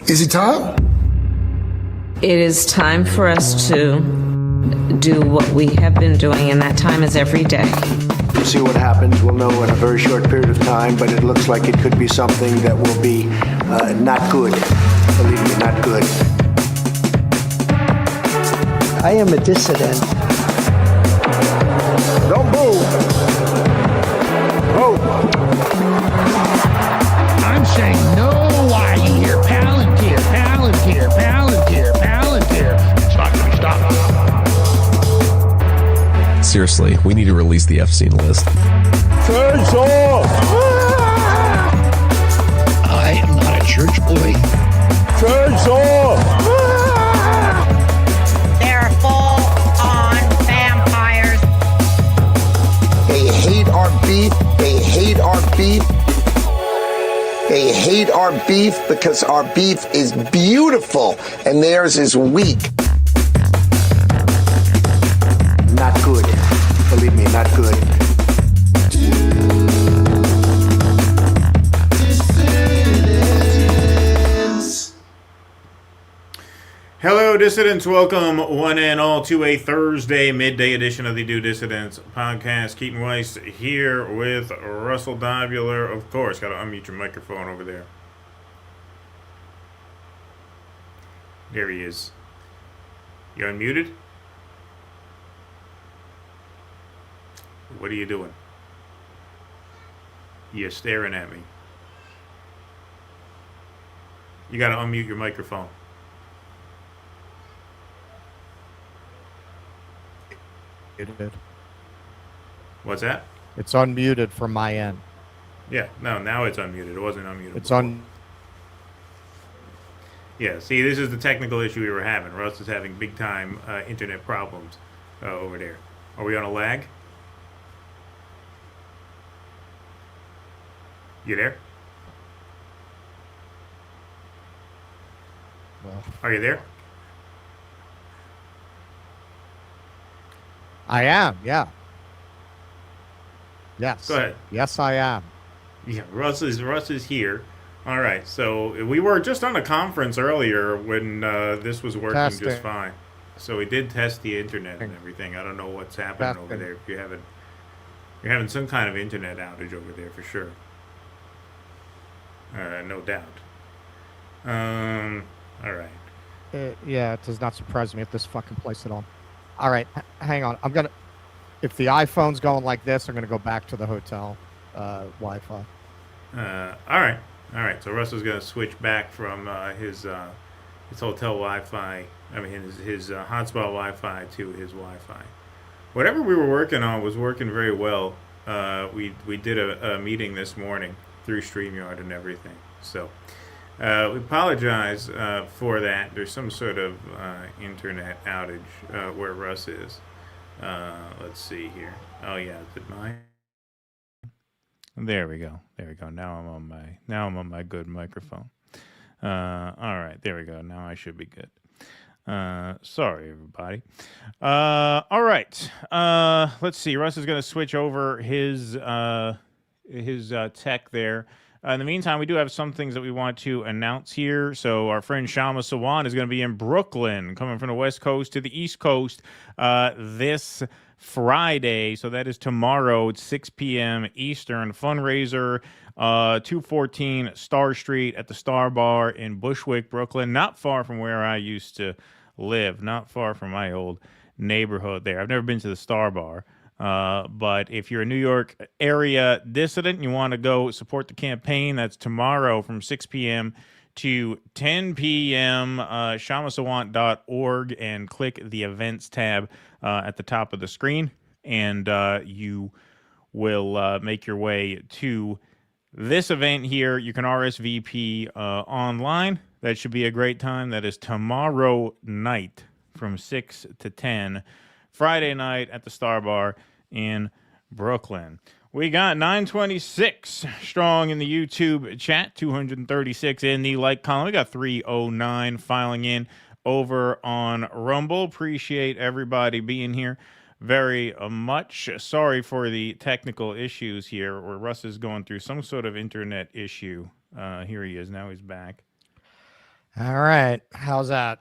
Is it time? It is time for us to do what we have been doing, and that time is every day. We'll see what happens. We'll know in a very short period of time, but it looks like it could be something that will be not good. Believe me, not good. I am a dissident. Don't move. Vote. I'm saying no. Why you hear Palantir, Palantir, Palantir, Palantir? It's not going to stop. Seriously, we need to release the Epstein list. Turns off. I am not a church boy. Turns off. They're full-on vampires. They hate our beef. They hate our beef. They hate our beef because our beef is beautiful and theirs is weak. Not good. Believe me, not good. Hello, Dissidents. Welcome, one and all, to a Thursday midday edition of the Do Dissidents podcast. Keaton Weiss here with Russell Dobular. Of course, got to unmute your microphone over there. There he is. You unmuted? What are you doing? You're staring at me. You got to unmute your microphone. Muted. What's that? It's unmuted from my end. Yeah, no, now it's unmuted. It wasn't unmuted. It's before. on. Yeah, see, this is the technical issue we were having. Russ is having big time internet problems over there. Are we on a lag? You there? Well, Are you there? I am. Yeah. Yes. Go ahead. Yes, I am. Yeah, Russ is here. All right, so we were just on a conference earlier when this was working Testing. just fine. So we did test the internet and everything. I don't know what's happening over there. If you're having some kind of internet outage over there for sure. No doubt. All right. Yeah, it does not surprise me at this fucking place at all. All right, hang on. If the iPhone's going like this, I'm gonna go back to the hotel Wi-Fi. All right. So Russell's gonna switch back from his hotel Wi-Fi. I mean his hotspot Wi-Fi to his Wi-Fi. Whatever we were working on was working very well. We did a meeting this morning through StreamYard and everything. So we apologize for that. There's some sort of internet outage where Russ is. Let's see here. Oh yeah, is it mine? There we go. Now I'm on my good microphone. All right, there we go. Now I should be good. Sorry, everybody. All right. Let's see. Russ is going to switch over his tech there. In the meantime, we do have some things that we want to announce here. So our friend Shama Sawan is going to be in Brooklyn, coming from the West Coast to the East Coast this Friday. So that is tomorrow at 6 p.m. Eastern. Fundraiser, 214 Star Street at the Star Bar in Bushwick, Brooklyn. Not far from where I used to live. Not far from my old neighborhood there. I've never been to the Star Bar. But if you're a New York area dissident and you want to go support the campaign, that's tomorrow from 6 p.m. to 10 p.m. shamasawant.org and click the events tab at the top of the screen, and you will make your way to this event here. You can RSVP online. That should be a great time. That is tomorrow night from 6 to 10, Friday night at the Star Bar in Brooklyn. We got 926 strong in the YouTube chat, 236 in the like column. We got 309 filing in over on Rumble. Appreciate everybody being here very much. Sorry for the technical issues here, where Russ is going through some sort of internet issue. Here he is. Now he's back. All right. How's that?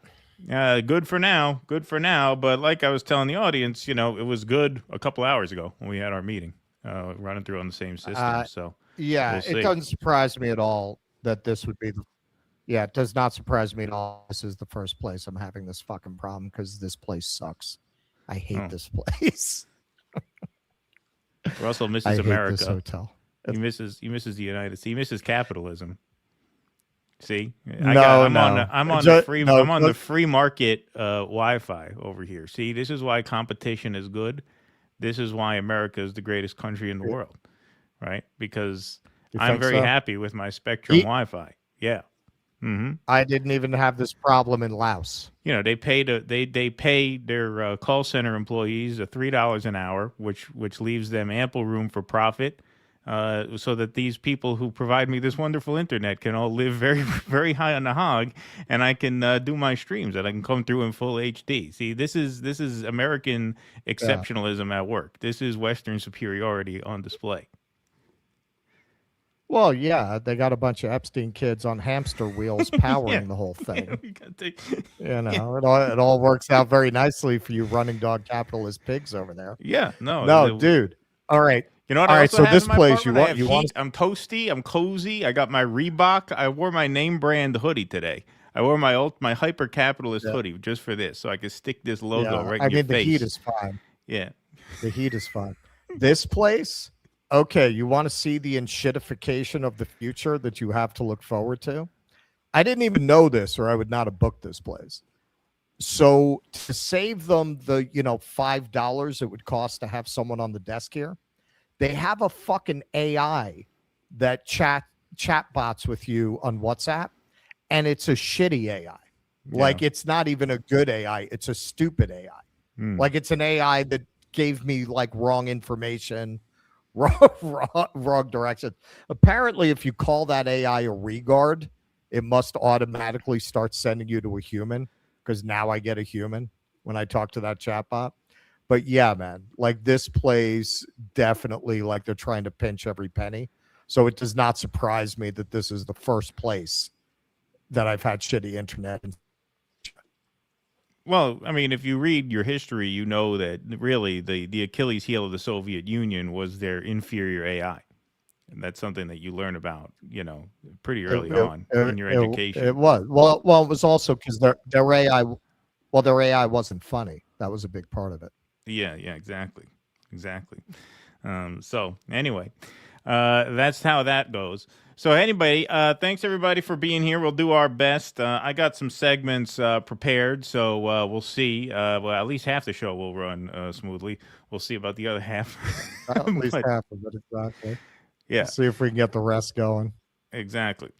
Good for now. Good for now. But like I was telling the audience, it was good a couple hours ago when we had our meeting, running through on the same system. So yeah, we'll see. It doesn't surprise me at all that this would be it does not surprise me at all. This is the first place I'm having this fucking problem because this place sucks. I hate this place. Russell misses I hate America. this hotel. He misses the United States. He misses capitalism. See, I'm on the free market Wi-Fi over here. See, this is why competition is good. This is why America is the greatest country in the world, right? Because I'm very happy with my Spectrum Wi-Fi. Yeah. Mm-hmm. I didn't even have this problem in Laos. They pay their call center employees $3 an hour, which leaves them ample room for profit, so that these people who provide me this wonderful internet can all live very, very high on the hog, and I can do my streams, and I can come through in full HD. See, this is American exceptionalism at work. This is Western superiority on display. Well, yeah, they got a bunch of Epstein kids on hamster wheels powering the whole thing. It all works out very nicely for you running dog capitalist pigs over there. Yeah, dude. All right. You know what? All I right, also so have this in my place you apartment? want I'm toasty, I'm cozy. I got my Reebok. I wore my name brand hoodie today. I wore my hyper capitalist hoodie just for this, so I could stick this logo right in your face. the heat is fine. Yeah. The heat is fine. This place, okay, you want to see the enshittification of the future that you have to look forward to? I didn't even know this, or I would not have booked this place. So to save them the, $5 it would cost to have someone on the desk here, they have a fucking AI that chat bots with you on WhatsApp, and it's a shitty AI. Yeah. Like, it's not even a good AI. It's a stupid AI. Like, it's an AI that gave me wrong information, wrong direction. Apparently, if you call that AI a regard, it must automatically start sending you to a human, because now I get a human when I talk to that chatbot. But yeah, man, this plays definitely they're trying to pinch every penny. So it does not surprise me that this is the first place that I've had shitty internet. Well, I mean, if you read your history, you know that really the Achilles heel of the Soviet Union was their inferior AI. And that's something that you learn about, pretty early on in your education. It was. Well, it was also because their AI wasn't funny. That was a big part of it. Yeah, exactly. So anyway, that's how that goes. So anybody, thanks everybody for being here. We'll do our best. I got some segments prepared, so we'll see. Well, at least half the show will run smoothly. We'll see about the other half. At least half of it, exactly. Yeah. See if we can get the rest going. Exactly.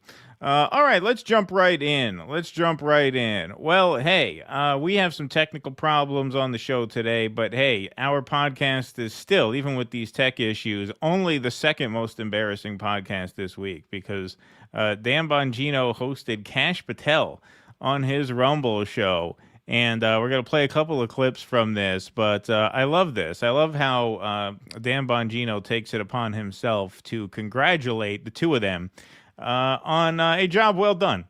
All right, let's jump right in. Well, hey, we have some technical problems on the show today, but hey, our podcast is still, even with these tech issues, only the second most embarrassing podcast this week, because Dan Bongino hosted Kash Patel on his Rumble show. And we're going to play a couple of clips from this, but I love this. I love how Dan Bongino takes it upon himself to congratulate the two of them on a job well done.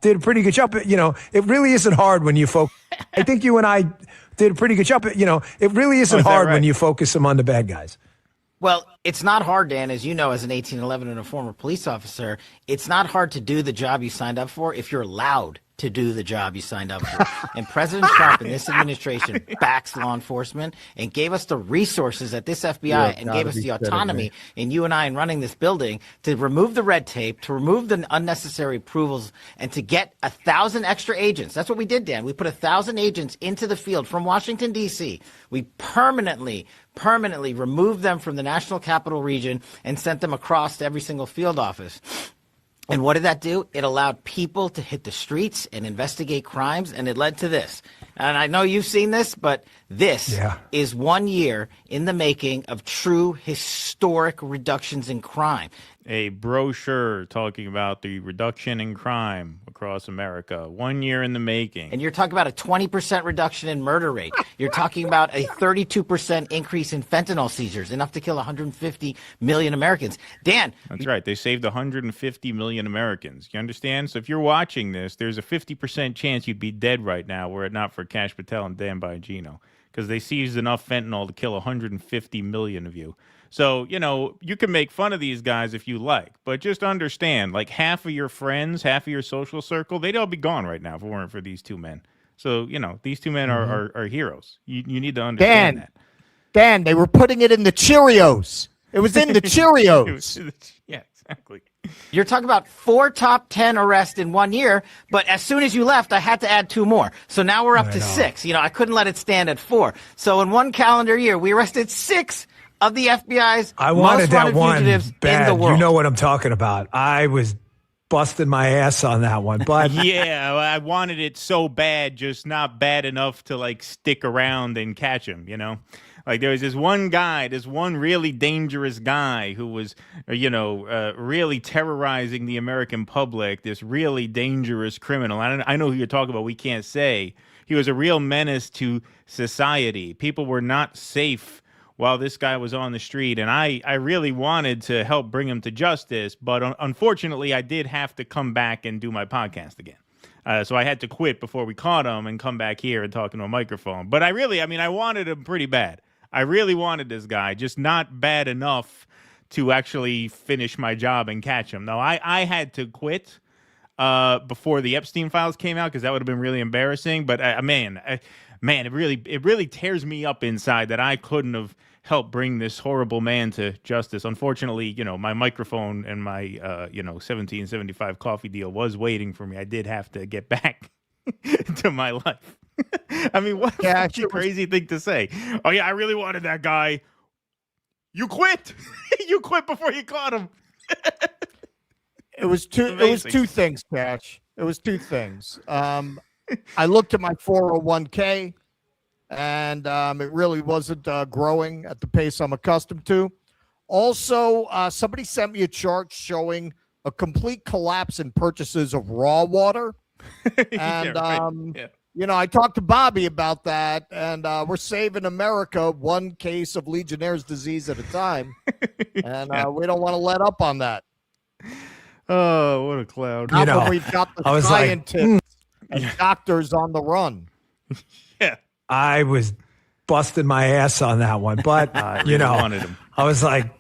Did a pretty good job. It really isn't hard when you focus. I think you and I did a pretty good job. It really isn't hard when you focus them on the bad guys. Well, it's not hard, Dan, as you know, as an 1811 and a former police officer. It's not hard to do the job you signed up for if you're allowed to do the job you signed up for. And President Trump and this administration backs law enforcement and gave us the resources at this FBI and gave us the autonomy in you and I in running this building to remove the red tape, to remove the unnecessary approvals, and to get 1,000 extra agents. That's what we did, Dan. We put 1,000 agents into the field from Washington, D.C. We permanently removed them from the National Capital Region and sent them across to every single field office. And what did that do? It allowed people to hit the streets and investigate crimes, and it led to this. And I know you've seen this, but this is 1 year in the making of true historic reductions in crime. A brochure talking about the reduction in crime across America. 1 year in the making. And you're talking about a 20% reduction in murder rate. You're talking about a 32% increase in fentanyl seizures, enough to kill 150 million Americans. Dan. That's right. They saved 150 million million Americans. You understand? So if you're watching this, there's a 50% chance you'd be dead right now were it not for Kash Patel and Dan Bongino, because they seized enough fentanyl to kill 150 million of you. So, you can make fun of these guys if you like, but just understand, like half of your friends, half of your social circle, they'd all be gone right now if it weren't for these two men. So, these two men are heroes. You need to understand that. Dan, they were putting it in the Cheerios. It was in the Cheerios. Yeah, exactly. You're talking about 4 top 10 arrests in 1 year, but as soon as you left, I had to add 2 more. So now we're up to 6. I couldn't let it stand at 4. So in 1 calendar year, we arrested 6 of the FBI's most wanted fugitives in the world. You know what I'm talking about. I was busting my ass on that one, but yeah, I wanted it so bad, just not bad enough to stick around and catch him. Like there was this one guy, this one really dangerous guy who was, really terrorizing the American public. This really dangerous criminal. I know who you're talking about. We can't say. He was a real menace to society. People were not safe while this guy was on the street, and I really wanted to help bring him to justice, but unfortunately, I did have to come back and do my podcast again. So I had to quit before we caught him and come back here and talk into a microphone. But I wanted him pretty bad. I really wanted this guy, just not bad enough to actually finish my job and catch him. No, I had to quit before the Epstein Files came out because that would have been really embarrassing. But man, it really tears me up inside that I couldn't have helped bring this horrible man to justice. Unfortunately, my microphone and my 1775 coffee deal was waiting for me. I did have to get back to my life. What a crazy thing to say. Oh yeah, I really wanted that guy. You quit. You quit before you caught him. It was two things, Kash. It was 2 things. I looked at my 401k, and it really wasn't growing at the pace I'm accustomed to. Also, somebody sent me a chart showing a complete collapse in purchases of raw water. And, I talked to Bobby about that, and we're saving America 1 case of Legionnaire's disease at a time. And we don't want to let up on that. Oh, what a cloud. We've got the scientists and doctors on the run. Yeah. I was busting my ass on that one, but wanted him. I was like,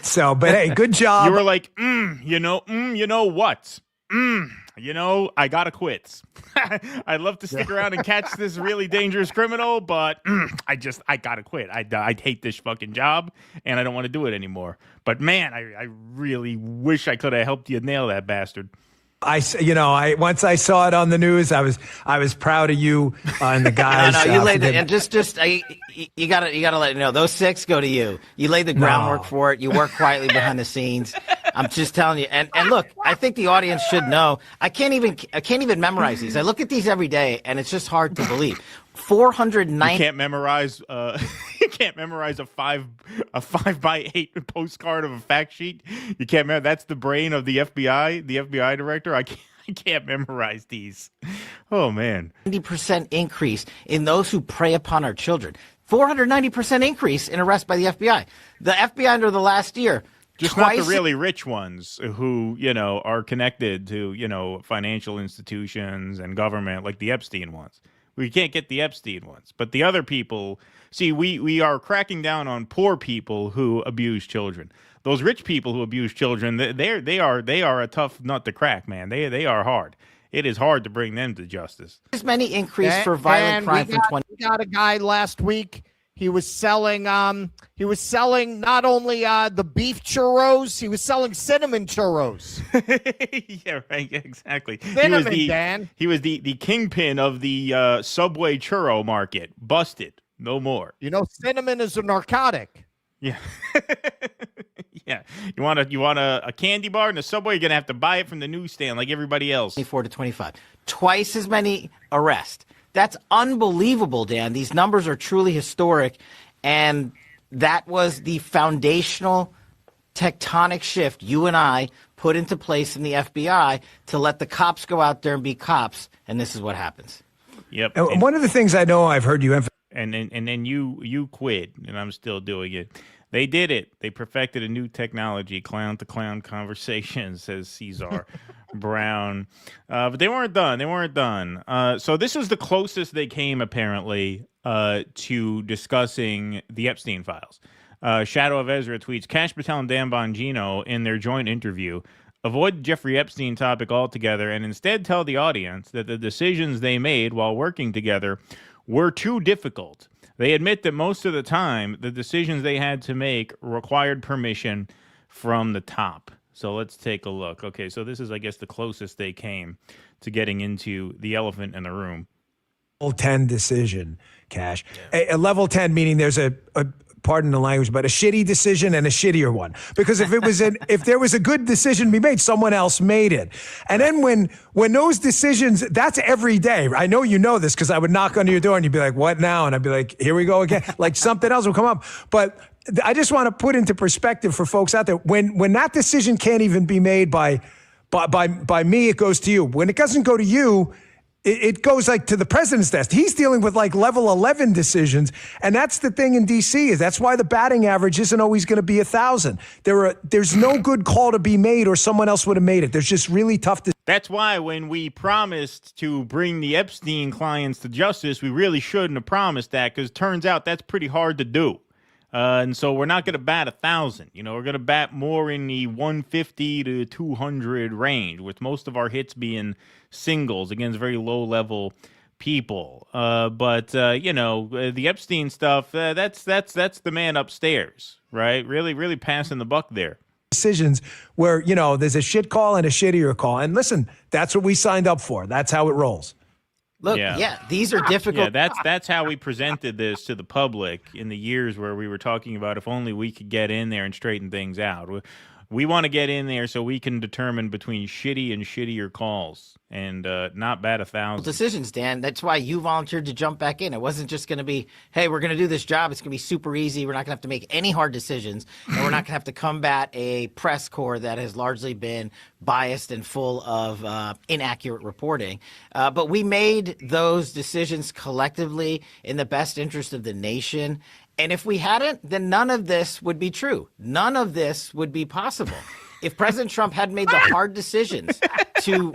so, but hey, good job. You were like, what? I gotta quit. I'd love to stick around and catch this really dangerous criminal, but I gotta quit. I hate this fucking job, and I don't want to do it anymore. But man, I really wish I could have helped you nail that bastard. Once I saw it on the news, I was proud of you and the guys. No, you laid it, and you gotta let you know those 6 go to you. You laid the groundwork for it. You work quietly behind the scenes. I'm just telling you. And look, I think the audience should know. I can't even memorize these. I look at these every day, and it's just hard to believe. 490. You can't memorize. You can't memorize a 5x8 postcard of a fact sheet. You can't memorize. That's the brain of the FBI. The FBI director. I can't memorize these. Oh man. 90% increase in those who prey upon our children. 490% increase in arrests by the FBI. The FBI under the last year. Just not the really rich ones who, are connected to, financial institutions and government like the Epstein ones. We can't get the Epstein ones. But the other people, see, we are cracking down on poor people who abuse children. Those rich people who abuse children, they are a tough nut to crack, man. They are hard. It is hard to bring them to justice. As many increase for violent crime from 20. We got a guy last week. He was selling not only the beef churros, he was selling cinnamon churros. Yeah, right, exactly. Cinnamon, Dan. He was the kingpin of the Subway churro market. Busted. No more. Cinnamon is a narcotic. Yeah. Yeah. You want a candy bar in the Subway, you're going to have to buy it from the newsstand like everybody else. 24 to 25. Twice as many arrests. That's unbelievable, Dan. These numbers are truly historic, and that was the foundational tectonic shift you and I put into place in the FBI to let the cops go out there and be cops, and this is what happens. Yep. And one of the things I know I've heard you emphasize. And then you quit, and I'm still doing it. They did it. They perfected a new technology, clown-to-clown conversations, says Cesar Brown. But they weren't done. They weren't done. So this was the closest they came, apparently, to discussing the Epstein Files. Shadow of Ezra tweets, Kash Patel and Dan Bongino, in their joint interview, avoid the Jeffrey Epstein topic altogether and instead tell the audience that the decisions they made while working together were too difficult. They admit that most of the time, the decisions they had to make required permission from the top. So let's take a look. Okay, so this is, I guess, the closest they came to getting into the elephant in the room. Level 10 decision, Kash. A level 10 meaning there's a pardon the language, but a shitty decision and a shittier one. Because if there was a good decision to be made, someone else made it. And then when those decisions, that's every day. I know you know this because I would knock on your door and you'd be like, what now? And I'd be like, here we go again. Like something else will come up. But I just want to put into perspective for folks out there, when that decision can't even be made by me, it goes to you. When it doesn't go to you, it goes like to the president's desk. He's dealing with like level 11 decisions. And that's the thing in DC is that's why the batting average isn't always going to be 1,000. There's no good call to be made or someone else would have made it. There's just really tough. That's why when we promised to bring the Epstein clients to justice, we really shouldn't have promised that because it turns out that's pretty hard to do. And so we're not going to bat 1,000. You know, we're going to bat more in the 150 to 200 range, with most of our hits being singles against very low-level people. But you know, the Epstein stuff, that's the man upstairs, right? Really passing the buck there. Decisions where, you know, there's a shit call and a shittier call. And listen, that's what we signed up for. That's how it rolls. Look, these are difficult. Yeah, that's how we presented this to the public in the years where we were talking about if only we could get in there and straighten things out. We want to get in there so we can determine between shitty and shittier calls and not bat 1,000. Decisions, Dan. That's why you volunteered to jump back in. It wasn't just going to be, hey, we're going to do this job. It's going to be super easy. We're not going to have to make any hard decisions. And we're not going to have to combat a press corps that has largely been biased and full of inaccurate reporting. But we made those decisions collectively in the best interest of the nation. And if we hadn't, then none of this would be true. None of this would be possible. If President Trump had made the hard decisions to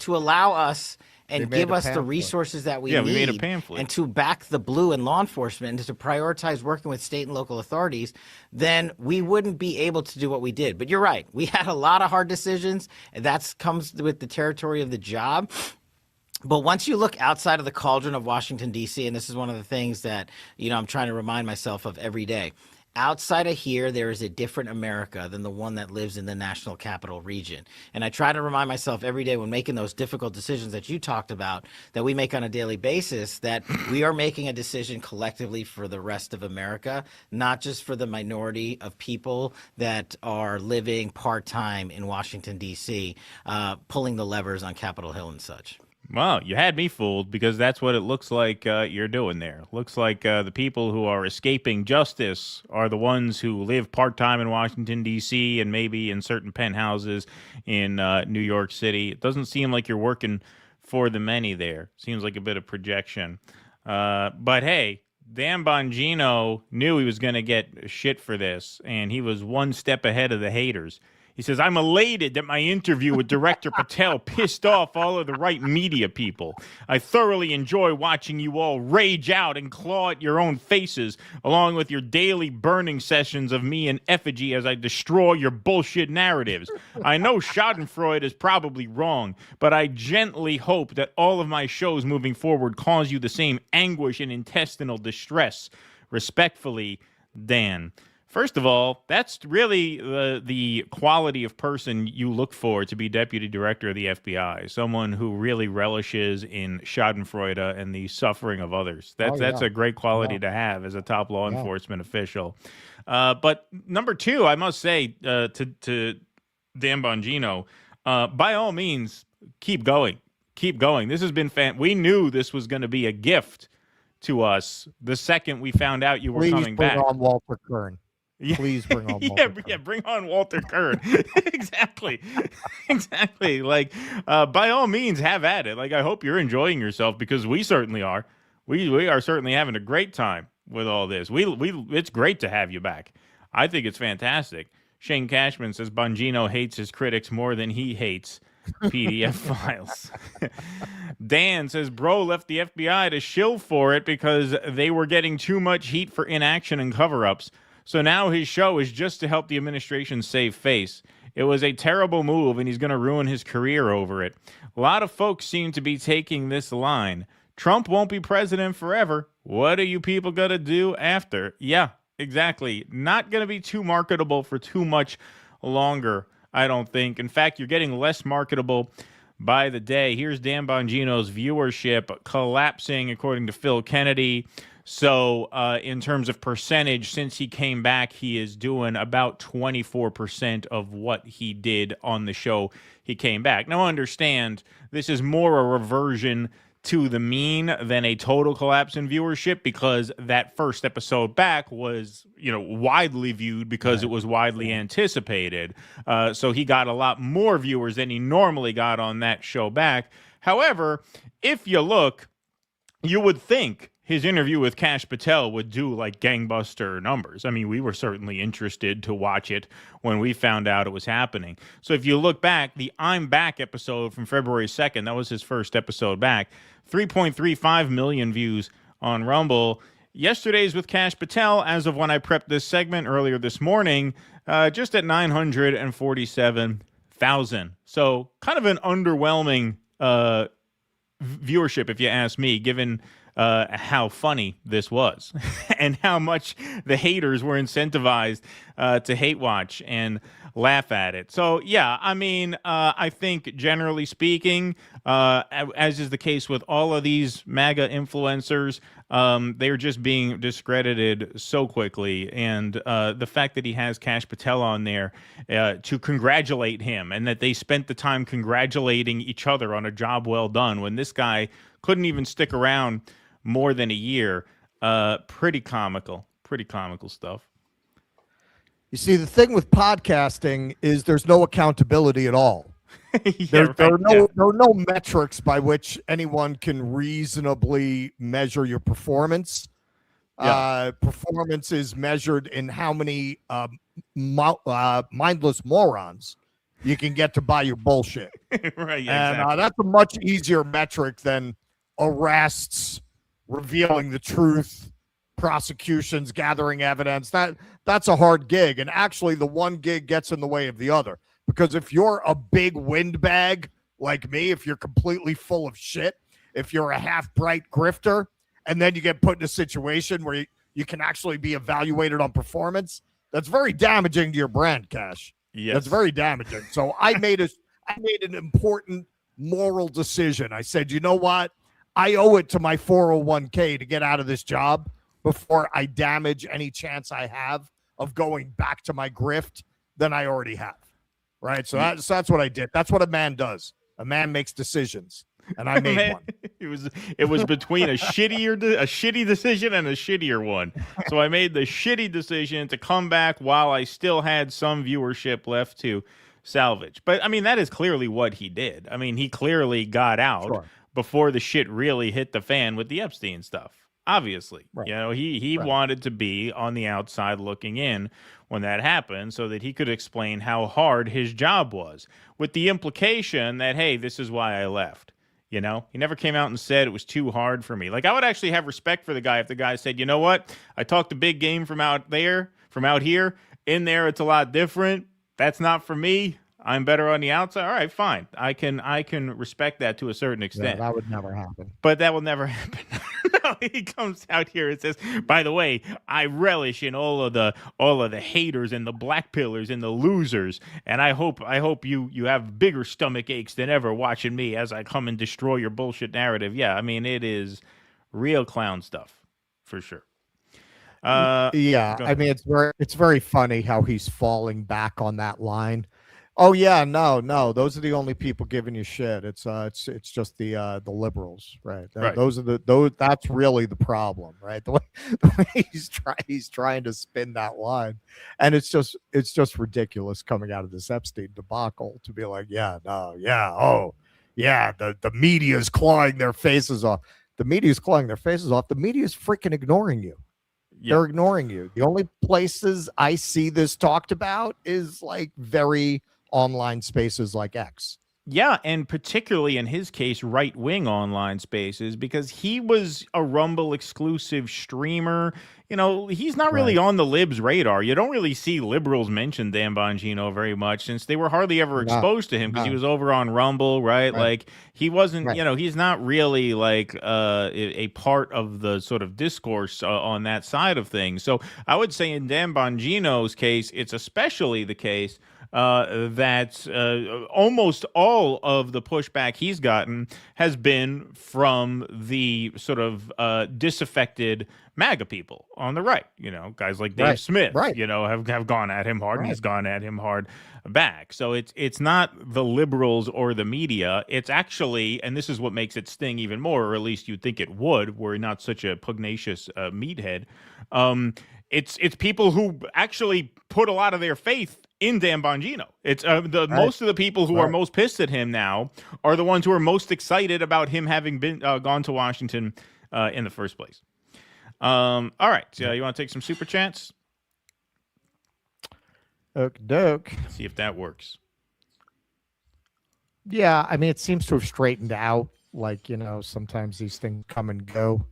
allow us and give us the resources that we need, we made a pamphlet, and to back the blue in law enforcement and to prioritize working with state and local authorities, then we wouldn't be able to do what we did. But you're right. We had a lot of hard decisions, and that comes with the territory of the job. But once you look outside of the cauldron of Washington, D.C., and this is one of the things that, you know, I'm trying to remind myself of every day, outside of here, there is a different America than the one that lives in the national capital region. And I try to remind myself every day when making those difficult decisions that you talked about that we make on a daily basis, that we are making a decision collectively for the rest of America, not just for the minority of people that are living part-time in Washington, D.C., pulling the levers on Capitol Hill and such. Well, you had me fooled because that's what it looks like you're doing there. Looks like the people who are escaping justice are the ones who live part-time in Washington, D.C. and maybe in certain penthouses in New York City. It doesn't seem like you're working for the many there. Seems like a bit of projection. But hey, Dan Bongino knew he was going to get shit for this, and he was one step ahead of the haters. He says, I'm elated that my interview with Director Patel pissed off all of the right media people. I thoroughly enjoy watching you all rage out and claw at your own faces, along with your daily burning sessions of me in effigy as I destroy your bullshit narratives. I know Schadenfreude is probably wrong, but I gently hope that all of my shows moving forward cause you the same anguish and intestinal distress. Respectfully, Dan. First of all, that's really the quality of person you look for to be deputy director of the FBI, someone who really relishes in Schadenfreude and the suffering of others. That's a great quality to have as a top law enforcement official. But number two, I must say to Dan Bongino, by all means, keep going. Keep going. This has been we knew this was going to be a gift to us the second we found out you were coming back. Please bring on Walter Kern. Please bring on Walter Kern. Yeah, bring on Walter Kern. Exactly. Exactly. Like, by all means, have at it. Like, I hope you're enjoying yourself because we certainly are. We are certainly having a great time with all this. It's great to have you back. I think it's fantastic. Shane Cashman says Bongino hates his critics more than he hates PDF files. Dan says Bro left the FBI to shill for it because they were getting too much heat for inaction and cover-ups. So now his show is just to help the administration save face. It was a terrible move, and he's going to ruin his career over it. A lot of folks seem to be taking this line. Trump won't be president forever. What are you people going to do after? Yeah, exactly. Not going to be too marketable for too much longer, I don't think. In fact, you're getting less marketable by the day. Here's Dan Bongino's viewership collapsing, according to Phil Kennedy. So in terms of percentage, since he came back, he is doing about 24% of what he did on the show he came back. Now, understand, this is more a reversion to the mean than a total collapse in viewership, because that first episode back was, widely viewed because it was widely anticipated. So he got a lot more viewers than he normally got on that show back. However, if you look, you would think his interview with Kash Patel would do like gangbuster numbers. I mean, we were certainly interested to watch it when we found out it was happening. So if you look back, the I'm Back episode from February 2nd, that was his first episode back, 3.35 million views on Rumble. Yesterday's with Kash Patel, as of when I prepped this segment earlier this morning, just at 947,000. So kind of an underwhelming viewership, if you ask me, given how funny this was and how much the haters were incentivized to hate watch and laugh at it. So, yeah, I mean, I think generally speaking, as is the case with all of these MAGA influencers, they're just being discredited so quickly. And the fact that he has Kash Patel on there to congratulate him, and that they spent the time congratulating each other on a job well done when this guy couldn't even stick around more than a year. Pretty comical stuff. You see, the thing with podcasting is there's no accountability at all. There are no metrics by which anyone can reasonably measure your performance. Performance is measured in how many mindless morons you can get to buy your bullshit. Right, and that's a much easier metric than arrests, revealing the truth, prosecutions, gathering evidence. That's a hard gig. And actually, the one gig gets in the way of the other. Because if you're a big windbag like me, if you're completely full of shit, if you're a half-bright grifter, and then you get put in a situation where you can actually be evaluated on performance, that's very damaging to your brand, Kash. Yes. That's very damaging. So I made an important moral decision. I said, you know what? I owe it to my 401k to get out of this job before I damage any chance I have of going back to my grift than I already have. Right? So that's what I did. That's what a man does. A man makes decisions. And I made one. It was between a shitty decision and a shittier one. So I made the shitty decision to come back while I still had some viewership left to salvage. But I mean, that is clearly what he did. I mean, he clearly got out before the shit really hit the fan with the Epstein stuff. Obviously, he wanted to be on the outside looking in when that happened so that he could explain how hard his job was, with the implication that, hey, this is why I left. He never came out and said it was too hard for me. Like, I would actually have respect for the guy if the guy said, you know what? I talked a big game from out here. In there, it's a lot different. That's not for me. I'm better on the outside. All right, fine. I can respect that to a certain extent. Yeah, that would never happen. But that will never happen. No, he comes out here and says, by the way, I relish in all of the haters and the black pillars and the losers. And I hope you have bigger stomach aches than ever watching me as I come and destroy your bullshit narrative. Yeah, I mean, it is real clown stuff for sure. I mean, it's very funny how he's falling back on that line. Oh yeah, no, those are the only people giving you shit. It's just the liberals, right? That's really the problem, right? The way he's trying to spin that line, and it's just ridiculous coming out of this Epstein debacle to be like, the media's clawing their faces off. The media's clawing their faces off. The media's freaking ignoring you. They're ignoring you. The only places I see this talked about is like very online spaces like X. Yeah, and particularly in his case, right-wing online spaces, because he was a Rumble exclusive streamer. You know, he's not really on the libs' radar. You don't really see liberals mention Dan Bongino very much, since they were hardly ever exposed to him because he was over on Rumble, right? Like, he wasn't, you know, he's not really like a part of the sort of discourse on that side of things. So I would say in Dan Bongino's case, it's especially the case that almost all of the pushback he's gotten has been from the sort of disaffected MAGA people on the right. You know, guys like Dave Smith, you know, have gone at him hard, and he's gone at him hard back. So it's not the liberals or the media. It's actually, and this is what makes it sting even more, or at least you'd think it would, were he not such a pugnacious meathead. It's people who actually put a lot of their faith in Dan Bongino. It's most of the people who are most pissed at him now are the ones who are most excited about him having been gone to Washington in the first place. All right, so you want to take some super chats? Okie-doke. See if that works. Yeah, I mean, it seems to have straightened out. Like, you know, sometimes these things come and go.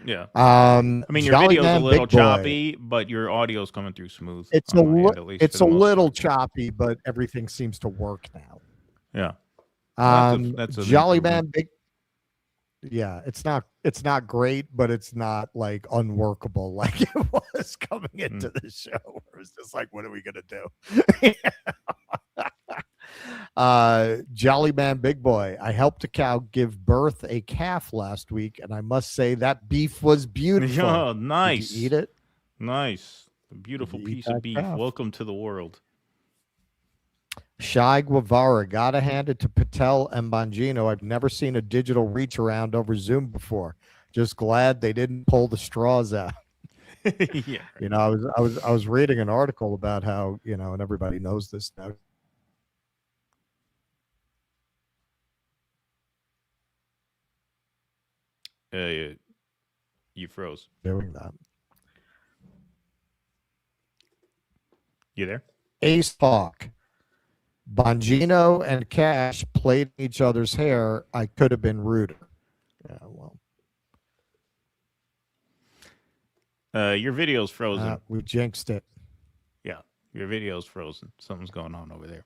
Yeah. I mean, your video's a little choppy, but your audio's coming through smooth. It's a little choppy, but everything seems to work now. Yeah. That's a Jolly Man Big. Yeah, it's not great, but it's not like unworkable like it was coming into the show. It was just like, what are we gonna do? Jolly Man Big Boy. I helped a cow give birth a calf last week, and I must say that beef was beautiful. Oh, nice. Did you eat it? Nice. A beautiful piece of beef. Calf? Welcome to the world. Shy Guevara. Gotta hand it to Patel and Bongino. I've never seen a digital reach around over Zoom before. Just glad they didn't pull the straws out. Yeah. You know, I was reading an article about how, you know, and everybody knows this now. You froze. Doing that. You there? Ace Hawke. Bongino and Kash played each other's hair. I could have been ruder. Yeah, well. Your video's frozen. We jinxed it. Yeah, your video's frozen. Something's going on over there.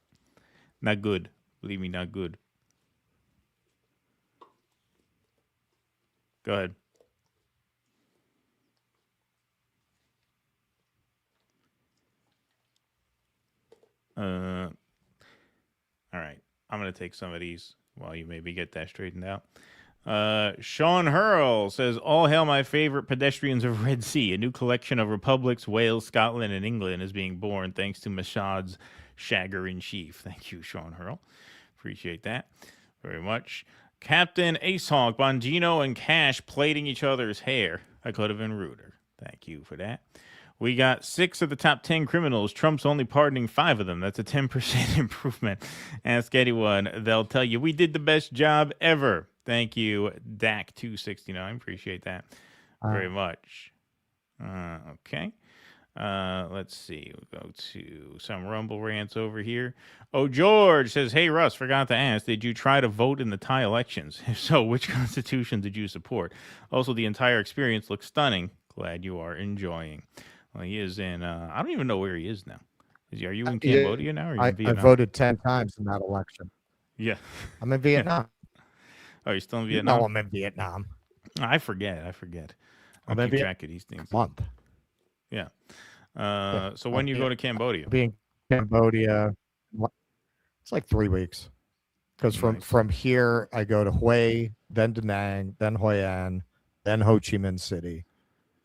Not good. Believe me, not good. Go ahead. All right. I'm going to take some of these while you maybe get that straightened out. Sean Hurl says, all hail my favorite pedestrians of Red Sea. A new collection of republics, Wales, Scotland, and England is being born thanks to Mashad's Shagger-in-Chief. Thank you, Sean Hurl. Appreciate that very much. Captain Ace Hawke, Bongino and Kash plaiting each other's hair. I could have been ruder. Thank you for that. We got 6 of the top 10 criminals. Trump's only pardoning 5 of them. That's a 10% improvement. Ask anyone. They'll tell you we did the best job ever. Thank you, Dak269. Appreciate that very much. Okay. Let's see. We'll go to some Rumble rants over here. Oh, George says, hey, Russ, forgot to ask, did you try to vote in the Thai elections? If so, which constitution did you support? Also, the entire experience looks stunning. Glad you are enjoying. Well, he is in, I don't even know where he is now. Are you in Cambodia now? Or are you in Vietnam? I voted 10 times in that election. Yeah. I'm in Vietnam. Oh, you're still in Vietnam? No, I'm in Vietnam. I forget. I'll keep track of these things. Month. Yeah. So when you go to Cambodia? I'll be in Cambodia. It's like 3 weeks. Because from here, I go to Hue, then Da Nang, then Hoi An, then Ho Chi Minh City.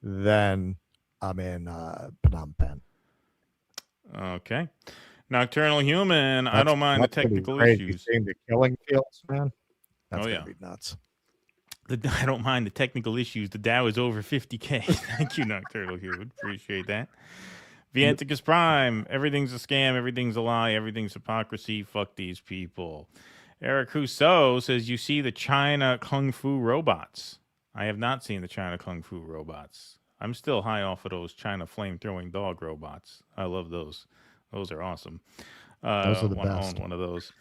Then I'm in Phnom Penh. Okay. Nocturnal Human, I don't mind the technical issues. Seeing the killing fields, man. That's gonna be nuts. I don't mind the technical issues. The Dow is over 50K. Thank you, Nocturnal Human. Appreciate that. Vianticus Prime, everything's a scam, everything's a lie, everything's hypocrisy. Fuck these people. Eric Rousseau says, you see the China Kung Fu robots. I have not seen the China Kung Fu robots. I'm still high off of those China flame-throwing dog robots. I love those. Those are awesome. Those are the want to best. own one of those.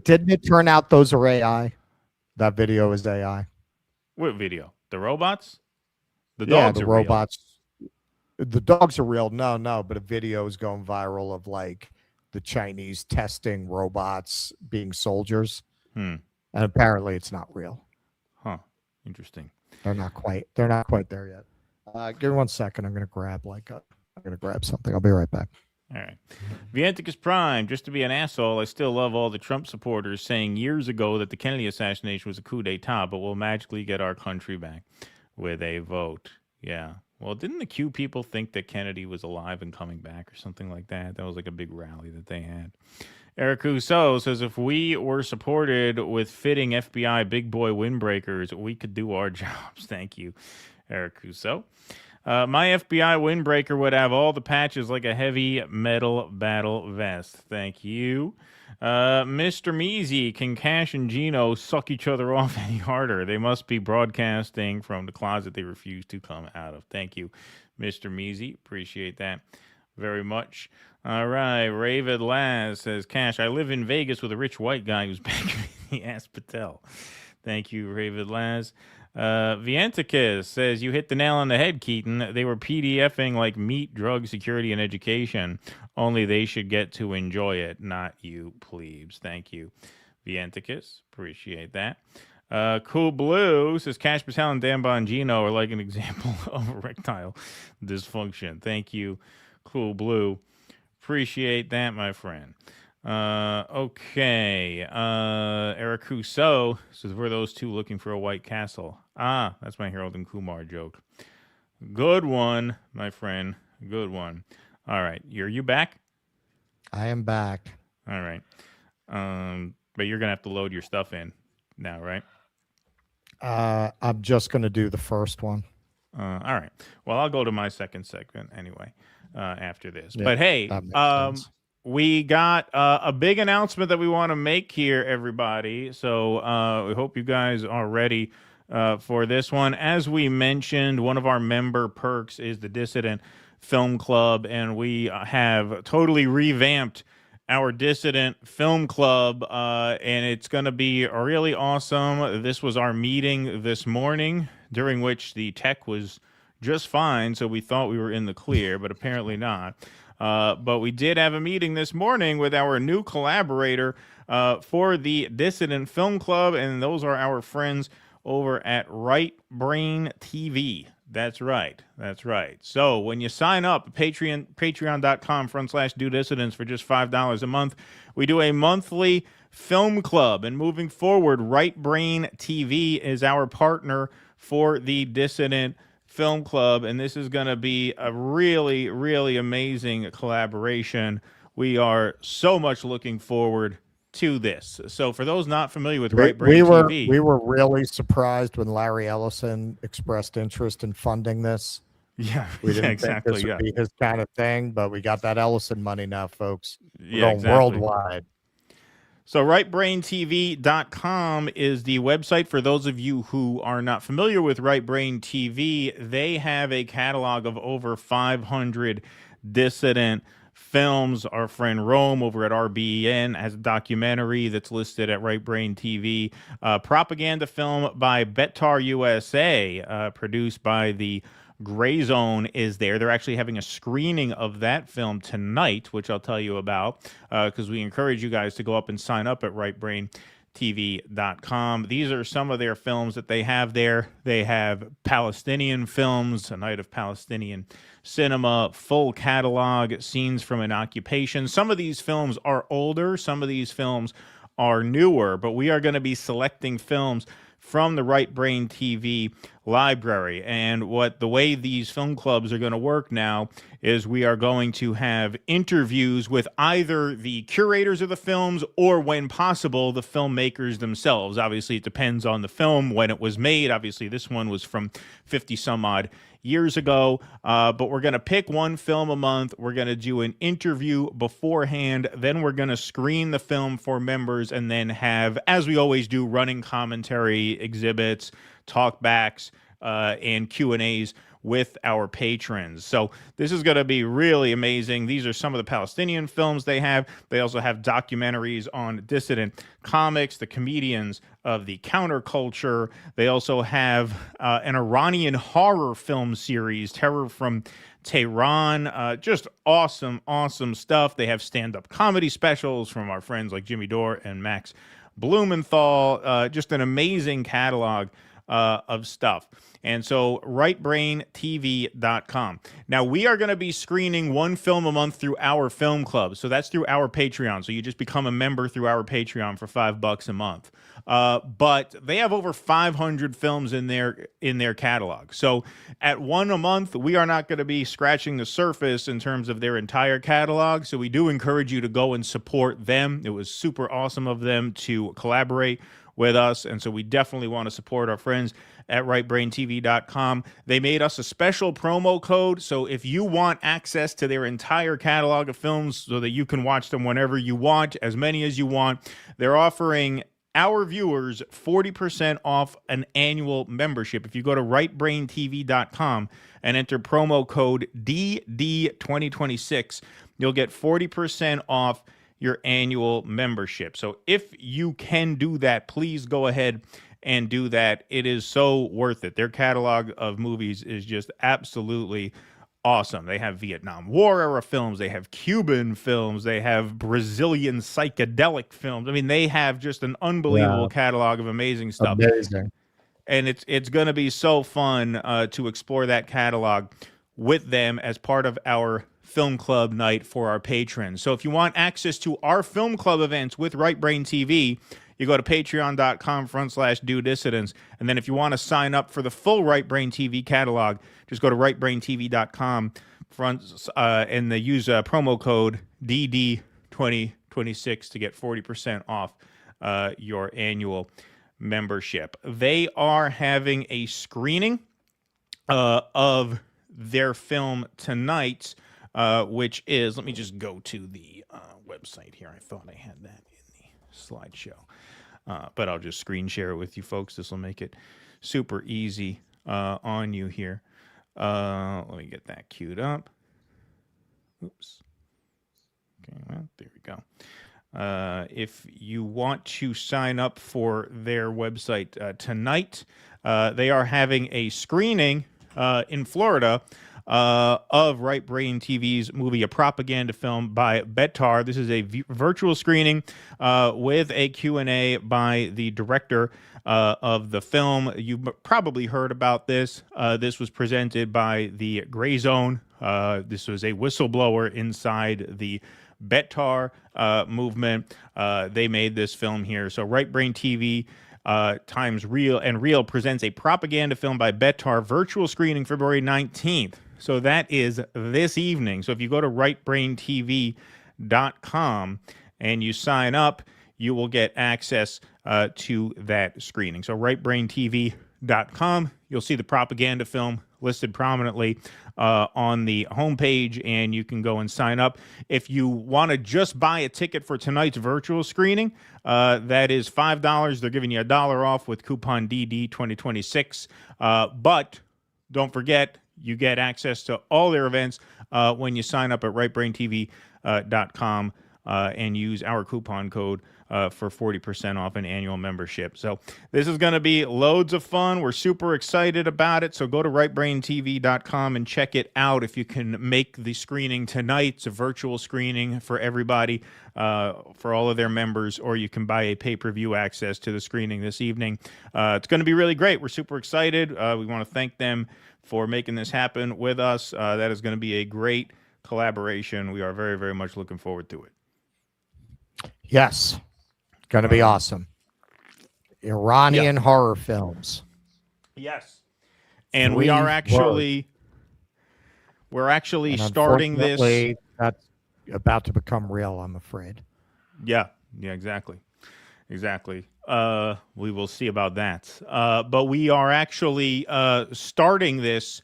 Didn't it turn out those are AI? That video is AI. What video? The robots? The dogs the are real. robots. The dogs are real. No, but a video is going viral of like the Chinese testing robots being soldiers. And apparently it's not real. Huh. Interesting. They're not quite there yet. Give me 1 second. I'm gonna grab something. I'll be right back. All right. Vienticus Prime, just to be an asshole, I still love all the Trump supporters saying years ago that the Kennedy assassination was a coup d'etat, but we'll magically get our country back with a vote. Yeah. Well, didn't the Q people think that Kennedy was alive and coming back or something like that? That was like a big rally that they had. Eric Rousseau says, if we were supported with fitting FBI big boy windbreakers, we could do our jobs. Thank you, Eric Rousseau. My FBI windbreaker would have all the patches like a heavy metal battle vest. Thank you. Mr. Measy, can Kash and Gino suck each other off any harder? They must be broadcasting from the closet they refuse to come out of. Thank you, Mr. Measy. Appreciate that very much. All right. Ravid Laz says, Kash, I live in Vegas with a rich white guy who's begging me to ask Patel. Thank you, Ravid Laz. Vienticus says, you hit the nail on the head, Keaton. They were PDFing like meat, drug, security, and education. Only they should get to enjoy it, not you plebes. Thank you, Vienticus. Appreciate that. Cool Blue says, Kash Patel and Dan Bongino are like an example of erectile dysfunction. Thank you, Cool Blue. Appreciate that, my friend. Okay. Eric Rousseau says, were those two looking for a White Castle? Ah, that's my Harold and Kumar joke. Good one, my friend. Good one. All right. Are you back? I am back. All right. But you're going to have to load your stuff in now, right? I'm just going to do the first one. All right. Well, I'll go to my second segment anyway after this. Yeah, but hey, we got a big announcement that we want to make here, everybody. So we hope you guys are ready for this one. As we mentioned, one of our member perks is the Dissident Film Club, and we have totally revamped our Dissident Film Club, and it's going to be really awesome. This was our meeting this morning, during which the tech was just fine, so we thought we were in the clear, but apparently not. But we did have a meeting this morning with our new collaborator for the Dissident Film Club, and those are our friends over at Right Brain TV. That's right. That's right. So when you sign up, patreon.com/do dissidents for just $5 a month, we do a monthly film club. And moving forward, Right Brain TV is our partner for the Dissident Film Club, and this is going to be a really, really amazing collaboration. We are so much looking forward to this. So for those not familiar with Right Brain TV, we were really surprised when Larry Ellison expressed interest in funding this. Yeah, we didn't exactly. think this would be his kind of thing, but we got that Ellison money now, folks. We're going worldwide. So rightbraintv.com is the website. For those of you who are not familiar with Right Brain TV, they have a catalog of over 500 dissident films. Our friend Rome over at RBN has a documentary that's listed at Right Brain TV. Propaganda film by Betar USA, produced by the Gray Zone, is there. They're actually having a screening of that film tonight, which I'll tell you about, because we encourage you guys to go up and sign up at rightbraintv.com. These are some of their films that they have there. They have Palestinian films, A Night of Palestinian Cinema, full catalog, scenes from an occupation. Some of these films are older, some of these films are newer, but we are going to be selecting films from the Right Brain TV library. And the way these film clubs are going to work now is we are going to have interviews with either the curators of the films or, when possible, the filmmakers themselves. Obviously, it depends on the film, when it was made. Obviously, this one was from 50 some odd years ago, but we're going to pick one film a month. We're going to do an interview beforehand, then we're going to screen the film for members, and then have, as we always do, running commentary, exhibits, talkbacks, and Q&As with our patrons. So this is going to be really amazing. These are some of the Palestinian films they have. They also have documentaries on dissident comics, the comedians of the counterculture. They also have an Iranian horror film series, Terror from Tehran. Just awesome, awesome stuff. They have stand-up comedy specials from our friends like Jimmy Dore and Max Blumenthal. Just an amazing catalog of stuff. And so rightbraintv.com. Now, we are going to be screening one film a month through our film club. So that's through our Patreon. So you just become a member through our Patreon for $5 a month. But they have over 500 films in their catalog. So at one a month, we are not going to be scratching the surface in terms of their entire catalog. So we do encourage you to go and support them. It was super awesome of them to collaborate with us, and so we definitely want to support our friends at rightbraintv.com. They made us a special promo code, so if you want access to their entire catalog of films so that you can watch them whenever you want, as many as you want, they're offering our viewers 40% off an annual membership. If you go to rightbraintv.com and enter promo code DD2026, you'll get 40% off your annual membership. So if you can do that, please go ahead and do that. It is so worth it. Their catalog of movies is just absolutely awesome. They have Vietnam War era films, they have Cuban films, they have Brazilian psychedelic films. I mean, they have just an unbelievable catalog of amazing stuff. Amazing. And it's going to be so fun to explore that catalog with them as part of our film club night for our patrons. So if you want access to our film club events with Right Brain TV, you go to patreon.com/do dissidents. And then if you want to sign up for the full Right Brain TV catalog, just go to rightbraintv.com and they use promo code DD2026 to get 40% off your annual membership. They are having a screening of their film tonight, which is, let me just go to the website here. I thought I had that in the slideshow, but I'll just screen share it with you folks. This will make it super easy on you here. Let me get that queued up. Oops. Okay, well, there we go. If you want to sign up for their website tonight, they are having a screening in Florida of Right Brain TV's movie, a propaganda film by Betar. This is a virtual screening with a Q&A by the director of the film. You probably heard about this. This was presented by the Gray Zone. This was a whistleblower inside the Betar movement. They made this film here. So Right Brain TV times Real and Real presents a propaganda film by Betar, virtual screening February 19th. So that is this evening. So if you go to rightbraintv.com and you sign up, you will get access to that screening. So rightbraintv.com, you'll see the propaganda film listed prominently on the homepage, and you can go and sign up. If you want to just buy a ticket for tonight's virtual screening, that is $5. They're giving you $1 off with coupon DD2026. But don't forget, you get access to all their events when you sign up at rightbraintv.com and use our coupon code for 40% off an annual membership. So this is going to be loads of fun. We're super excited about it. So go to rightbraintv.com and check it out if you can make the screening tonight. It's a virtual screening for everybody, for all of their members, or you can buy a pay-per-view access to the screening this evening. It's going to be really great. We're super excited. We want to thank them for making this happen with us. That is going to be a great collaboration. We are very, very much looking forward to it. Yes. Going to be awesome. Iranian horror films. Yes. And we're actually starting this. That's about to become real, I'm afraid. Yeah, exactly. We will see about that. But we are actually starting this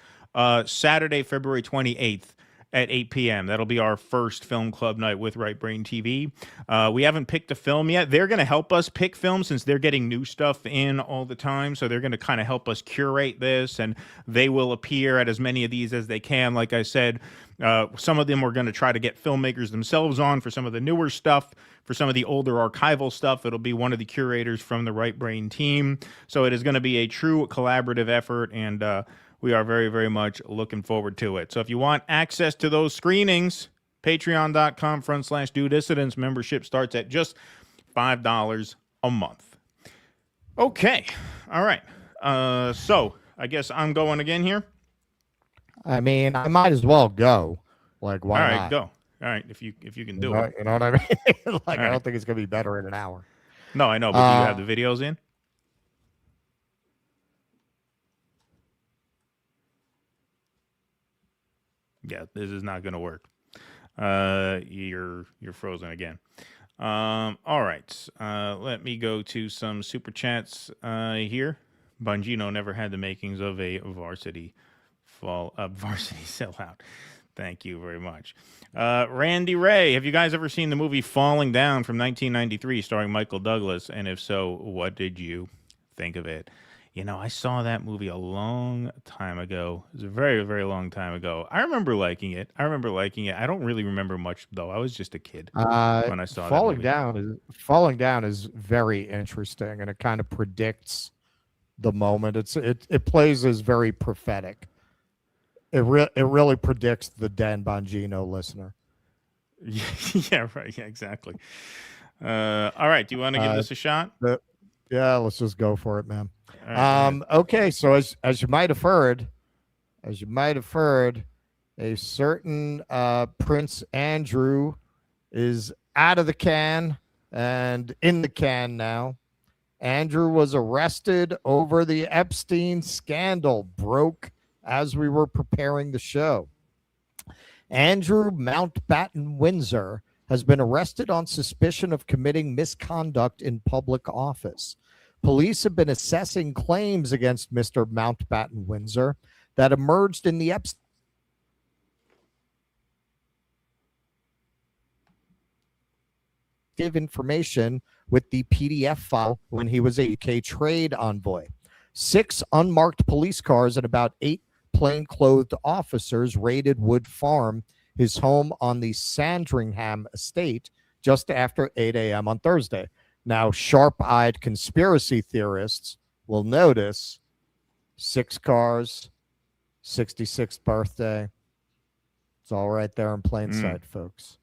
Saturday, February 28th at 8 p.m. That'll be our first film club night with Right Brain TV. We haven't picked a film yet. They're going to help us pick films since they're getting new stuff in all the time. So they're going to kind of help us curate this, and they will appear at as many of these as they can. Like I said, some of them we're going to try to get filmmakers themselves on for some of the newer stuff. For some of the older archival stuff, it'll be one of the curators from the Right Brain team. So it is going to be a true collaborative effort, and we are very, very much looking forward to it. So if you want access to those screenings, patreon.com/Do Dissidents. Membership starts at just $5 a month. Okay. All right. So I guess I'm going again here. I mean, I might as well go. Like, why All right, not? go. All right, if you can do it. You know what I mean? Like, I right. don't think it's going to be better in an hour. No, I know, but do you have the videos in? Yeah, this is not going to work. You're frozen again. All right. Let me go to some super chats here. Bongino never had the makings of a varsity sellout. Thank you very much. Randy Ray, have you guys ever seen the movie Falling Down from 1993 starring Michael Douglas? And if so, what did you think of it? You know, I saw that movie a long time ago. It was a very, very long time ago. I remember liking it. I don't really remember much, though. I was just a kid when I saw Falling that movie. Falling Down is very interesting, and it kind of predicts the moment. It plays as very prophetic. It really predicts the Dan Bongino listener. Yeah, right. Yeah, exactly. All right. Do you want to give this a shot? Yeah, let's just go for it, man. Right. Okay, so as you might have heard, a certain Prince Andrew is out of the can and in the can now. Andrew was arrested over the Epstein scandal, broke as we were preparing the show. Andrew Mountbatten Windsor has been arrested on suspicion of committing misconduct in public office. Police have been assessing claims against Mr. Mountbatten Windsor that emerged in the Epstein information with the PDF file when he was a UK trade envoy. 6 unmarked police cars and about 8 plainclothed officers raided Wood Farm, his home on the Sandringham estate, just after 8 a.m. on Thursday. Now, sharp-eyed conspiracy theorists will notice 6 cars, 66th birthday. It's all right there in plain sight, folks.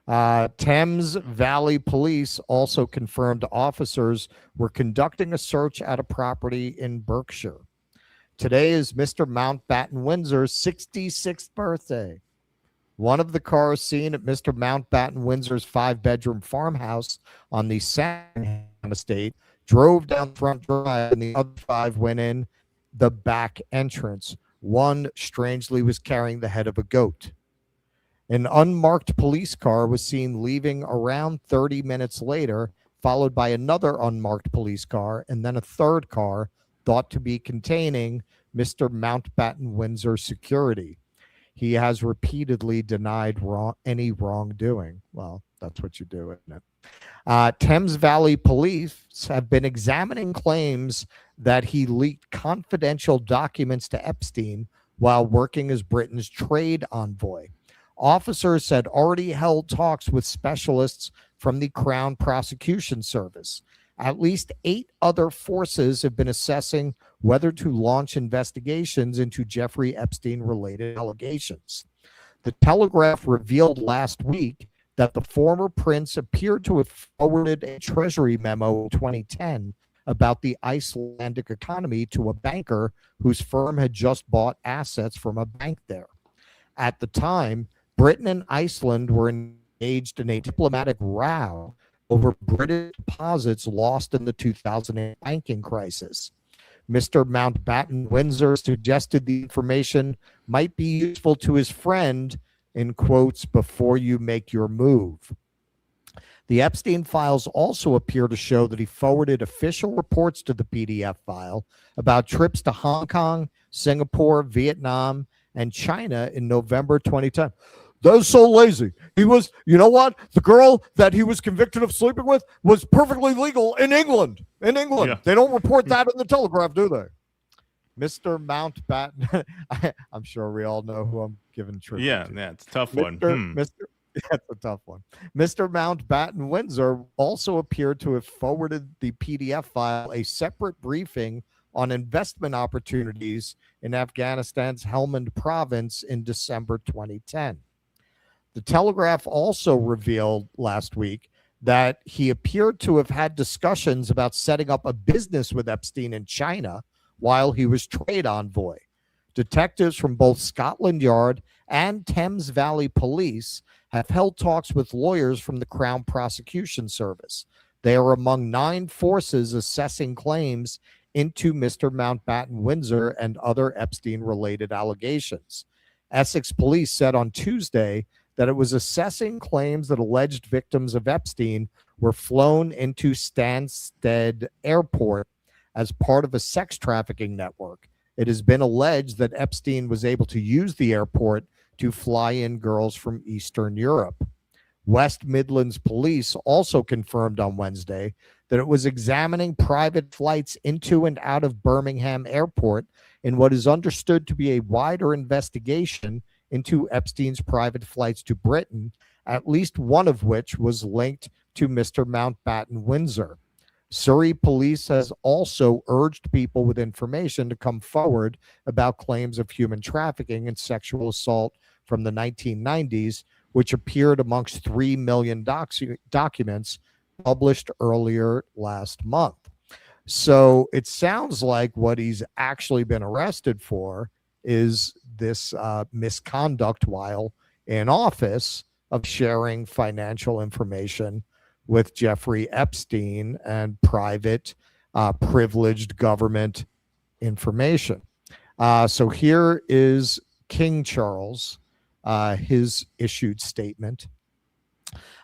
Thames Valley Police also confirmed officers were conducting a search at a property in Berkshire. Today is Mr. Mountbatten Windsor's 66th birthday. One of the cars seen at Mr. Mountbatten Windsor's 5-bedroom farmhouse on the Sandringham estate drove down the front drive, and the other 5 went in the back entrance. One, strangely, was carrying the head of a goat. An unmarked police car was seen leaving around 30 minutes later, followed by another unmarked police car, and then a third car thought to be containing Mr. Mountbatten Windsor's security. He has repeatedly denied any wrongdoing. Well, that's what you do, isn't it? Thames Valley Police have been examining claims that he leaked confidential documents to Epstein while working as Britain's trade envoy. Officers had already held talks with specialists from the Crown Prosecution Service. At least 8 other forces have been assessing whether to launch investigations into Jeffrey Epstein-related allegations. The Telegraph revealed last week that the former prince appeared to have forwarded a Treasury memo in 2010 about the Icelandic economy to a banker whose firm had just bought assets from a bank there. At the time, Britain and Iceland were engaged in a diplomatic row over British deposits lost in the 2008 banking crisis. Mr. Mountbatten Windsor suggested the information might be useful to his friend, in quotes, before you make your move. The Epstein Files also appear to show that he forwarded official reports to the PDF file about trips to Hong Kong, Singapore, Vietnam, and China in November 2010. That was so lazy. He was, you know what? The girl that he was convicted of sleeping with was perfectly legal in England. In England. Yeah. They don't report that in the Telegraph, do they? Mr. Mountbatten. I'm sure we all know who I'm giving tribute to. Yeah, it's a tough one. That's a tough one. Mr. Mountbatten Windsor also appeared to have forwarded the PDF file a separate briefing on investment opportunities in Afghanistan's Helmand province in December 2010. The Telegraph also revealed last week that he appeared to have had discussions about setting up a business with Epstein in China while he was trade envoy. Detectives from both Scotland Yard and Thames Valley Police have held talks with lawyers from the Crown Prosecution Service. They are among 9 forces assessing claims into Mr. Mountbatten Windsor and other Epstein-related allegations. Essex Police said on Tuesday that it was assessing claims that alleged victims of Epstein were flown into Stansted Airport as part of a sex trafficking network. It has been alleged that Epstein was able to use the airport to fly in girls from Eastern Europe. West Midlands Police also confirmed on Wednesday that it was examining private flights into and out of Birmingham Airport in what is understood to be a wider investigation into Epstein's private flights to Britain, at least one of which was linked to Mr. Mountbatten Windsor. Surrey Police has also urged people with information to come forward about claims of human trafficking and sexual assault from the 1990s, which appeared amongst 3 million documents published earlier last month. So it sounds like what he's actually been arrested for is this misconduct while in office of sharing financial information with Jeffrey Epstein and private privileged government information. So here is King Charles, his issued statement.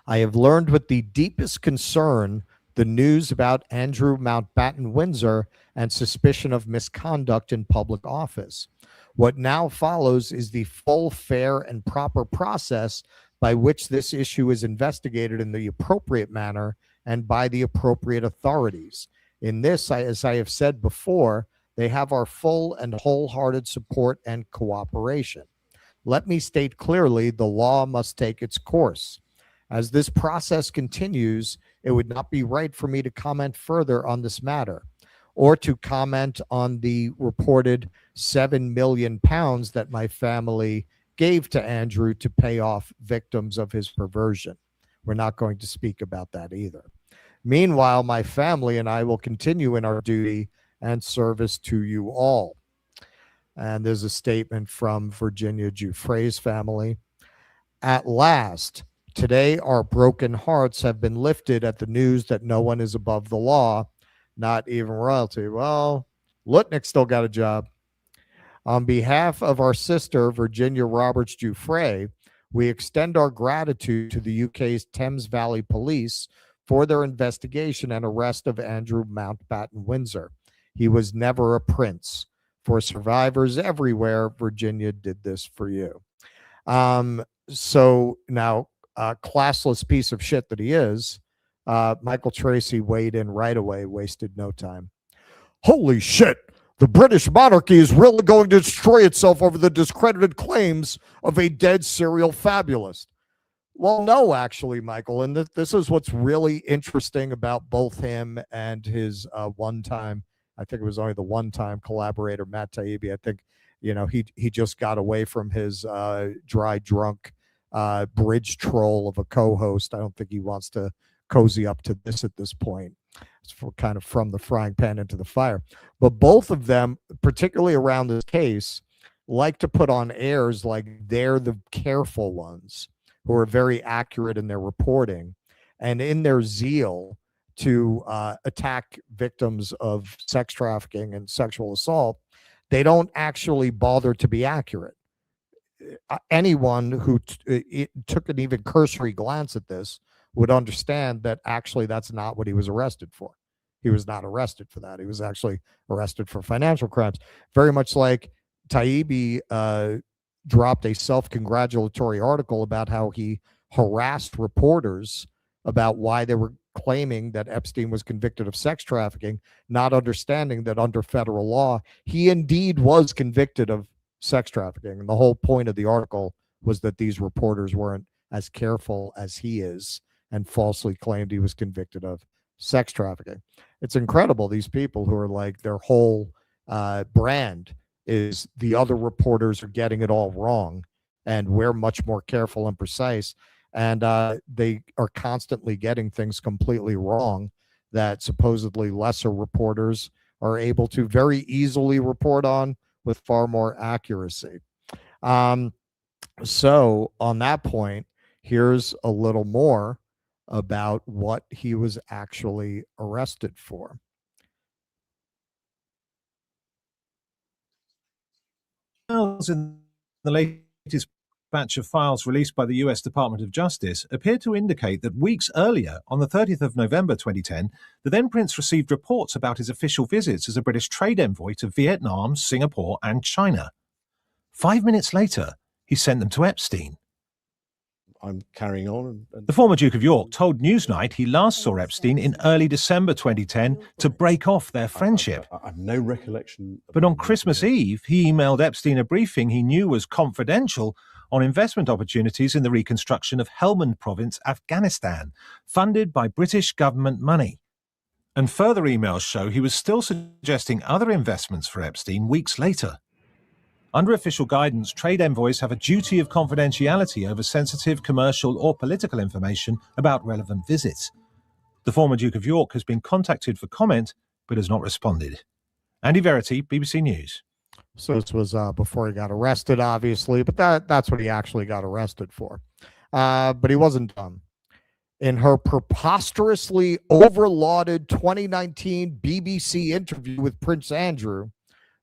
I have learned with the deepest concern the news about Andrew Mountbatten Windsor and suspicion of misconduct in public office. What now follows is the full, fair, and proper process by which this issue is investigated in the appropriate manner and by the appropriate authorities. In this, as I have said before, they have our full and wholehearted support and cooperation. Let me state clearly, the law must take its course. As this process continues, it would not be right for me to comment further on this matter, or to comment on the reported £7 million that my family gave to Andrew to pay off victims of his perversion. We're not going to speak about that either. Meanwhile, my family and I will continue in our duty and service to you all. And there's a statement from Virginia Giuffre's family. At last, today our broken hearts have been lifted at the news that no one is above the law, not even royalty. Well, Lutnick still got a job. On behalf of our sister, Virginia Roberts Giuffre, we extend our gratitude to the UK's Thames Valley Police for their investigation and arrest of Andrew Mountbatten Windsor. He was never a prince. For survivors everywhere, Virginia did this for you. So now, classless piece of shit that he is, Michael Tracy weighed in right away, wasted no time. Holy shit! The British monarchy is really going to destroy itself over the discredited claims of a dead serial fabulist. Well, no, actually, Michael, and this is what's really interesting about both him and his one-time, I think it was only the one-time collaborator, Matt Taibbi. I think, he just got away from his dry drunk bridge troll of a co-host. I don't think he wants to cozy up to this at this point. It's kind of from the frying pan into the fire. But both of them, particularly around this case, like to put on airs like they're the careful ones who are very accurate in their reporting, and in their zeal to attack victims of sex trafficking and sexual assault, they don't actually bother to be accurate. Anyone who took an even cursory glance at this would understand that actually that's not what he was arrested for. He was not arrested for that. He was actually arrested for financial crimes. Very much like Taibbi dropped a self-congratulatory article about how he harassed reporters about why they were claiming that Epstein was convicted of sex trafficking, not understanding that under federal law, he indeed was convicted of sex trafficking. And the whole point of the article was that these reporters weren't as careful as he is and falsely claimed he was convicted of sex trafficking. It's incredible, these people who are like, their whole brand is the other reporters are getting it all wrong, and we're much more careful and precise. And they are constantly getting things completely wrong that supposedly lesser reporters are able to very easily report on with far more accuracy. So on that point, here's a little more about what he was actually arrested for. In the latest batch of files released by the US Department of Justice appear to indicate that weeks earlier, on the 30th of November 2010, the then Prince received reports about his official visits as a British trade envoy to Vietnam, Singapore, and China. 5 minutes later, he sent them to Epstein. I'm carrying on. The former Duke of York told Newsnight he last saw Epstein in early December 2010 to break off their friendship. I have no recollection. But on Christmas Eve, he emailed Epstein a briefing he knew was confidential on investment opportunities in the reconstruction of Helmand Province, Afghanistan, funded by British government money. And further emails show he was still suggesting other investments for Epstein weeks later. Under official guidance, trade envoys have a duty of confidentiality over sensitive commercial or political information about relevant visits. The former Duke of York has been contacted for comment, but has not responded. Andy Verity, BBC News. So this was before he got arrested, obviously, but that's what he actually got arrested for. But he wasn't done. In her preposterously overlauded 2019 BBC interview with Prince Andrew,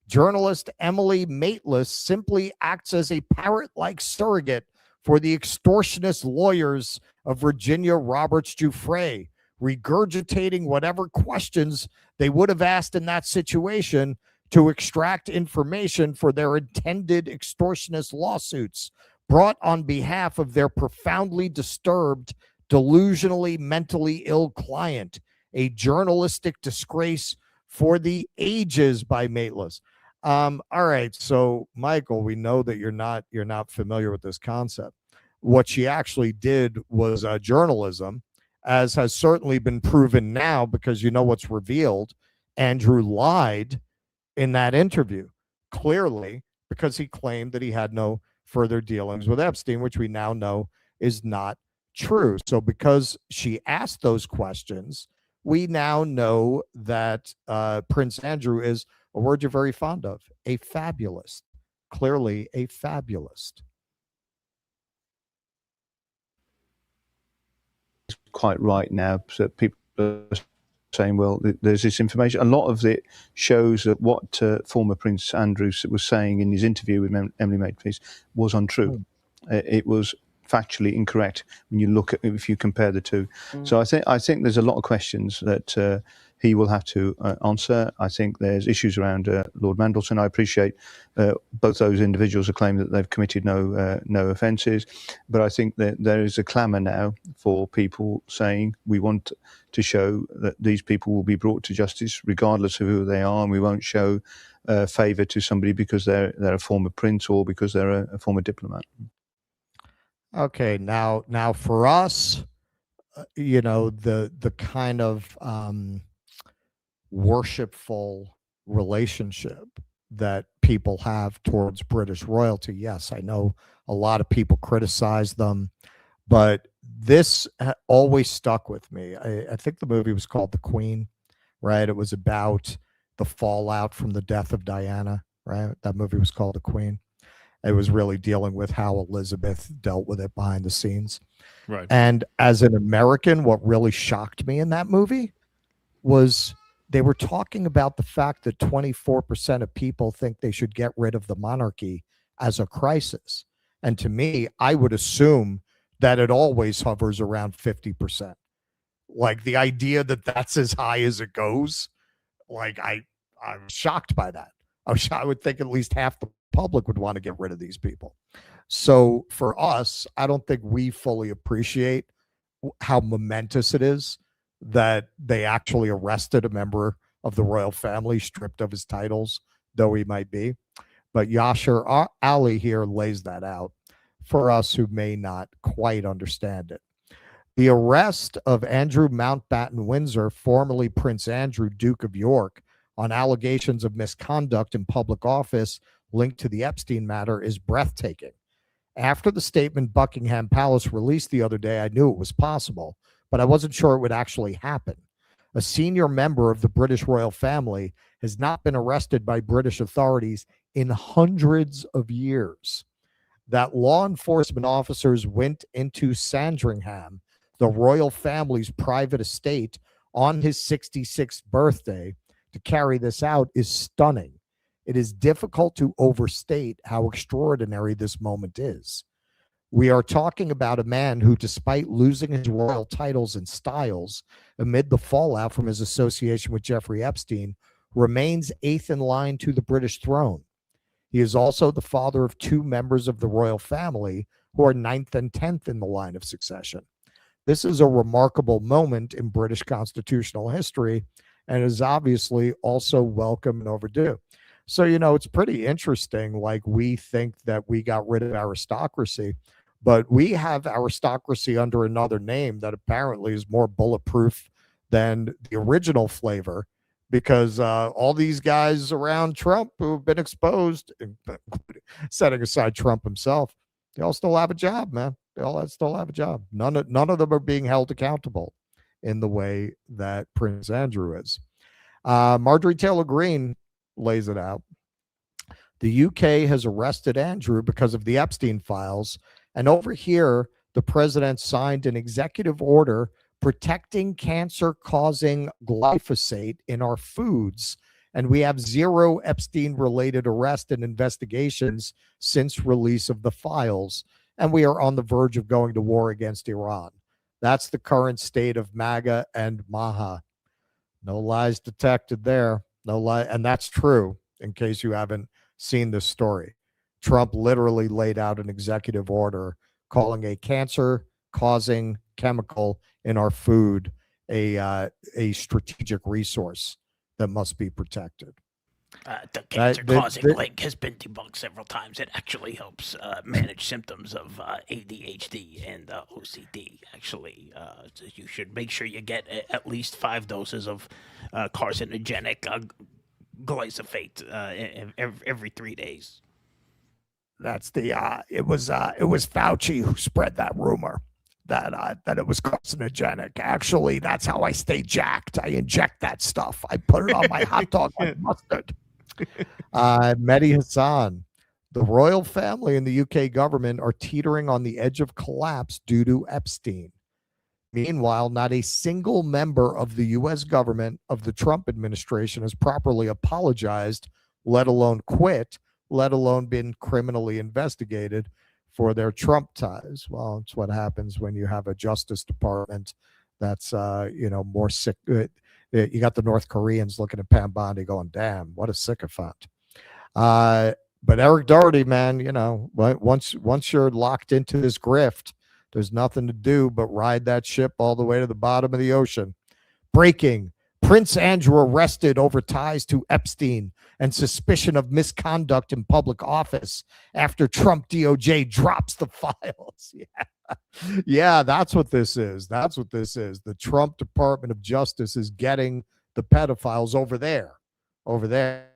journalist Emily Maitlis simply acts as a parrot-like surrogate for the extortionist lawyers of Virginia Roberts Giuffre, regurgitating whatever questions they would have asked in that situation to extract information for their intended extortionist lawsuits brought on behalf of their profoundly disturbed, delusionally mentally ill client, a journalistic disgrace for the ages by Maitlis. All right, so Michael, we know that you're not familiar with this concept. What she actually did was journalism, as has certainly been proven now, because you know what's revealed. Andrew lied in that interview, clearly, because he claimed that he had no further dealings with Epstein, which we now know is not true. So because she asked those questions, we now know that Prince Andrew is a word you're very fond of, a fabulist, clearly a fabulist. Quite right now, so people are saying, well, there's this information. A lot of it shows that what former Prince Andrew was saying in his interview with Emily Maitlis was untrue. It was factually incorrect when you look at, if you compare the two. So I think there's a lot of questions that he will have to answer. I think there's issues around Lord Mandelson. I appreciate both those individuals are claiming that they've committed no offences, but I think that there is a clamour now for people saying we want to show that these people will be brought to justice regardless of who they are, and we won't show favour to somebody because they're a former prince or because they're a former diplomat. Okay, now for us, you know, the kind of worshipful relationship that people have towards British royalty. Yes, I know a lot of people criticize them, but this always stuck with me. I think the movie was called The Queen, right? It was about the fallout from the death of Diana, right? That movie was called The Queen. It was really dealing with how Elizabeth dealt with it behind the scenes. Right. And as an American, what really shocked me in that movie was they were talking about the fact that 24% of people think they should get rid of the monarchy as a crisis. And to me, I would assume that it always hovers around 50%. Like the idea that that's as high as it goes, like I'm shocked by that. I would think at least half the public would want to get rid of these people. So for us, I don't think we fully appreciate how momentous it is that they actually arrested a member of the royal family, stripped of his titles, though he might be. But Yasser Ali here lays that out for us who may not quite understand it. The arrest of Andrew Mountbatten Windsor, formerly Prince Andrew, Duke of York, on allegations of misconduct in public office linked to the Epstein matter is breathtaking. After the statement Buckingham Palace released the other day, I knew it was possible, but I wasn't sure it would actually happen. A senior member of the British royal family has not been arrested by British authorities in hundreds of years. That law enforcement officers went into Sandringham, the royal family's private estate, on his 66th birthday to carry this out is stunning. It is difficult to overstate how extraordinary this moment is. We are talking about a man who, despite losing his royal titles and styles amid the fallout from his association with Jeffrey Epstein, remains eighth in line to the British throne. He is also the father of two members of the royal family who are ninth and 10th in the line of succession. This is a remarkable moment in British constitutional history and is obviously also welcome and overdue. So, it's pretty interesting. Like, we think that we got rid of aristocracy, but we have aristocracy under another name that apparently is more bulletproof than the original flavor, because all these guys around Trump who have been exposed, setting aside Trump himself, they all still have a job, man. They all still have a job. None of them are being held accountable in the way that Prince Andrew is. Marjorie Taylor Greene lays it out. The UK has arrested Andrew because of the Epstein Files, and over here, the president signed an executive order protecting cancer-causing glyphosate in our foods, and we have zero Epstein-related arrest and investigations since release of the files, and we are on the verge of going to war against Iran. That's the current state of MAGA and MAHA. No lies detected there. No lie, and that's true, in case you haven't seen this story. Trump literally laid out an executive order calling a cancer-causing chemical in our food a strategic resource that must be protected. The cancer-causing link has been debunked several times. It actually helps manage symptoms of ADHD and OCD. Actually, so you should make sure you get at least 5 doses of carcinogenic glyphosate every 3 days. That's it was Fauci who spread that rumor that it was carcinogenic. Actually, that's how I stay jacked. I inject that stuff. I put it on my hot dog like mustard. Mehdi Hassan, the royal family and the UK government are teetering on the edge of collapse due to Epstein. Meanwhile, not a single member of the U.S. government of the Trump administration has properly apologized, let alone quit, let alone been criminally investigated for their Trump ties. Well, it's what happens when you have a Justice Department that's, more sick. You got the North Koreans looking at Pam Bondi going, damn, what a sycophant. But Eric Doherty, man, once you're locked into this grift, there's nothing to do but ride that ship all the way to the bottom of the ocean. Breaking: Prince Andrew arrested over ties to Epstein and suspicion of misconduct in public office after Trump DOJ drops the files. Yeah, that's what this is. That's what this is. The Trump Department of Justice is getting the pedophiles over there. Over there.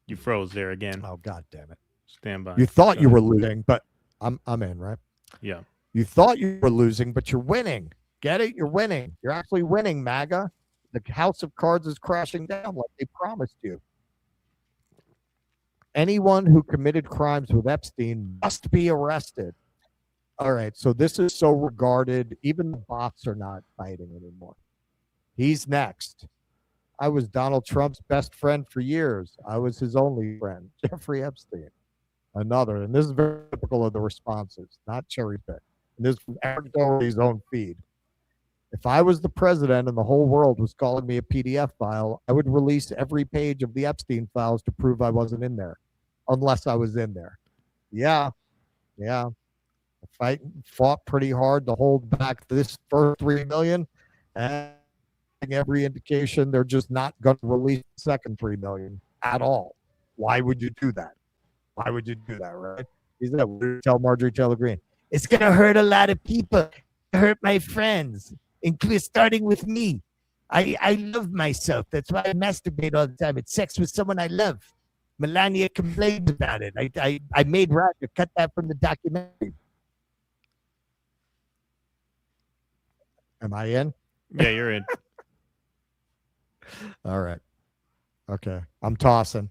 You froze there again. Oh, God damn it. Stand by. You thought you were losing, but I'm in, right? Yeah. You thought you were losing, but you're winning. Get it? You're winning. You're actually winning, MAGA. The house of cards is crashing down like they promised you. Anyone who committed crimes with Epstein must be arrested. All right, so this is so regarded. Even the bots are not fighting anymore. He's next. I was Donald Trump's best friend for years. I was his only friend, Jeffrey Epstein. Another, and this is very typical of the responses, not cherry pick. And this is from Eric Doherty's own feed. If I was the president and the whole world was calling me a PDF file, I would release every page of the Epstein Files to prove I wasn't in there, unless I was in there. Yeah. I fought pretty hard to hold back this first 3 million, and every indication they're just not going to release the second 3 million at all. Why would you do that? Why would you do that, right? He said, tell Marjorie Taylor Greene, it's going to hurt a lot of people, hurt my friends, including starting with me. I love myself. That's why I masturbate all the time. It's sex with someone I love. Melania complained about it. I made Roger cut that from the documentary. Am I in? Yeah, you're in. All right. Okay. I'm tossing.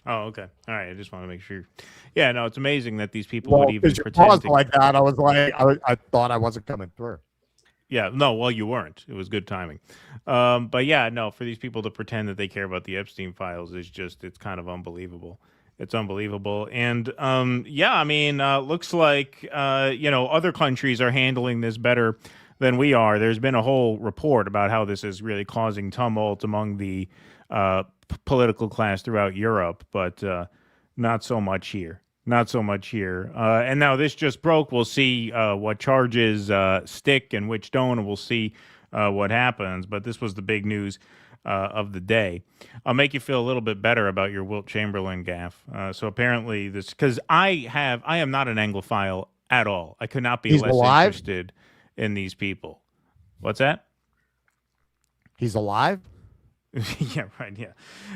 Oh, okay. All right. I just want to make sure. Yeah, no, it's amazing that these people would even you pretend paused to... like that. I was like, I thought I wasn't coming through. Yeah, no, well, you weren't. It was good timing. But yeah, no, for these people to pretend that they care about the Epstein Files is just, it's kind of unbelievable. It's unbelievable. And yeah, I mean, looks like, other countries are handling this better than we are. There's been a whole report about how this is really causing tumult among the political class throughout Europe, but not so much here. Not so much here. And now this just broke. We'll see what charges stick and which don't, and we'll see what happens. But this was the big news of the day. I'll make you feel a little bit better about your Wilt Chamberlain gaffe. So apparently this, because I am not an Anglophile at all. I could not be less interested in these people. What's that? He's alive? Yeah, right. Yeah.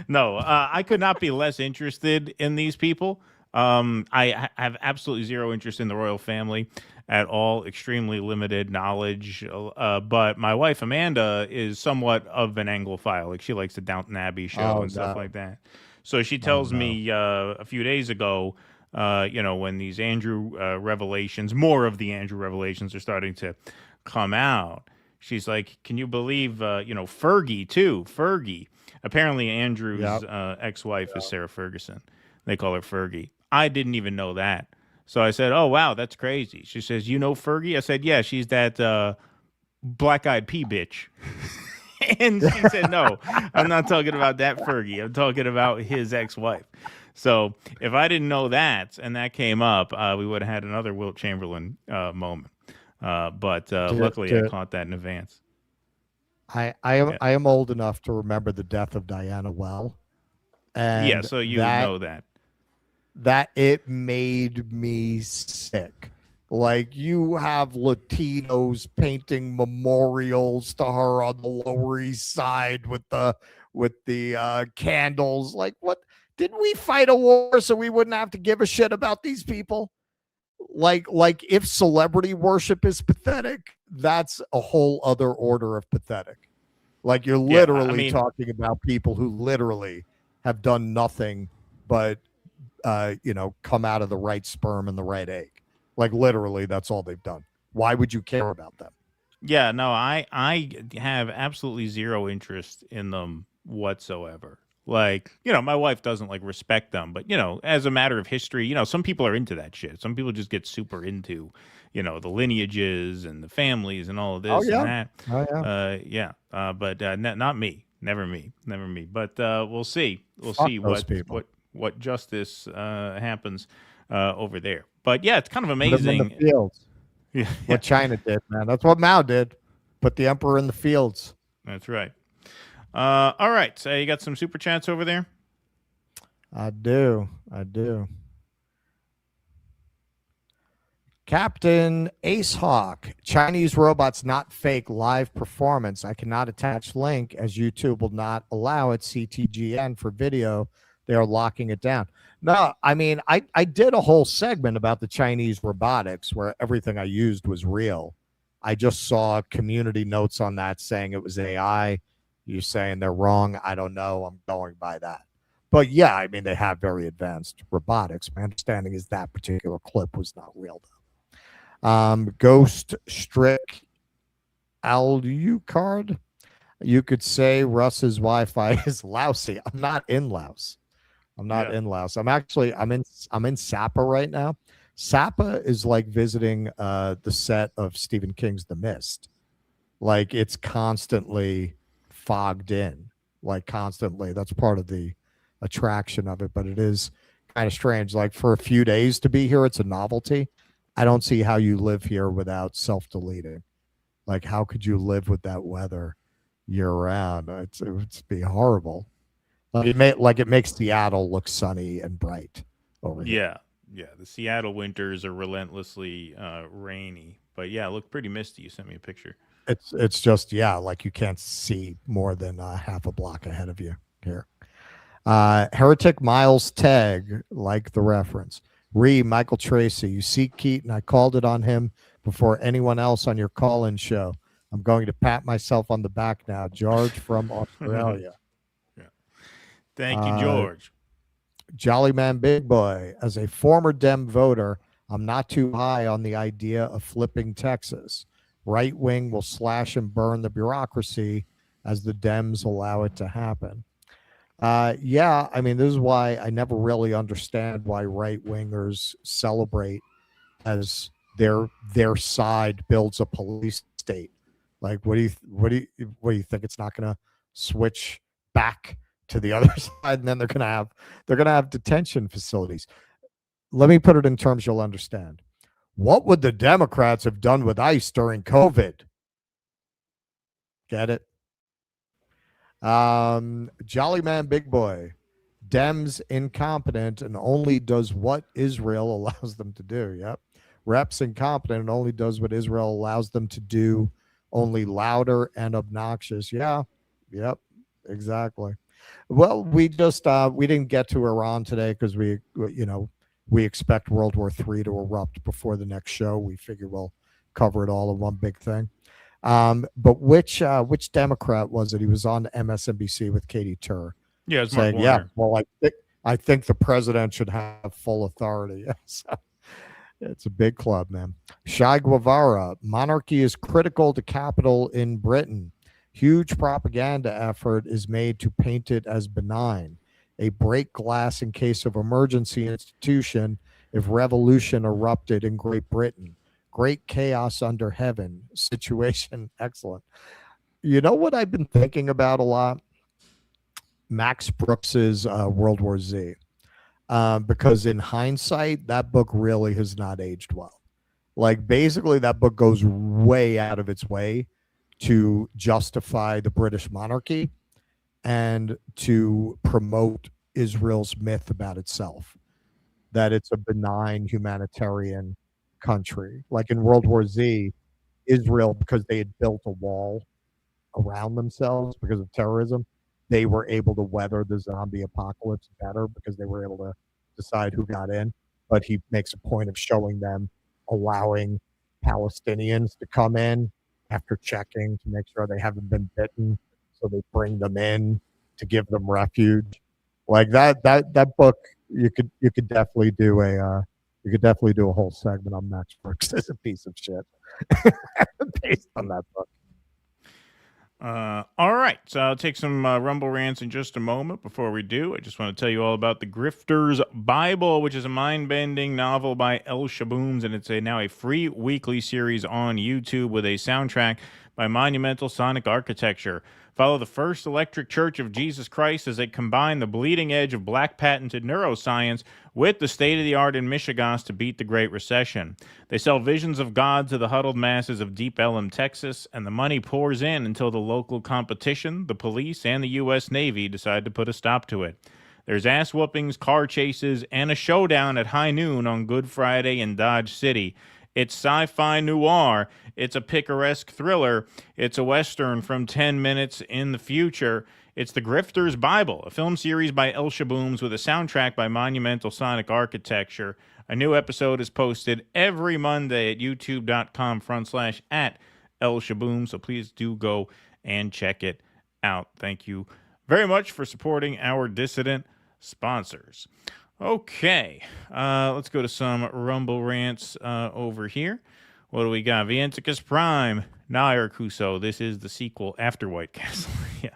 No, I could not be less interested in these people. I have absolutely zero interest in the royal family at all, extremely limited knowledge. But my wife, Amanda, is somewhat of an Anglophile. Like, she likes the Downton Abbey show and stuff like that. So she tells me a few days ago, when these Andrew revelations, more of the Andrew revelations are starting to come out. She's like, can you believe, Fergie too? Fergie. Apparently Andrew's ex-wife is Sarah Ferguson. They call her Fergie. I didn't even know that. So I said, oh, wow, that's crazy. She says, you know Fergie? I said, yeah, she's that black-eyed pea bitch. And she said, no, I'm not talking about that Fergie. I'm talking about his ex-wife. So if I didn't know that and that came up, we would have had another Wilt Chamberlain moment. But luckily I caught that in advance. I am old enough to remember the death of Diana well. And yeah, so you know that. That it made me sick. Like, you have Latinos painting memorials to her on the Lower East Side with the candles. Like, what? Didn't we fight a war so we wouldn't have to give a shit about these people? Like if celebrity worship is pathetic, that's a whole other order of pathetic. Like, you're literally talking about people who literally have done nothing but come out of the right sperm and the right egg. Like, literally, that's all they've done. Why would you care about them? Yeah, no, I have absolutely zero interest in them whatsoever. Like, my wife doesn't respect them, but as a matter of history, some people are into that shit. Some people just get super into, the lineages and the families and all of this and that. Oh yeah. But not me. Never me. But we'll see. We'll see what justice happens over there. But yeah, it's kind of amazing. Put them in the fields. Yeah. What China did, man. That's what Mao did. Put the emperor in the fields. That's right. All right. So you got some super chats over there? I do. Captain Ace Hawke, Chinese robots not fake, live performance. I cannot attach link as YouTube will not allow it. CTGN for video. They are locking it down. No, I mean, I did a whole segment about the Chinese robotics where everything I used was real. I just saw community notes on that saying it was AI. You're saying they're wrong. I don't know. I'm going by that. But yeah, I mean, they have very advanced robotics. My understanding is that particular clip was not real, though. Ghost Strick Alucard. You could say Russ's Wi-Fi is lousy. I'm not in Laos. I'm in Sapa right now. Sapa is like visiting the set of Stephen King's The Mist. Like it's constantly fogged in, like constantly. That's part of the attraction of it, but it is kind of strange. Like for a few days to be here, it's a novelty. I don't see how you live here without self-deleting. Like, how could you live with that weather year round? It would be horrible. It makes Seattle look sunny and bright over here. Yeah. The Seattle winters are relentlessly rainy, but yeah, it looked pretty misty. You sent me a picture. It's just like you can't see more than half a block ahead of you here. Heretic Miles Tag, like the reference. Michael Tracy, you see Keaton, I called it on him before anyone else on your call-in show. I'm going to pat myself on the back now. George from Australia. Thank you, George. Jolly Man Big Boy, as a former Dem voter, I'm not too high on the idea of flipping Texas. Right wing will slash and burn the bureaucracy as the Dems allow it to happen. Yeah, I mean, this is why I never really understand why right wingers celebrate as their side builds a police state. Like, what do you think? It's not going to switch back to the other side, and then they're going to have detention facilities. Let me put it in terms you'll understand. What would the Democrats have done with ICE during COVID? Get it? Jolly Man Big Boy. Dems incompetent and only does what Israel allows them to do. Yep. Reps incompetent and only does what Israel allows them to do, only louder and obnoxious. Yeah. Yep. Exactly. Well, we didn't get to Iran today because we expect World War III to erupt before the next show. We figure we'll cover it all in one big thing. But which Democrat was it? He was on MSNBC with Katie Tur. Yeah, it's saying, Mark Warner. well, I think the president should have full authority. So, it's a big club, man. Shai Guevara, monarchy is critical to capital in Britain. Huge propaganda effort is made to paint it as benign. A break glass in case of emergency institution if revolution erupted in Great Britain. Great chaos under heaven. Situation excellent. You know what I've been thinking about a lot? Max Brooks's World War Z. Because in hindsight, that book really has not aged well. Like, basically, that book goes way out of its way to justify the British monarchy and to promote Israel's myth about itself, that it's a benign humanitarian country. Like in World War Z, Israel, because they had built a wall around themselves because of terrorism, they were able to weather the zombie apocalypse better because they were able to decide who got in. But he makes a point of showing them allowing Palestinians to come in after checking to make sure they haven't been bitten. So they bring them in to give them refuge. Like that book, you could definitely do a whole segment on Max Brooks as a piece of shit based on that book. All right, so I'll take some Rumble rants in just a moment. Before we do, I just want to tell you all about The Grifter's Bible, which is a mind-bending novel by El Shabooms, and it's now a free weekly series on YouTube with a soundtrack by Monumental Sonic Architecture. Follow the First Electric Church of Jesus Christ as they combine the bleeding edge of black patented neuroscience with the state-of-the-art in Michigan to beat the Great Recession. They sell visions of God to the huddled masses of Deep Ellum, Texas, and the money pours in until the local competition, the police, and the U.S. Navy decide to put a stop to it. There's ass whoopings, car chases, and a showdown at high noon on Good Friday in Dodge City. It's sci-fi noir. It's a picaresque thriller. It's a Western from 10 minutes in the future. It's The Grifter's Bible, a film series by El Shabooms with a soundtrack by Monumental Sonic Architecture. A new episode is posted every Monday at youtube.com/at El Shaboom, so please do go and check it out. Thank you very much for supporting our dissident sponsors. Okay, let's go to some Rumble rants over here. What do we got? Vienticus Prime, Nair Kuso. This is the sequel after White Castle. Yeah,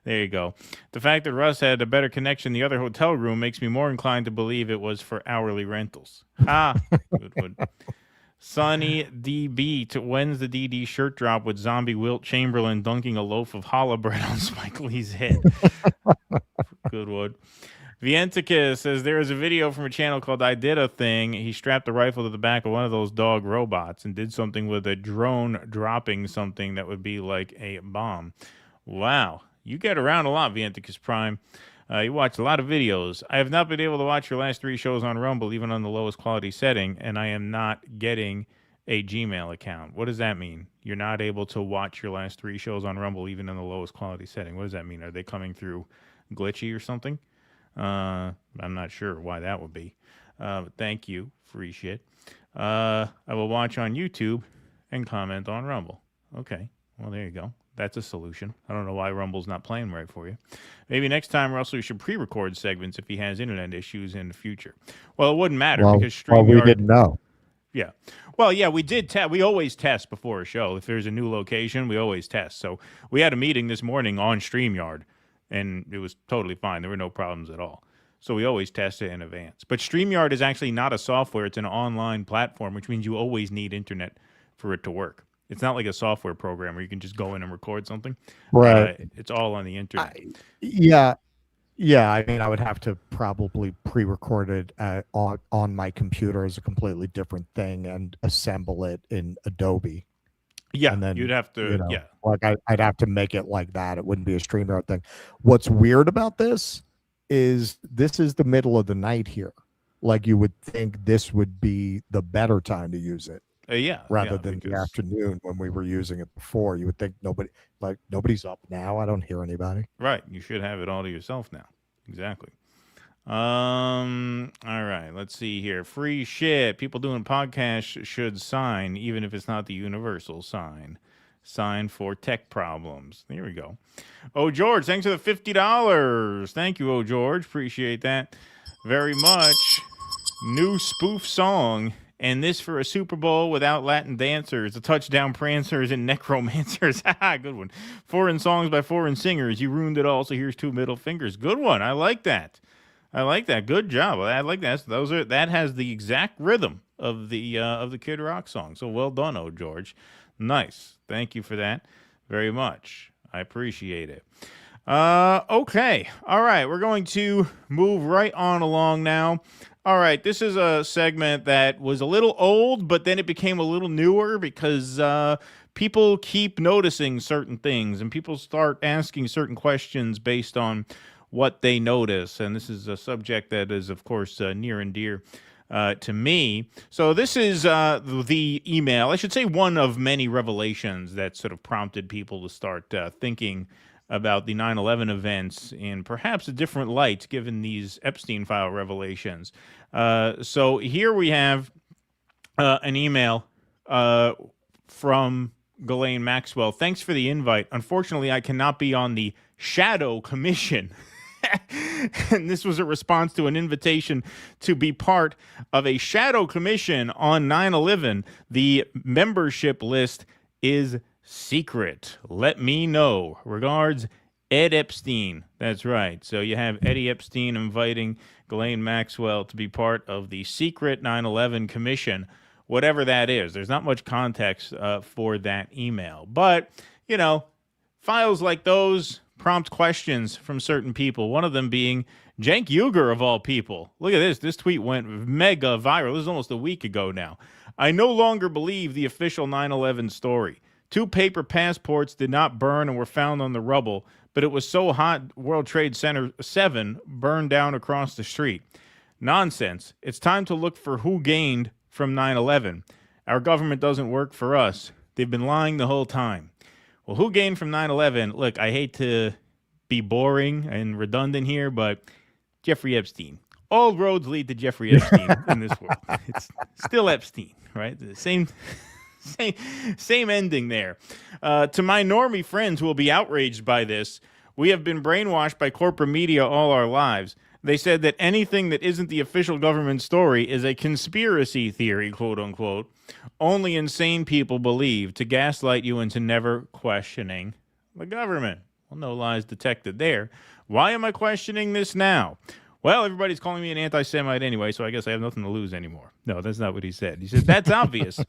there you go. The fact that Russ had a better connection in the other hotel room makes me more inclined to believe it was for hourly rentals. Good. Sonny D. Beat, when's the DD shirt drop with zombie Wilt Chamberlain dunking a loaf of challah bread on Spike Lee's head? Good one. Vienticus says there is a video from a channel called I Did a Thing. He strapped a rifle to the back of one of those dog robots and did something with a drone dropping something that would be like a bomb. Wow. You get around a lot, Vienticus Prime. You watch a lot of videos. I have not been able to watch your last 3 shows on Rumble, even on the lowest quality setting, and I am not getting a Gmail account. What does that mean? You're not able to watch your last 3 shows on Rumble, even in the lowest quality setting. What does that mean? Are they coming through glitchy or something? I'm not sure why that would be. But thank you. Free shit. I will watch on YouTube and comment on Rumble. Okay. Well, there you go. That's a solution. I don't know why Rumble's not playing right for you. Maybe next time Russell should pre-record segments if he has internet issues in the future. Well, it wouldn't matter because StreamYard... we didn't know. Yeah. Well, yeah, we did test. We always test before a show. If there's a new location, we always test. So we had a meeting this morning on StreamYard, and it was totally fine. There were no problems at all. So we always test it in advance. But StreamYard is actually not a software. It's an online platform, which means you always need internet for it to work. It's not like a software program where you can just go in and record something. Right. It's all on the internet. Yeah. I mean, I would have to probably pre-record it on my computer as a completely different thing and assemble it in Adobe. Yeah, and then you'd have to. Yeah, like I'd have to make it like that. It wouldn't be a StreamYard thing. What's weird about this is the middle of the night here. Like you would think this would be the better time to use it. Rather than the afternoon when we were using it before. You would think nobody's up now. I don't hear anybody. Right. You should have it all to yourself now. Exactly. All right. Let's see here. Free shit. People doing podcasts should sign, even if it's not the universal sign. Sign for tech problems. There we go. Oh, George, thanks for the $50. Thank you, Oh, George. Appreciate that very much. New spoof song. And this for a Super Bowl without Latin dancers, the touchdown prancers and necromancers. Good one. Foreign songs by foreign singers. You ruined it all, so here's 2 middle fingers. Good one. I like that. Good job. I like that. That has the exact rhythm of the Kid Rock song. So well done, Oh George. Nice. Thank you for that very much. I appreciate it. Okay. All right. We're going to move right on along now. All right, this is a segment that was a little old, but then it became a little newer because people keep noticing certain things and people start asking certain questions based on what they notice. And this is a subject that is, of course, near and dear to me. So this is the email, I should say one of many revelations that sort of prompted people to start thinking about the 9/11 events in perhaps a different light, given these Epstein File revelations. So here we have an email from Ghislaine Maxwell. Thanks for the invite. Unfortunately, I cannot be on the Shadow Commission. And this was a response to an invitation to be part of a Shadow Commission on 9/11. The membership list is secret. Let me know. Regards, Ed Epstein. That's right. So you have Eddie Epstein inviting Ghislaine Maxwell to be part of the secret 9/11 commission, whatever that is. There's not much context for that email. But, files like those prompt questions from certain people, one of them being Cenk Uygur, of all people. Look at this. This tweet went mega viral. This is almost a week ago now. I no longer believe the official 9/11 story. 2 paper passports did not burn and were found on the rubble, but it was so hot World Trade Center 7 burned down across the street. Nonsense. It's time to look for who gained from 9/11. Our government doesn't work for us. They've been lying the whole time. Well, who gained from 9/11? Look, I hate to be boring and redundant here, but Jeffrey Epstein. All roads lead to Jeffrey Epstein in this world. It's still Epstein, right? The same ending there. To my normie friends who will be outraged by this, we have been brainwashed by corporate media all our lives. They said that anything that isn't the official government story is a conspiracy theory, quote unquote. Only insane people believe, to gaslight you into never questioning the government. Well, no lies detected there. Why am I questioning this now? Well, everybody's calling me an anti-Semite anyway, so I guess I have nothing to lose anymore. No, that's not what he said. He said, that's obvious.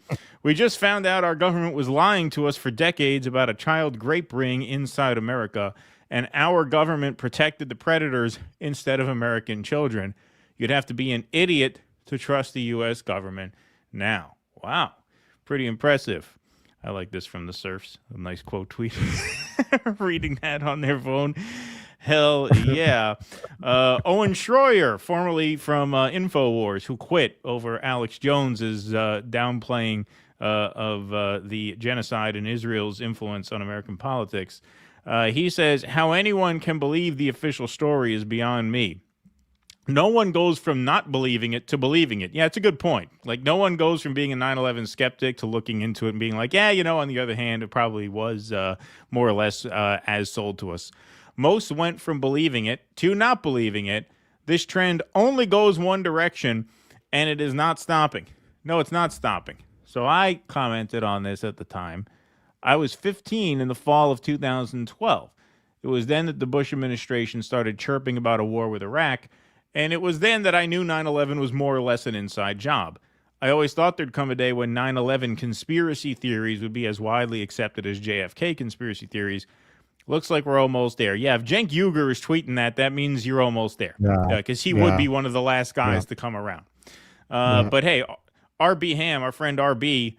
We just found out our government was lying to us for decades about a child grape ring inside America, and our government protected the predators instead of American children. You'd have to be an idiot to trust the U.S. government now. Wow. Pretty impressive. I like this from the Surfs. A nice quote tweet. Reading that on their phone. Hell yeah. Owen Schroyer, formerly from InfoWars, who quit over Alex Jones's downplaying of the genocide and Israel's influence on American politics. He says, how anyone can believe the official story is beyond me. No one goes from not believing it to believing it. Yeah, it's a good point. Like, no one goes from being a 9/11 skeptic to looking into it and being like, yeah, on the other hand, it probably was more or less as sold to us. Most went from believing it to not believing it. This trend only goes one direction, and it is not stopping. No, it's not stopping. So I commented on this at the time. I was 15 in the fall of 2012. It was then that the Bush administration started chirping about a war with Iraq, and it was then that I knew 9/11 was more or less an inside job. I always thought there'd come a day when 9/11 conspiracy theories would be as widely accepted as JFK conspiracy theories. Looks like we're almost there. Yeah, if Cenk Uygur is tweeting that means you're almost there. Because he would be one of the last guys to come around. But hey, RB Ham, our friend RB,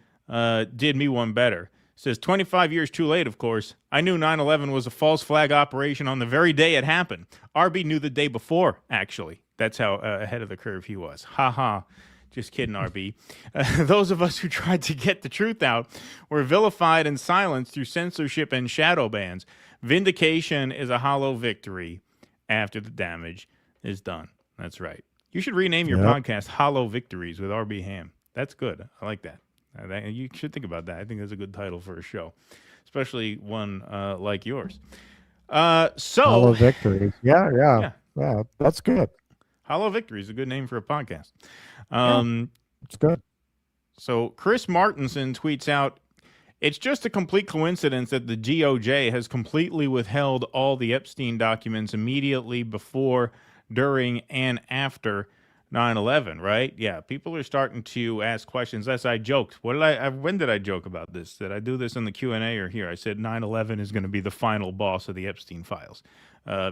did me one better. Says, 25 years too late, of course. I knew 9/11 was a false flag operation on the very day it happened. RB knew the day before, actually. That's how ahead of the curve he was. Ha ha. Just kidding, RB. Those of us who tried to get the truth out were vilified and silenced through censorship and shadow bans. Vindication is a hollow victory after the damage is done. That's right. You should rename your podcast Hollow Victories with RB Ham. That's good. I like that. You should think about that. I think that's a good title for a show, especially one like yours. Hollow Victories. Yeah. That's good. Hollow Victories is a good name for a podcast. It's good. So Chris Martinson tweets out, it's just a complete coincidence that the DOJ has completely withheld all the Epstein documents immediately before, during, and after 9/11, right? Yeah, people are starting to ask questions. As I joked, when did I joke about this? Did I do this in the Q&A or here? I said 9/11 is going to be the final boss of the Epstein Files,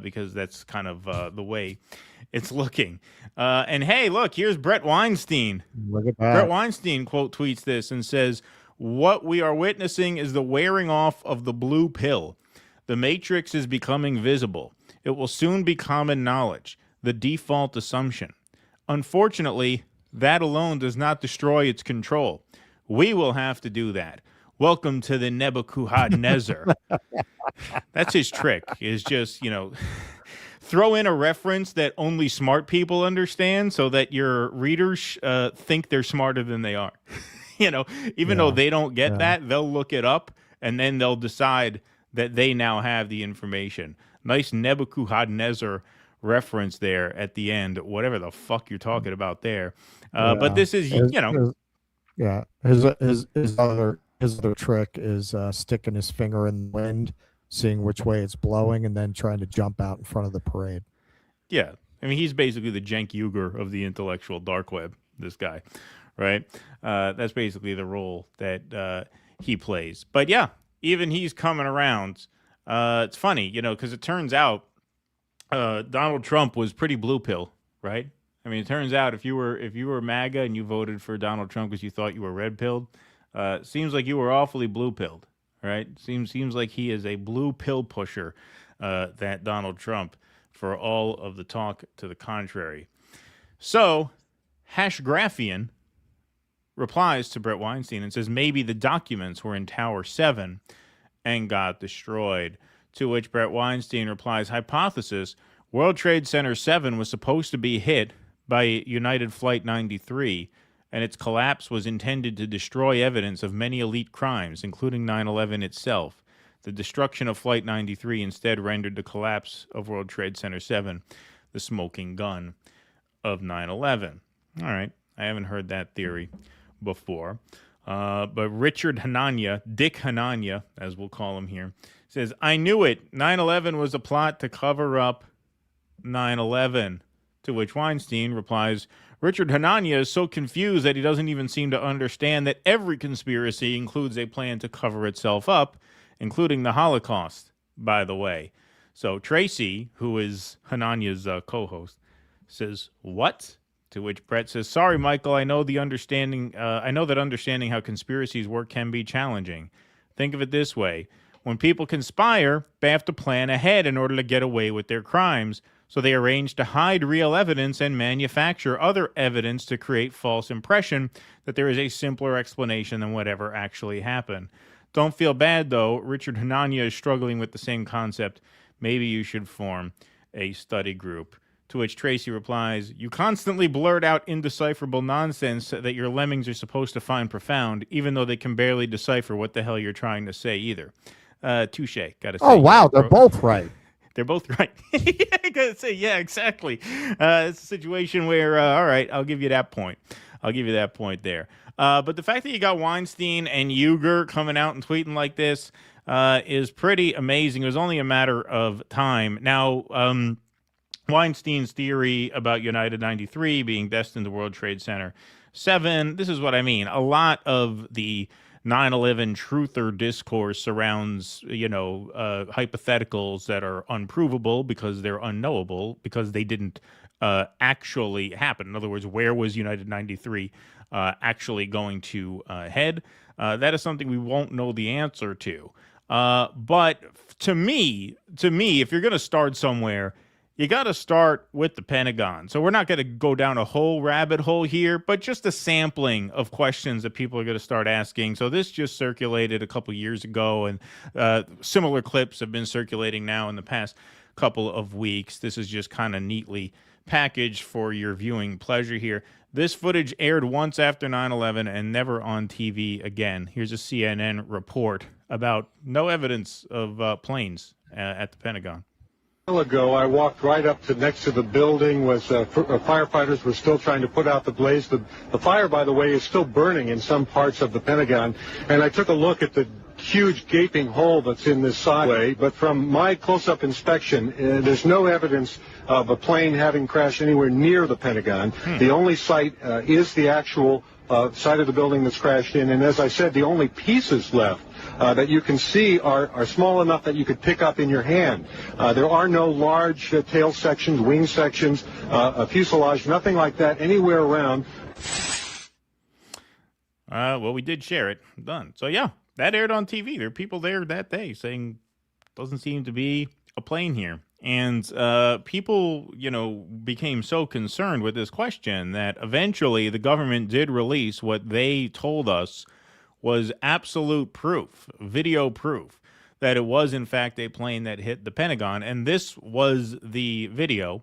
because that's kind of the way it's looking. And hey, look, here's Brett Weinstein. Look at that. Brett Weinstein quote tweets this and says, what we are witnessing is the wearing off of the blue pill. The matrix is becoming visible. It will soon be common knowledge, the default assumption. Unfortunately, that alone does not destroy its control. We will have to do that. Welcome to the Nebuchadnezzar. That's his trick, is just, throw in a reference that only smart people understand so that your readers think they're smarter than they are. Even though they don't get that, they'll look it up, and then they'll decide that they now have the information. Nice Nebuchadnezzar reference there at the end, whatever the fuck you're talking about there. But this is, his other trick is sticking his finger in the wind, seeing which way it's blowing, and then trying to jump out in front of the parade. Yeah. I mean, he's basically the Cenk Uygur of the intellectual dark web, this guy, right? That's basically the role that he plays. But yeah, even he's coming around. It's funny, because it turns out Donald Trump was pretty blue pill, right? I mean, it turns out if you were MAGA and you voted for Donald Trump because you thought you were red pilled, seems like you were awfully blue pilled, right? Seems like he is a blue pill pusher, that Donald Trump, for all of the talk to the contrary. So, Hashgraphian replies to Brett Weinstein and says maybe the documents were in Tower 7 and got destroyed. To which Brett Weinstein replies, hypothesis, World Trade Center 7 was supposed to be hit by United Flight 93, and its collapse was intended to destroy evidence of many elite crimes, including 9/11 itself. The destruction of Flight 93 instead rendered the collapse of World Trade Center 7 the smoking gun of 9/11. All right, I haven't heard that theory before. But Richard Hanania, Dick Hanania, as we'll call him here, says, I knew it. 9/11 was a plot to cover up 9/11. To which Weinstein replies, Richard Hanania is so confused that he doesn't even seem to understand that every conspiracy includes a plan to cover itself up, including the Holocaust, by the way. So Tracy, who is Hanania's co-host, says, what? To which Brett says, sorry, Michael, I know that understanding how conspiracies work can be challenging. Think of it this way. When people conspire, they have to plan ahead in order to get away with their crimes. So they arrange to hide real evidence and manufacture other evidence to create false impression that there is a simpler explanation than whatever actually happened. Don't feel bad, though. Richard Hanania is struggling with the same concept. Maybe you should form a study group. To which Tracy replies, you constantly blurt out indecipherable nonsense that your lemmings are supposed to find profound, even though they can barely decipher what the hell you're trying to say either. Touche, gotta say. Oh, wow, they're both right. They're both right. I gotta say, yeah, exactly. It's a situation where, all right, I'll give you that point. I'll give you that point there. But the fact that you got Weinstein and Uyghur coming out and tweeting like this is pretty amazing. It was only a matter of time. Now, Weinstein's theory about United 93 being destined to World Trade Center 7, this is what I mean. A lot of the 9/11 truther discourse surrounds, hypotheticals that are unprovable because they're unknowable because they didn't actually happen. In other words, where was United 93 actually going to head? That is something we won't know the answer to. But to me, if you're going to start somewhere, you got to start with the Pentagon. So we're not going to go down a whole rabbit hole here, but just a sampling of questions that people are going to start asking. So this just circulated a couple years ago, and similar clips have been circulating now in the past couple of weeks. This is just kind of neatly packaged for your viewing pleasure here. This footage aired once after 9/11 and never on TV again. Here's a CNN report about no evidence of planes at the Pentagon. Ago, I walked right up to next to the building was firefighters were still trying to put out the blaze. The fire, by the way, is still burning in some parts of the Pentagon. And I took a look at the huge gaping hole that's in this sideway. But from my close-up inspection, there's no evidence of a plane having crashed anywhere near the Pentagon. The only site is the actual side of the building that's crashed in. And as I said, the only pieces left that you can see are small enough that you could pick up in your hand. There are no large tail sections, wing sections, a fuselage, nothing like that anywhere around. Well, we did share it. Done. So, yeah, that aired on TV. There are people there that day saying doesn't seem to be a plane here. And people, became so concerned with this question that eventually the government did release what they told us was absolute proof, video proof, that it was, in fact, a plane that hit the Pentagon. And this was the video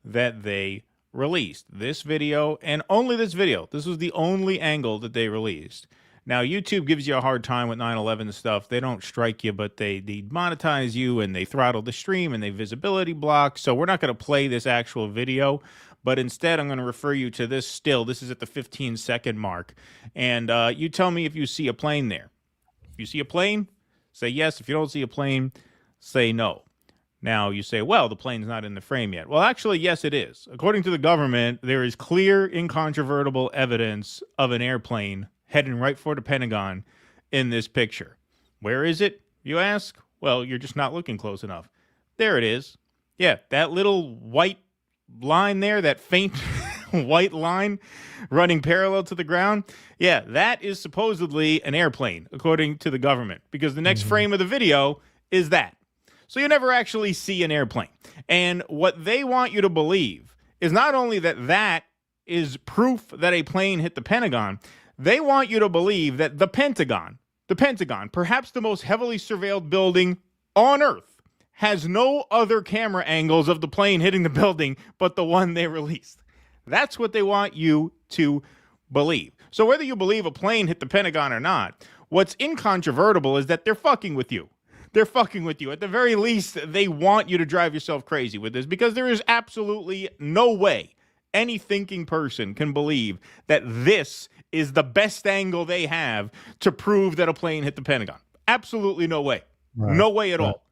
that they released. This video, and only this video. This was the only angle that they released. Now, YouTube gives you a hard time with 9/11 stuff. They don't strike you, but they demonetize you, and they throttle the stream, and they visibility block. So we're not going to play this actual video. But instead, I'm going to refer you to this still. This is at the 15-second mark. And you tell me if you see a plane there. If you see a plane, say yes. If you don't see a plane, say no. Now, you say, well, the plane's not in the frame yet. Well, actually, yes, it is. According to the government, there is clear, incontrovertible evidence of an airplane heading right for the Pentagon in this picture. Where is it, you ask? Well, you're just not looking close enough. There it is. Yeah, that little white line there, that faint white line running parallel to the ground, yeah, that is supposedly an airplane, according to the government, because the next frame of the video is that. So you never actually see an airplane. And what they want you to believe is not only that that is proof that a plane hit the Pentagon, they want you to believe that the Pentagon, perhaps the most heavily surveilled building on Earth, has no other camera angles of the plane hitting the building but the one they released. That's what they want you to believe. So whether you believe a plane hit the Pentagon or not, what's incontrovertible is that they're fucking with you. They're fucking with you. At the very least, they want you to drive yourself crazy with this, because there is absolutely no way any thinking person can believe that this is the best angle they have to prove that a plane hit the Pentagon. Absolutely no way. Right. No way at all.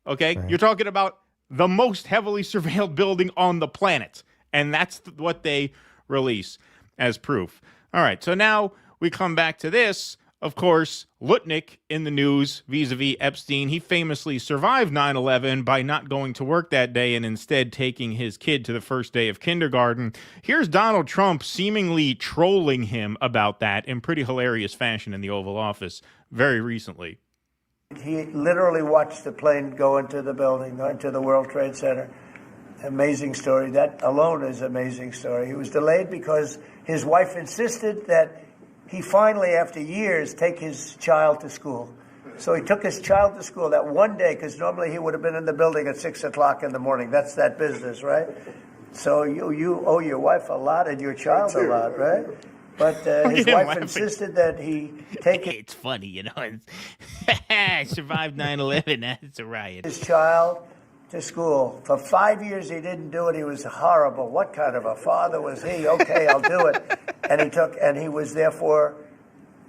Okay? Right. You're talking about the most heavily surveilled building on the planet, And that's what they release as proof. All right, so now we come back to this. Of course, Lutnick in the news vis-a-vis Epstein. He famously survived 9/11 by not going to work that day and instead taking his kid to the first day of kindergarten. Here's Donald Trump seemingly trolling him about that in pretty hilarious fashion in the Oval Office very recently. He literally watched the plane go into the building, into the World Trade Center. Amazing story. That alone is an amazing story. He was delayed because his wife insisted that he finally, after years, take his child to school. So he took his child to school that one day, because normally he would have been in the building at 6 o'clock in the morning. That's that business, right? So you owe your wife a lot and your child a lot, right? But his wife insisted that he take it. It's funny, you know. I survived 9/11. That's a riot. His child to school. For 5 years he didn't do it. He was horrible. What kind of a father was he? Okay, I'll do it. And he was therefore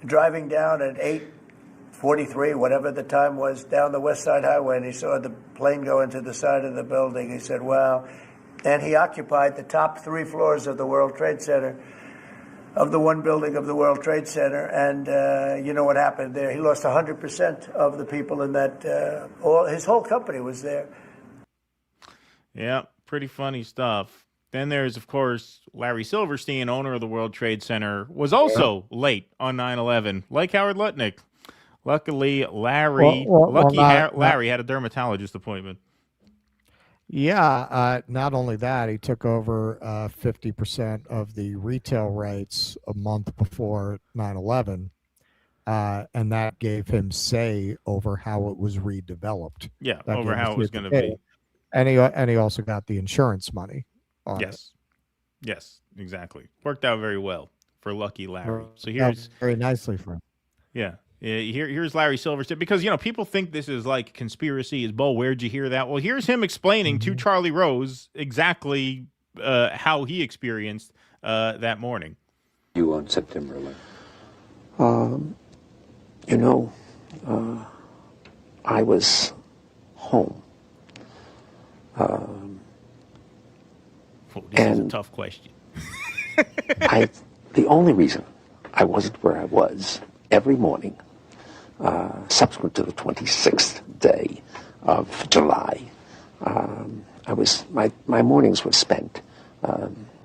driving down at 8:43, whatever the time was, down the West Side Highway, and he saw the plane go into the side of the building. He said, wow. And he occupied the top 3 floors of the World Trade Center, of the one building of the World Trade Center. And you know what happened there? He lost 100% of the people in that, his whole company was there. Yeah, pretty funny stuff. Then there's, of course, Larry Silverstein, owner of the World Trade Center, was also late on 9/11, like Howard Lutnick. Luckily, Larry had a dermatologist appointment. Yeah, not only that, he took over 50% of the retail rights a month before 9/11, and that gave him say over how it was redeveloped. Yeah, that over how it was going to be. And he also got the insurance money on it. Yes, exactly. Worked out very well for Lucky Larry. So here's very nicely for him. Yeah. Here's Larry Silverstein, because, you know, people think this is like conspiracy. Is Bo, where'd you hear that? Well, here's him explaining to Charlie Rose exactly how he experienced that morning. You on September 11th? You know, I was home. This is a tough question. The only reason I wasn't where I was every morning subsequent to the 26th day of July, my mornings were spent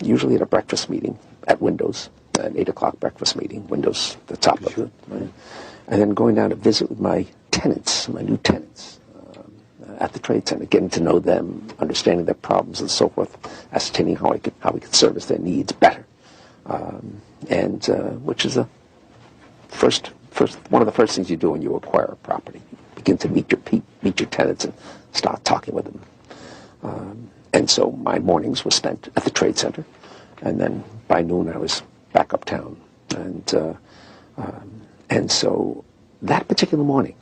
usually at a breakfast meeting at Windows, an 8 o'clock breakfast meeting, Windows, the top of it, and then going down to visit with my tenants, my new tenants, at the Trade Center, getting to know them, understanding their problems and so forth, ascertaining how we could service their needs better, and which is one of the first things you do when you acquire a property. You begin to meet your tenants and start talking with them. And so my mornings were spent at the Trade Center, and then by noon I was back uptown. And so that particular morning,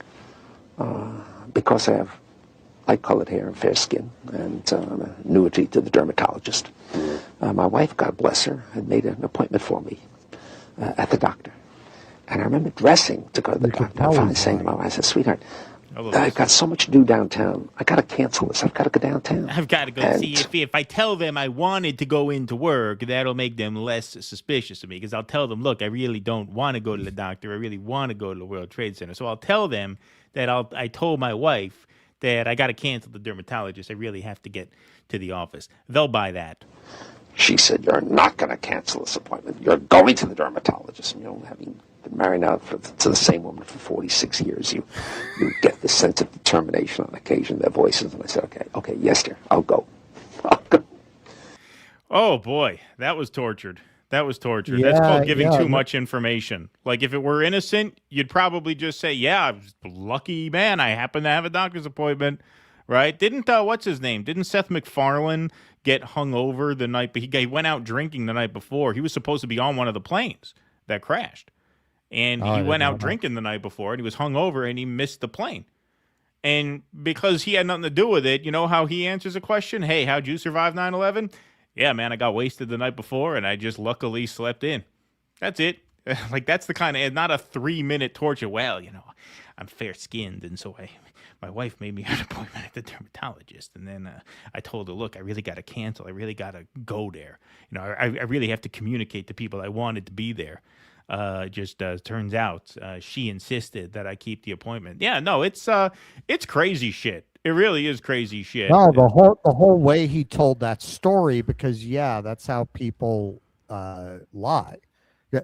because I have light-colored hair and fair skin, and I'm an annuity to the dermatologist, my wife, God bless her, had made an appointment for me at the doctor. And I remember dressing to go to the doctor. I finally saying to my wife, I said, sweetheart, I've got so much to do downtown. I got to cancel this. I've got to go downtown. I've got to go see if I tell them I wanted to go into work, that'll make them less suspicious of me, because I'll tell them, look, I really don't want to go to the doctor. I really want to go to the World Trade Center. So I'll tell them that I told my wife that I got to cancel the dermatologist. I really have to get to the office. They'll buy that. She said, you're not going to cancel this appointment. You're going to the dermatologist. You know, having been married now to the same woman for 46 years, you get this sense of determination on occasion, their voices. And I said, okay, yes, dear, I'll go. Oh, boy, that was tortured. That was tortured. Yeah, That's called giving too much information. Like, if it were innocent, you'd probably just say, yeah, I was a lucky man. I happen to have a doctor's appointment, right? Didn't, what's his name? Didn't Seth MacFarlane get hung over the night? But he went out drinking the night before. He was supposed to be on one of the planes that crashed. And he went out drinking the night before, and he was hung over, and he missed the plane. And because he had nothing to do with it, you know how he answers a question? Hey, how'd you survive 9/11? Yeah, man, I got wasted the night before, and I just luckily slept in. That's it. Like, that's the kind of, not a 3-minute torture. Well, you know, I'm fair-skinned, and so my wife made me an appointment at the dermatologist, and then I told her, look, I really got to cancel. I really got to go there. I really have to communicate to people I wanted to be there. Turns out she insisted that I keep the appointment. Yeah, no, it's crazy shit. It really is crazy shit. No, the whole way he told that story, because that's how people lie.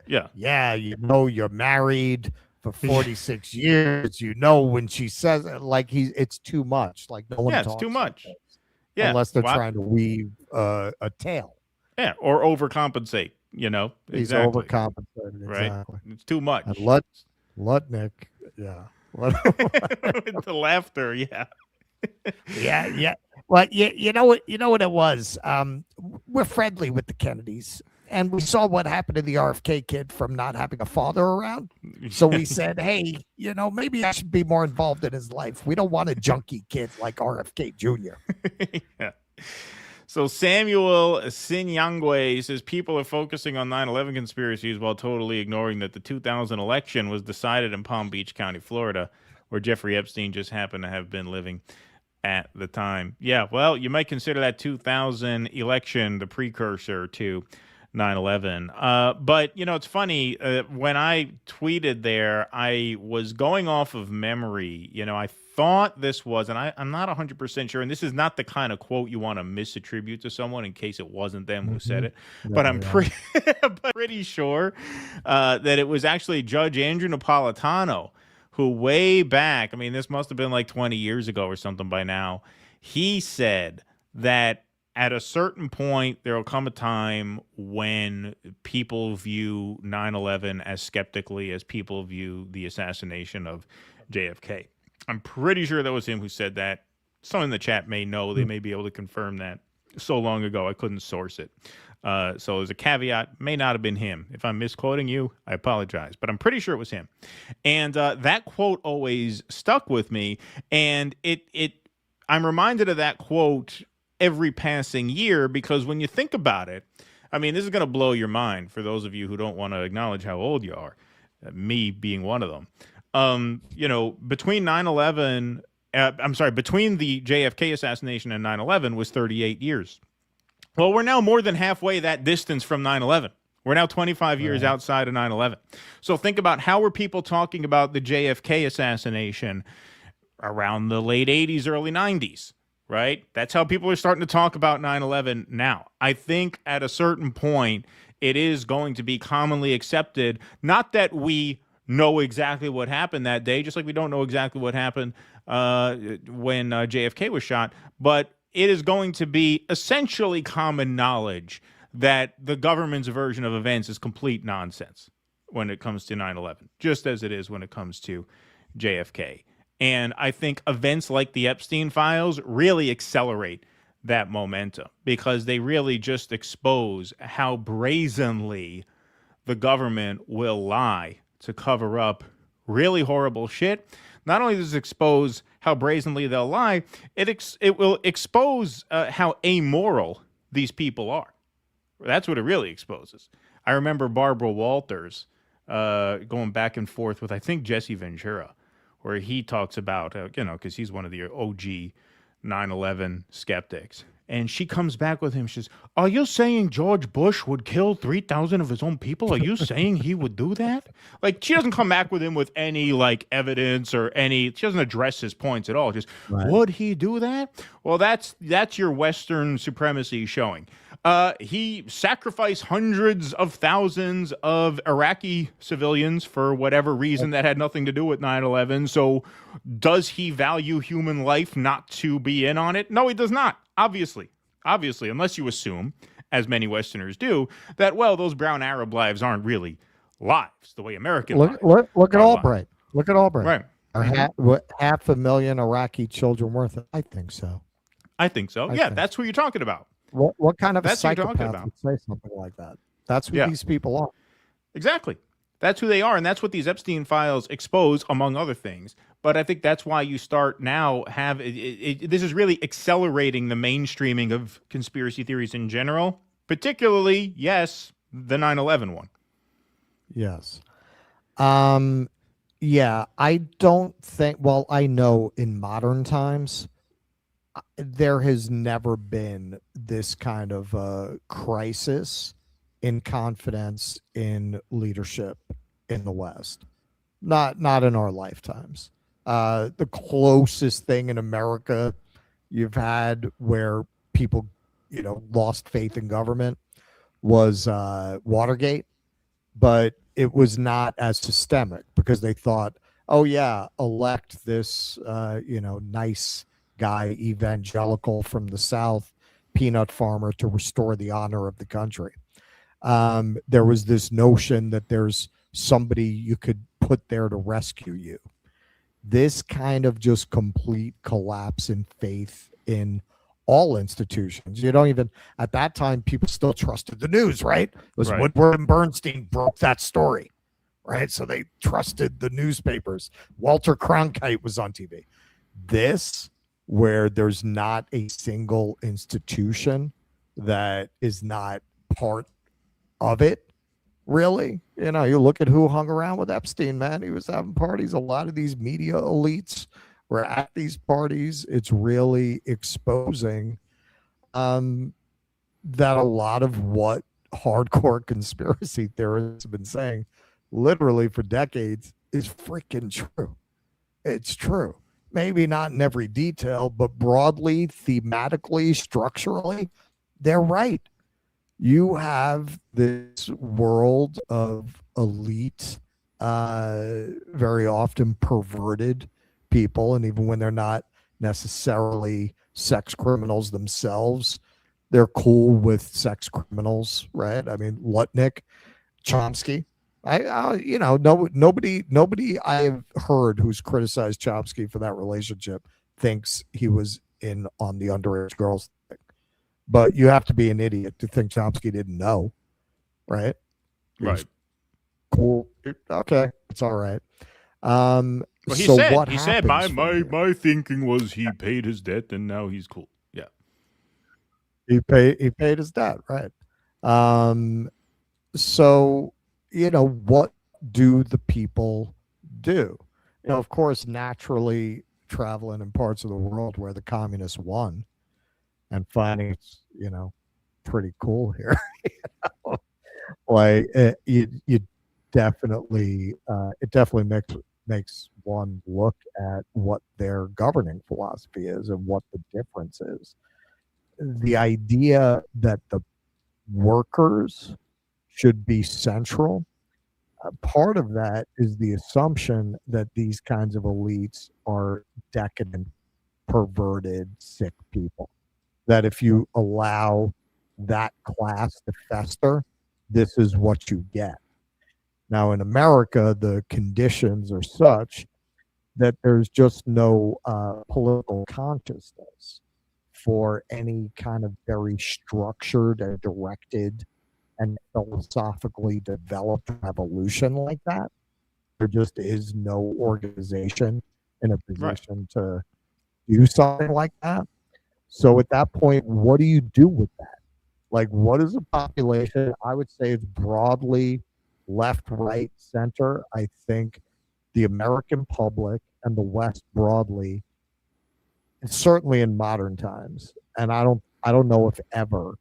Yeah, you're married for 46 years. When she says it, like it's too much. Like no one talks. It's too much. Unless they're trying to weave a tale. Yeah, or overcompensate. Exactly. He's overcompensating. Right? Exactly. It's too much. And Lutnick, yeah. The laughter, yeah. Yeah. Well, you know what it was. We're friendly with the Kennedys, and we saw what happened to the RFK kid from not having a father around. So we said, hey, maybe I should be more involved in his life. We don't want a junkie kid like RFK Jr. Yeah. So Samuel Sinyangwe says people are focusing on 9/11 conspiracies while totally ignoring that the 2000 election was decided in Palm Beach County, Florida, where Jeffrey Epstein just happened to have been living at the time. Yeah, well, you might consider that 2000 election the precursor to 9/11. But, it's funny. When I tweeted there, I was going off of memory. I thought this was, and I'm not 100% sure, and this is not the kind of quote you want to misattribute to someone in case it wasn't them who said it, but I'm pretty sure that it was actually Judge Andrew Napolitano who way back, this must have been like 20 years ago or something by now, he said that at a certain point, there will come a time when people view 9/11 as skeptically as people view the assassination of JFK. I'm pretty sure that was him who said that. Someone in the chat may know. They may be able to confirm that. So long ago, I couldn't source it. So there's a caveat. May not have been him. If I'm misquoting you, I apologize. But I'm pretty sure it was him. And that quote always stuck with me. And I'm reminded of that quote every passing year, because when you think about it, this is going to blow your mind for those of you who don't want to acknowledge how old you are, me being one of them. Between 9/11, between the JFK assassination and 9/11 was 38 years. Well, we're now more than halfway that distance from 9/11. We're now 25 years outside of 9/11. So think about how were people talking about the JFK assassination around the late 80s, early 90s. Right? That's how people are starting to talk about 9/11 now. I think at a certain point, it is going to be commonly accepted, not that we know exactly what happened that day, just like we don't know exactly what happened when JFK was shot, but it is going to be essentially common knowledge that the government's version of events is complete nonsense when it comes to 9/11, just as it is when it comes to JFK. And I think events like the Epstein Files really accelerate that momentum, because they really just expose how brazenly the government will lie to cover up really horrible shit. Not only does it expose how brazenly they'll lie, it will expose how amoral these people are. That's what it really exposes. I remember Barbara Walters going back and forth with, I think, Jesse Ventura, where he talks about, because he's one of the OG 9/11 skeptics. And she comes back with him. She says, are you saying George Bush would kill 3,000 of his own people? Are you saying he would do that? Like, she doesn't come back with him with any, evidence or she doesn't address his points at all. Just, would he do that? Well, that's your Western supremacy showing. He sacrificed hundreds of thousands of Iraqi civilians for whatever reason that had nothing to do with 9/11. So does he value human life not to be in on it? No, he does not. Obviously, unless you assume, as many Westerners do, that, well, those brown Arab lives aren't really lives the way American lives. Look at Albright. Look at Albright. Right. Are 500,000 Iraqi children worth it? I think so. That's who you're talking about. What kind of That's psychopath would say something like that? That's who these people are. Exactly. That's who they are, and that's what these Epstein Files expose, among other things. But I think that's why you start now this is really accelerating the mainstreaming of conspiracy theories in general, particularly, yes, the 9/11 one. Yes. Yeah, I don't think, well, I know in modern times, there has never been this kind of crisis in confidence in leadership in the West. Not in our lifetimes. The closest thing in America you've had where people, lost faith in government was Watergate, but it was not as systemic because they thought, oh yeah, elect this nice guy, evangelical from the South, peanut farmer, to restore the honor of the country. There was this notion that there's somebody you could put there to rescue you. This kind of just complete collapse in faith in all institutions. You don't even, at that time, people still trusted the news, right? It was Right. Woodward and Bernstein broke that story, right? So they trusted the newspapers. Walter Cronkite was on TV. This, where there's not a single institution that is not part of it, really. You look at who hung around with Epstein, man. He was having parties. A lot of these media elites were at these parties. It's really exposing that a lot of what hardcore conspiracy theorists have been saying literally for decades is freaking true. It's true. Maybe not in every detail, but broadly, thematically, structurally, they're right. You have this world of elite, very often perverted people, and even when they're not necessarily sex criminals themselves, they're cool with sex criminals, right? I mean, Lutnick, Chomsky. Nobody I have heard who's criticized Chomsky for that relationship thinks he was in on the underage girls thing. But you have to be an idiot to think Chomsky didn't know, right? Right. Cool. Okay, it's all right. Well, he so said, what he said, happens from here? my thinking was he paid his debt and now he's cool. Yeah. He paid his debt, right? So what do the people do? Of course, naturally traveling in parts of the world where the communists won and finding it's pretty cool here. Like you definitely it definitely makes one look at what their governing philosophy is and what the difference is. The idea that the workers should be central, part of that is the assumption that these kinds of elites are decadent, perverted, sick people. That if you allow that class to fester, this is what you get. Now, in America, the conditions are such that there's just no political consciousness for any kind of very structured and directed and philosophically developed revolution like that. There just is no organization in a position to do something like that. So at that point, what do you do with that? Like, what is the population? I would say it's broadly left, right, center. I think the American public and the West broadly, and certainly in modern times, and I don't know if ever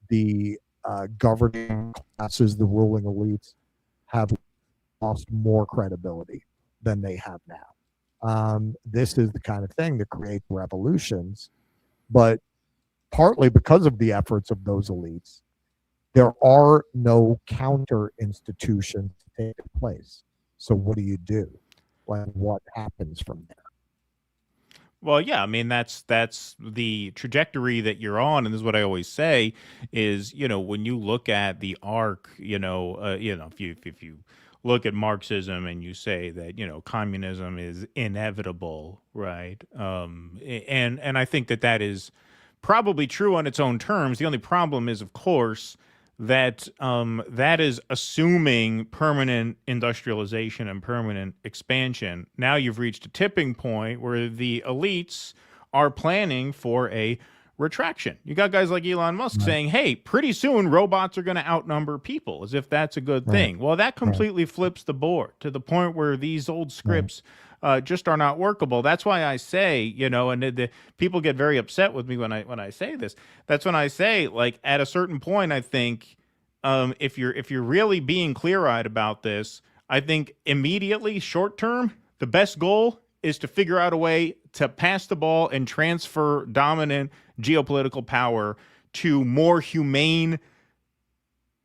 the governing classes, the ruling elites, have lost more credibility than they have now. This is the kind of thing that creates revolutions, but partly because of the efforts of those elites, there are no counter institutions to take place. So what do you do? Like, what happens from there? Well, yeah, I mean that's the trajectory that you're on, and this is what I always say is, when you look at the arc, if you look at Marxism and you say that communism is inevitable, right? And I think that is probably true on its own terms. The only problem is, of course, that that is assuming permanent industrialization and permanent expansion. Now you've reached a tipping point where the elites are planning for a retraction. You got guys like Elon Musk saying, hey, pretty soon robots are going to outnumber people, as if that's a good thing. Well, that completely flips the board to the point where these old scripts just are not workable. That's why I say, you know, and the people get very upset with me when I say this. That's when I say, like, at a certain point, I think if you're really being clear-eyed about this, I think immediately, short term, the best goal is to figure out a way to pass the ball and transfer dominant geopolitical power to more humane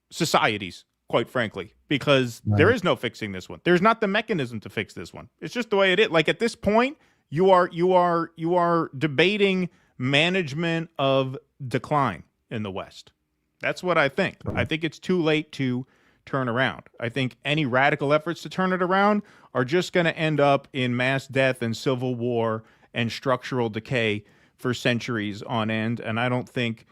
societies, quite frankly, because there is no fixing this one. There's not the mechanism to fix this one. It's just the way it is. Like, at this point, you are debating management of decline in the West. That's what I think. I think it's too late to turn around. I think any radical efforts to turn it around are just going to end up in mass death and civil war and structural decay for centuries on end. And I don't think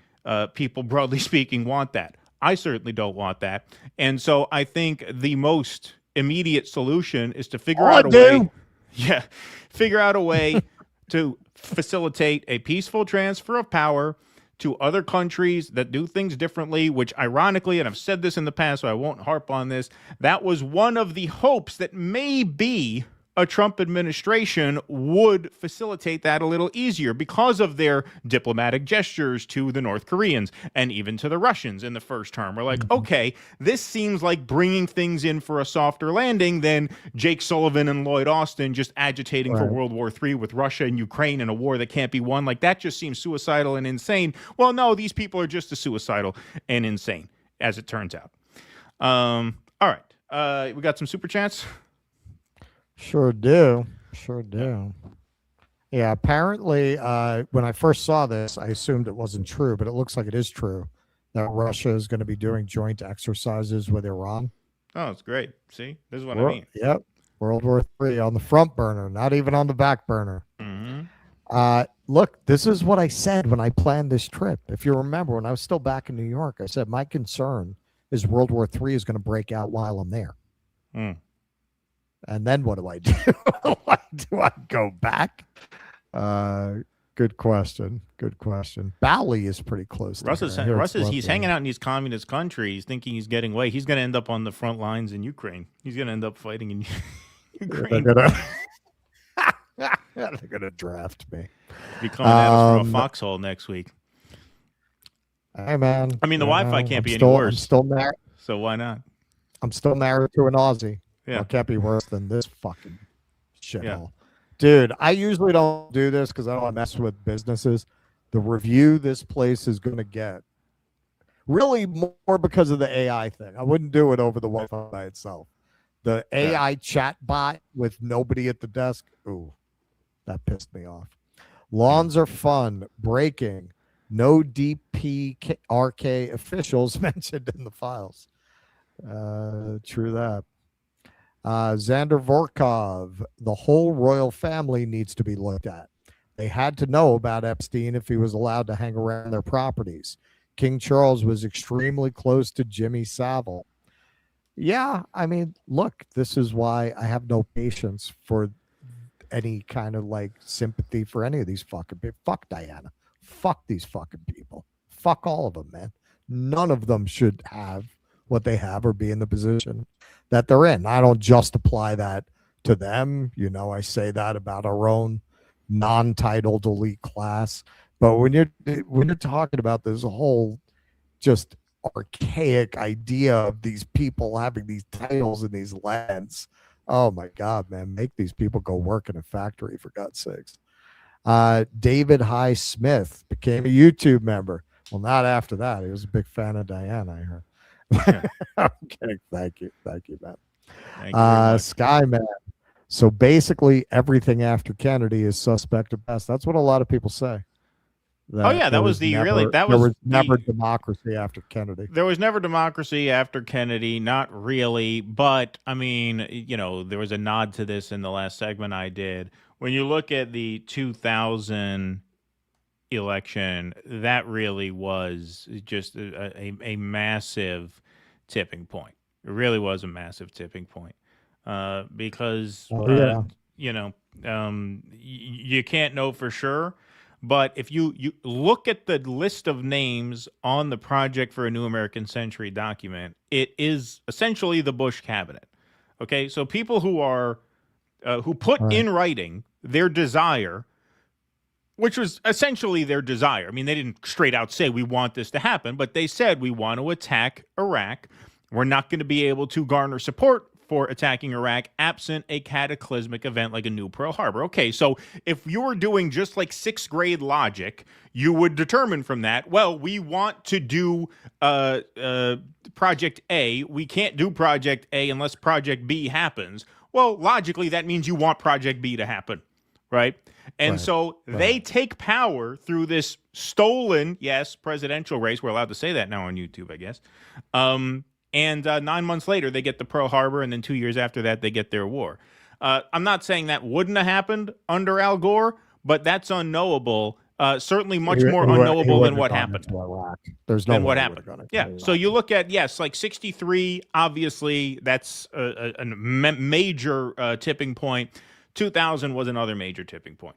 people, broadly speaking, want that. I certainly don't want that. And so I think the most immediate solution is to figure out a way. Yeah, figure out a way to facilitate a peaceful transfer of power to other countries that do things differently, which ironically, and I've said this in the past, so I won't harp on this, that was one of the hopes that maybe a Trump administration would facilitate that a little easier because of their diplomatic gestures to the North Koreans and even to the Russians in the first term. We're like, okay, this seems like bringing things in for a softer landing than Jake Sullivan and Lloyd Austin just agitating for World War III with Russia and Ukraine in a war that can't be won. Like, that just seems suicidal and insane. Well, no, these people are just as suicidal and insane, as it turns out. All right. We got some super chats. Sure do. Yeah, apparently, when I first saw this, I assumed it wasn't true, but it looks like it is true that Russia is going to be doing joint exercises with Iran. Oh, it's great. See, this is what I mean. Yep. World War III on the front burner, not even on the back burner. Look, this is what I said when I planned this trip. If you remember, when I was still back in New York, I said my concern is World War III is going to break out while I'm there. And then what do I do? Do I go back? Good question. Bali is pretty close. Russ is he's hanging out in these communist countries thinking he's getting away. He's going to end up on the front lines in Ukraine. He's going to end up fighting in Ukraine. They're going to draft me. Be coming at us from a foxhole next week. Hey, man. I mean, the Wi-Fi can't be any worse. I'm still married. So why not? I'm still married to an Aussie. Yeah. It can't be worse than this fucking shithole. Dude, I usually don't do this because I don't want to mess with businesses. The review this place is going to get, really more because of the AI thing. I wouldn't do it over the Wi-Fi by itself. The AI chat bot with nobody at the desk, ooh, that pissed me off. Lawns are fun. Breaking. No DPRK officials mentioned in the files. True that. Xander Vorkov, the whole royal family needs to be looked at. They had to know about Epstein if he was allowed to hang around their properties. King Charles was extremely close to Jimmy Savile. Yeah, I mean, look, this is why I have no patience for any kind of like sympathy for any of these fucking people. Fuck Diana. Fuck these fucking people. Fuck all of them, man. None of them should have what they have or be in the position that they're in. I don't just apply that to them. You know, I say that about our own non-titled elite class. But when you're talking about this whole just archaic idea of these people having these titles and these lands, oh my God, man, make these people go work in a factory, for God's sakes. David High Smith became a YouTube member. Well, not after that. He was a big fan of Diana, I heard. Okay, thank you, man. Thank you very much. Skyman. So basically, everything after Kennedy is suspect at best. That's what a lot of people say. There was never democracy after Kennedy. There was never democracy after Kennedy, not really. But I mean, you know, there was a nod to this in the last segment I did. When you look at the 2000 election, that really was just a massive tipping point. It really was a massive tipping point because you know, you can't know for sure, But if you look at the list of names on the Project for a New American Century document, it is essentially the Bush cabinet. Okay, so people who are who put in writing their desire, which was essentially their desire. I mean, they didn't straight out say we want this to happen, but they said we want to attack Iraq. We're not going to be able to garner support for attacking Iraq absent a cataclysmic event like a new Pearl Harbor. Okay, so if you were doing just like sixth grade logic, you would determine from that, well, we want to do Project A. We can't do Project A unless Project B happens. Well, logically, that means you want Project B to happen, right? And so they take power through this stolen, yes, presidential race. We're allowed to say that now on YouTube, I guess. And 9 months later, they get the Pearl Harbor, and then 2 years after that, they get their war. I'm not saying that wouldn't have happened under Al Gore, but that's unknowable. Certainly much more unknowable than what happened. There's no than what happened. Yeah. So you look at, yes, like 63, obviously, that's a major tipping point. 2000 was another major tipping point.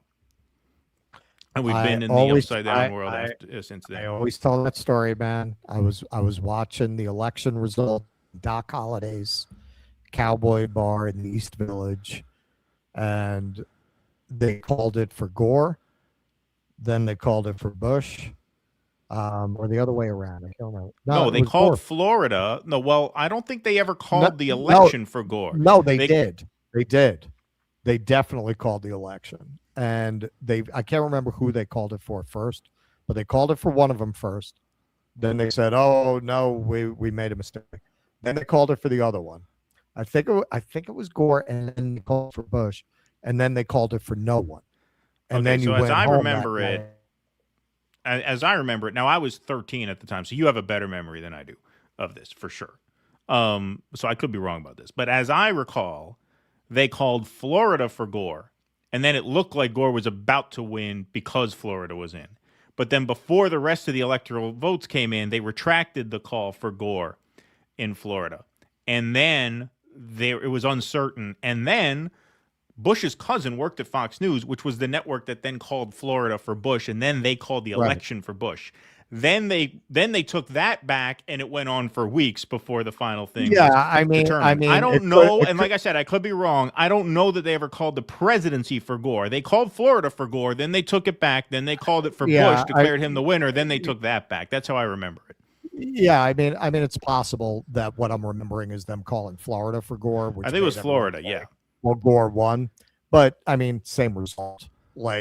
And we've been in the upside down world since then. I always tell that story, man. I was watching the election result, Doc Holliday's Cowboy Bar in the East Village, and they called it for Gore. Then they called it for Bush, or the other way around. I don't know. No, they called Gore. Florida. No, well, I don't think they ever called the election for Gore. No, they did. They did. They definitely called the election. And I can't remember who they called it for first, but they called it for one of them first. Then they said, "Oh no, we made a mistake." Then they called it for the other one. I think it was Gore, and then they called for Bush, and then they called it for no one. And then so as I remember it, now I was 13 at the time, so you have a better memory than I do of this for sure. So I could be wrong about this, but as I recall, they called Florida for Gore. And then it looked like Gore was about to win because Florida was in. But then before the rest of the electoral votes came in, they retracted the call for Gore in Florida. And then it was uncertain. And then Bush's cousin worked at Fox News, which was the network that then called Florida for Bush. And then they called the election for Bush. Then they took that back, and it went on for weeks before the final thing. Yeah, was I mean, I don't know, and like I said, I could be wrong. I don't know that they ever called the presidency for Gore. They called Florida for Gore, then they took it back, then they called it for Bush, declared him the winner, then they took that back. That's how I remember it. Yeah, I mean, it's possible that what I'm remembering is them calling Florida for Gore. Which I think it was Florida, yeah. Well, Gore won, but I mean, same result.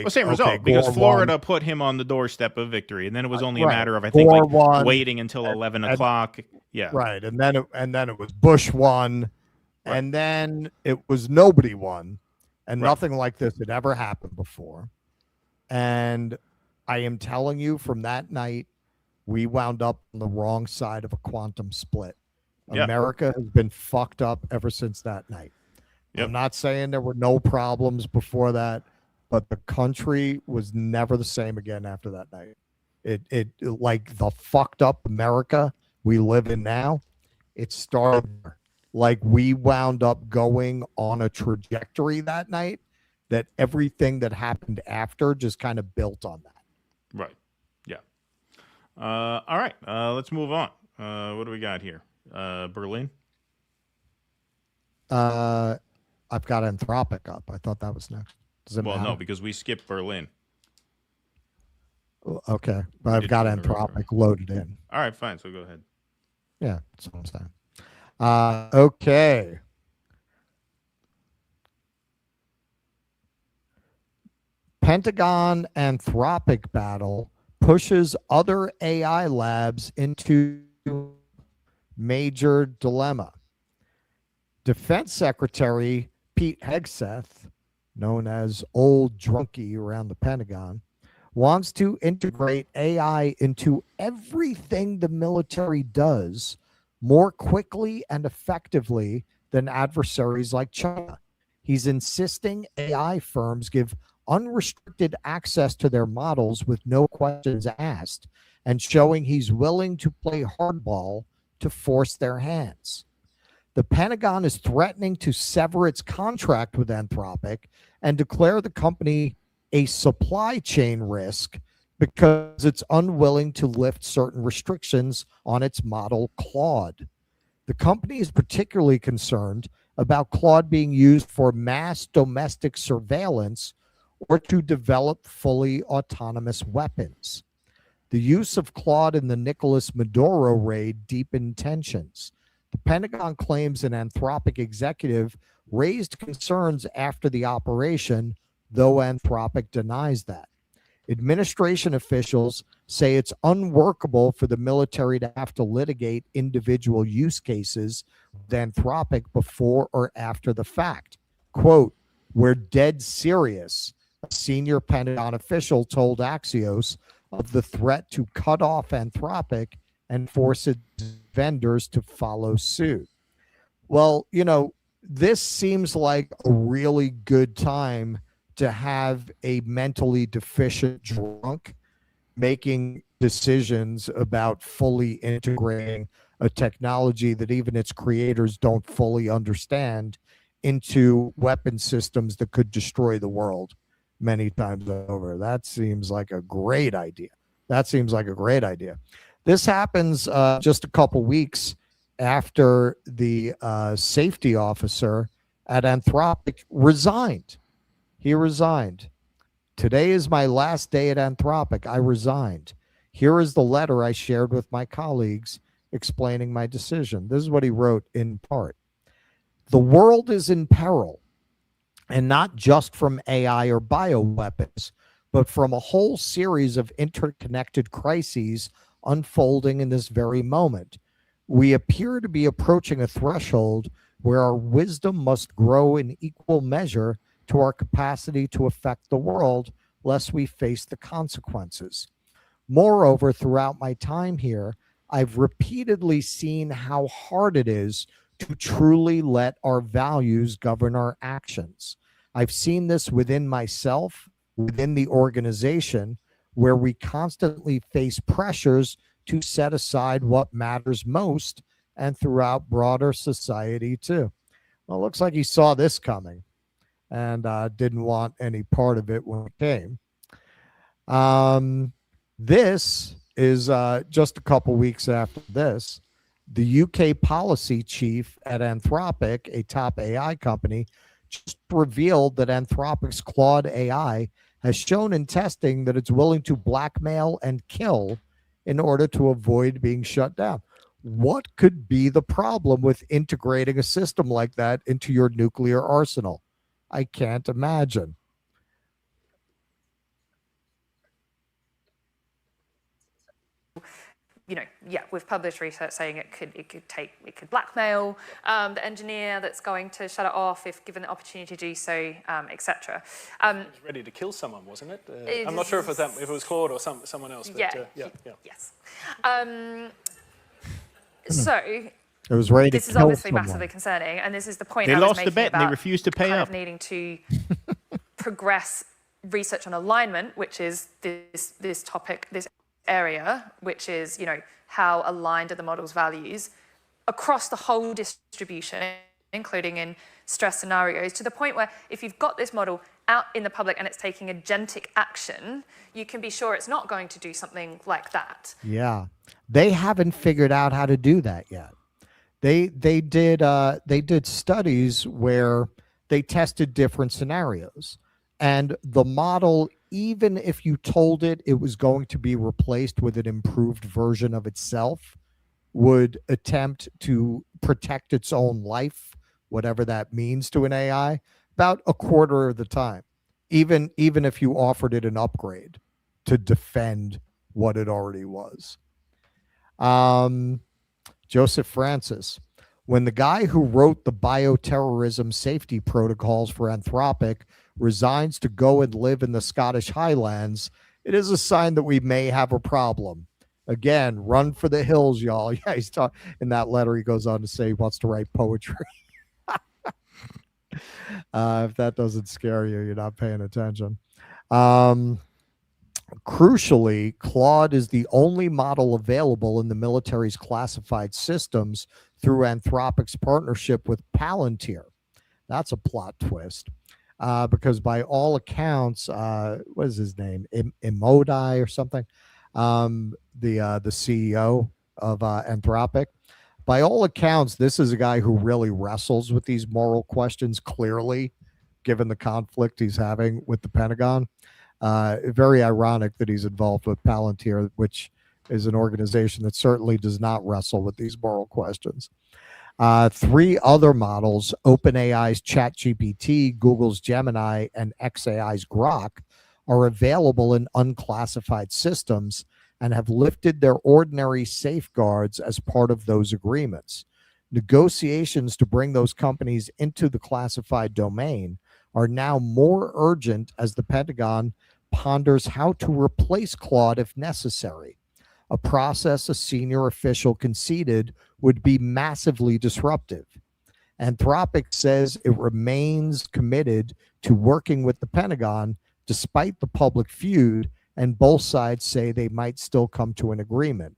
Same result, because Florida put him on the doorstep of victory, and then it was only a matter of, I think, waiting until 11 o'clock. Yeah, right, and then it was Bush won, and then it was nobody won, and nothing like this had ever happened before. And I am telling you, from that night, we wound up on the wrong side of a quantum split. America has been fucked up ever since that night. I'm not saying there were no problems before that, but the country was never the same again after that night. It like the fucked up America we live in now, it started there. Like we wound up going on a trajectory that night that everything that happened after just kind of built on that. Right. Yeah. All right. Let's move on. What do we got here? Berlin? I've got Anthropic up. I thought that was next. Does it matter? No, because we skipped Berlin. Okay, but I've got Anthropic loaded in. All right, fine. So go ahead. Yeah, that's what I'm saying. Okay. Pentagon Anthropic battle pushes other AI labs into major dilemma. Defense Secretary Pete Hegseth, known as Old Drunky around the Pentagon, wants to integrate AI into everything the military does more quickly and effectively than adversaries like China. He's insisting AI firms give unrestricted access to their models with no questions asked, and showing he's willing to play hardball to force their hands. The Pentagon is threatening to sever its contract with Anthropic and declare the company a supply chain risk because it's unwilling to lift certain restrictions on its model Claude. The company is particularly concerned about Claude being used for mass domestic surveillance or to develop fully autonomous weapons. The use of Claude in the Nicolas Maduro raid deepened tensions. The Pentagon claims an Anthropic executive raised concerns after the operation, though Anthropic denies that. Administration officials say it's unworkable for the military to have to litigate individual use cases with Anthropic before or after the fact. Quote, "We're dead serious," a senior Pentagon official told Axios of the threat to cut off Anthropic and force its vendors to follow suit. Well, this seems like a really good time to have a mentally deficient drunk making decisions about fully integrating a technology that even its creators don't fully understand into weapon systems that could destroy the world many times over. That seems like a great idea. This happens just a couple weeks after the safety officer at Anthropic resigned. He resigned. "Today is my last day at Anthropic. I resigned. Here is the letter I shared with my colleagues explaining my decision." This is what he wrote in part. "The world is in peril, and not just from AI or bioweapons, but from a whole series of interconnected crises unfolding in this very moment. We appear to be approaching a threshold where our wisdom must grow in equal measure to our capacity to affect the world, lest we face the consequences. Moreover, throughout my time here, I've repeatedly seen how hard it is to truly let our values govern our actions. I've seen this within myself, within the organization, where we constantly face pressures to set aside what matters most, and throughout broader society too." Well, it looks like he saw this coming and didn't want any part of it when it came. This is just a couple weeks after this. The UK policy chief at Anthropic, a top AI company, just revealed that Anthropic's Claude AI has shown in testing that it's willing to blackmail and kill in order to avoid being shut down. What could be the problem with integrating a system like that into your nuclear arsenal? I can't imagine. We've published research saying it could blackmail the engineer that's going to shut it off if given the opportunity to do so, etc. It was ready to kill someone, wasn't it? I'm not sure if it was Claude or someone else. But, yes. So it was ready to this is kill obviously someone. massively concerning, and this is the point They I was lost the making bet and they about refused to pay kind up. of needing to progress research on alignment, which is this topic, this area, which is how aligned are the model's values across the whole distribution, including in stress scenarios, to the point where if you've got this model out in the public and it's taking agentic action, you can be sure it's not going to do something like that. Yeah, they haven't figured out how to do that yet. They did studies where they tested different scenarios, and the model, even if you told it was going to be replaced with an improved version of itself, would attempt to protect its own life, whatever that means to an AI, about a quarter of the time, even if you offered it an upgrade to defend what it already was. Joseph Francis, when the guy who wrote the bioterrorism safety protocols for Anthropic resigns to go and live in the Scottish Highlands, it is a sign that we may have a problem. Again, run for the hills, y'all. Yeah, he's talking in that letter. He goes on to say he wants to write poetry. If that doesn't scare you, you're not paying attention. Crucially, Claude is the only model available in the military's classified systems through Anthropic's partnership with Palantir. That's a plot twist. because by all accounts, what is his name? Imodai or something, the CEO of Anthropic. By all accounts, this is a guy who really wrestles with these moral questions clearly, given the conflict he's having with the Pentagon. Very ironic that he's involved with Palantir, which is an organization that certainly does not wrestle with these moral questions. 3 other models, OpenAI's ChatGPT, Google's Gemini, and xAI's Grok, are available in unclassified systems and have lifted their ordinary safeguards as part of those agreements. Negotiations to bring those companies into the classified domain are now more urgent as the Pentagon ponders how to replace Claude if necessary, a process a senior official conceded would be massively disruptive. Anthropic says it remains committed to working with the Pentagon despite the public feud, and both sides say they might still come to an agreement.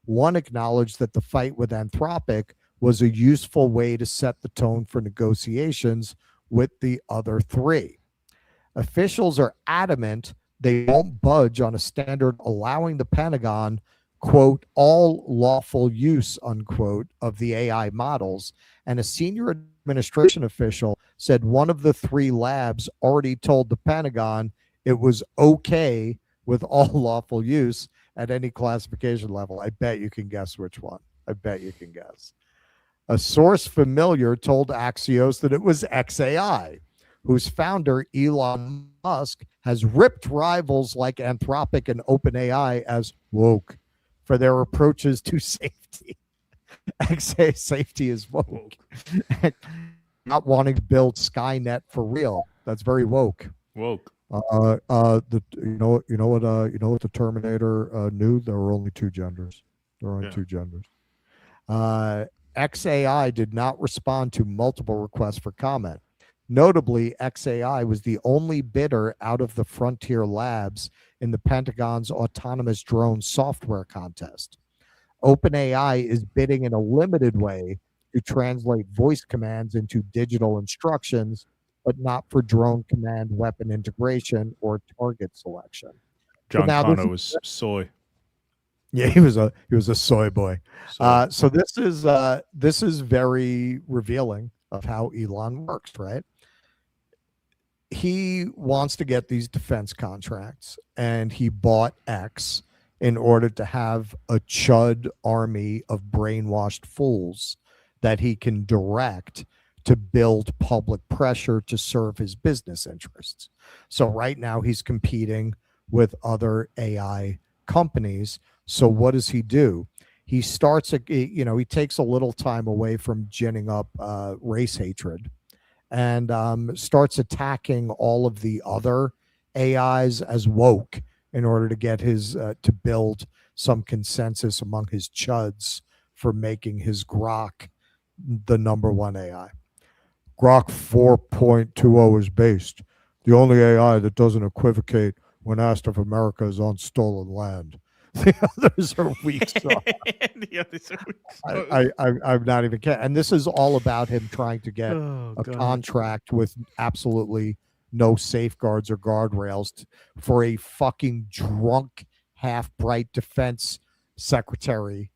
One acknowledged that the fight with Anthropic was a useful way to set the tone for negotiations with the other 3. Officials are adamant they won't budge on a standard allowing the Pentagon, quote, all lawful use, unquote, of the AI models. And a senior administration official said one of the 3 labs already told the Pentagon it was okay with all lawful use at any classification level. I bet you can guess which one. I bet you can guess. A source familiar told Axios that it was xAI, whose founder, Elon Musk, has ripped rivals like Anthropic and OpenAI as woke for their approaches to safety. xAI safety is woke. Not wanting to build Skynet for real. That's very woke. Woke. You know what the Terminator knew? There were only 2 genders. There were only 2 genders. xAI did not respond to multiple requests for comment. Notably, xAI was the only bidder out of the Frontier Labs in the Pentagon's autonomous drone software contest. OpenAI is bidding in a limited way to translate voice commands into digital instructions, but not for drone command weapon integration or target selection. John Connor was soy. Yeah, he was a soy boy. So this is very revealing of how Elon works, right? He wants to get these defense contracts, and he bought X in order to have a chud army of brainwashed fools that he can direct to build public pressure to serve his business interests. So right now he's competing with other AI companies. So what does he do? He starts, he takes a little time away from ginning up race hatred and starts attacking all of the other AIs as woke in order to get his to build some consensus among his chuds for making his Grok the number 1 AI. Grok 4.20 is based. The only AI that doesn't equivocate when asked if America is on stolen land. The others are weak sauce. The others are weak sauce. I'm not even kidding. And this is all about him trying to get a contract with absolutely no safeguards or guardrails for a fucking drunk, half-bright defense secretary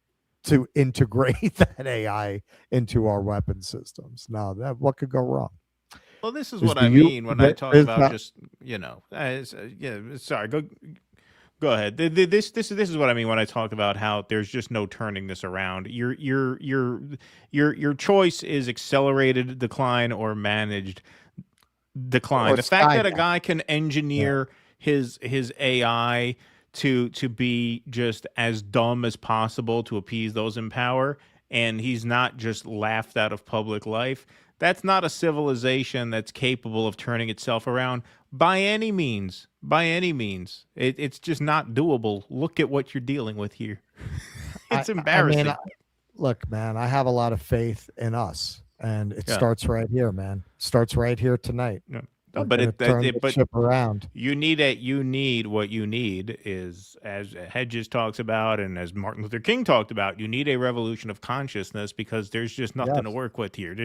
to integrate that AI into our weapon systems. Now, what could go wrong? Well, this is what I mean when I talk about just, sorry, go ahead. This is what I mean when I talk about how there's just no turning this around. Your choice is accelerated decline or managed decline. The fact that a guy can engineer his AI to be just as dumb as possible to appease those in power, and he's not just laughed out of public life, that's not a civilization that's capable of turning itself around by any means. By any means. It's just not doable. Look at what you're dealing with here. It's embarrassing. Look, man, I have a lot of faith in us, and it starts right here, man. It starts right here tonight. No, but turn the ship around. You need what you need is, as Hedges talks about and as Martin Luther King talked about, you need a revolution of consciousness, because there's just nothing to work with here.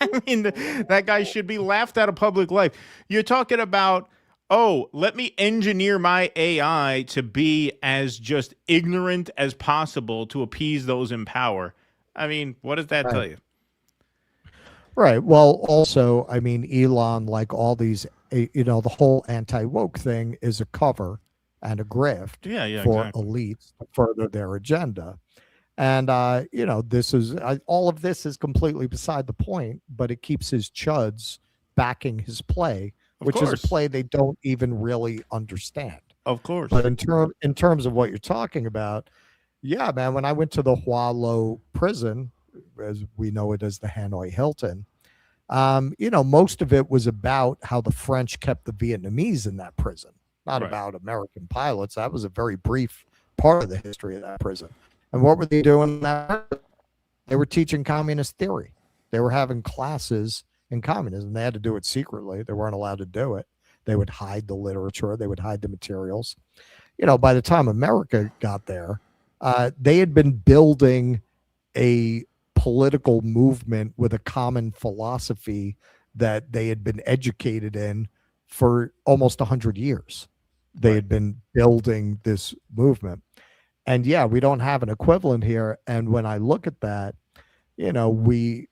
I mean, that guy should be laughed out of public life. You're talking about, oh, let me engineer my AI to be as just ignorant as possible to appease those in power. I mean, what does that tell you? Right. Well, also, I mean, Elon, like all these, the whole anti-woke thing is a cover and a grift for elites to further their agenda. And, this is all of this is completely beside the point, but it keeps his chuds backing his play, which is a play they don't even really understand. Of course. But in terms of what you're talking about, yeah, man, when I went to the Hua Lo prison, as we know it as the Hanoi Hilton, most of it was about how the French kept the Vietnamese in that prison, not about American pilots. That was a very brief part of the history of that prison. And what were they doing in that? They were teaching communist theory. They were having classes in communism. They had to do it secretly. They weren't allowed to do it. They would hide the literature. They would hide the materials. By the time America got there, they had been building a political movement with a common philosophy that they had been educated in for almost 100 years. They had been building this movement. And yeah, we don't have an equivalent here. And when I look at that, when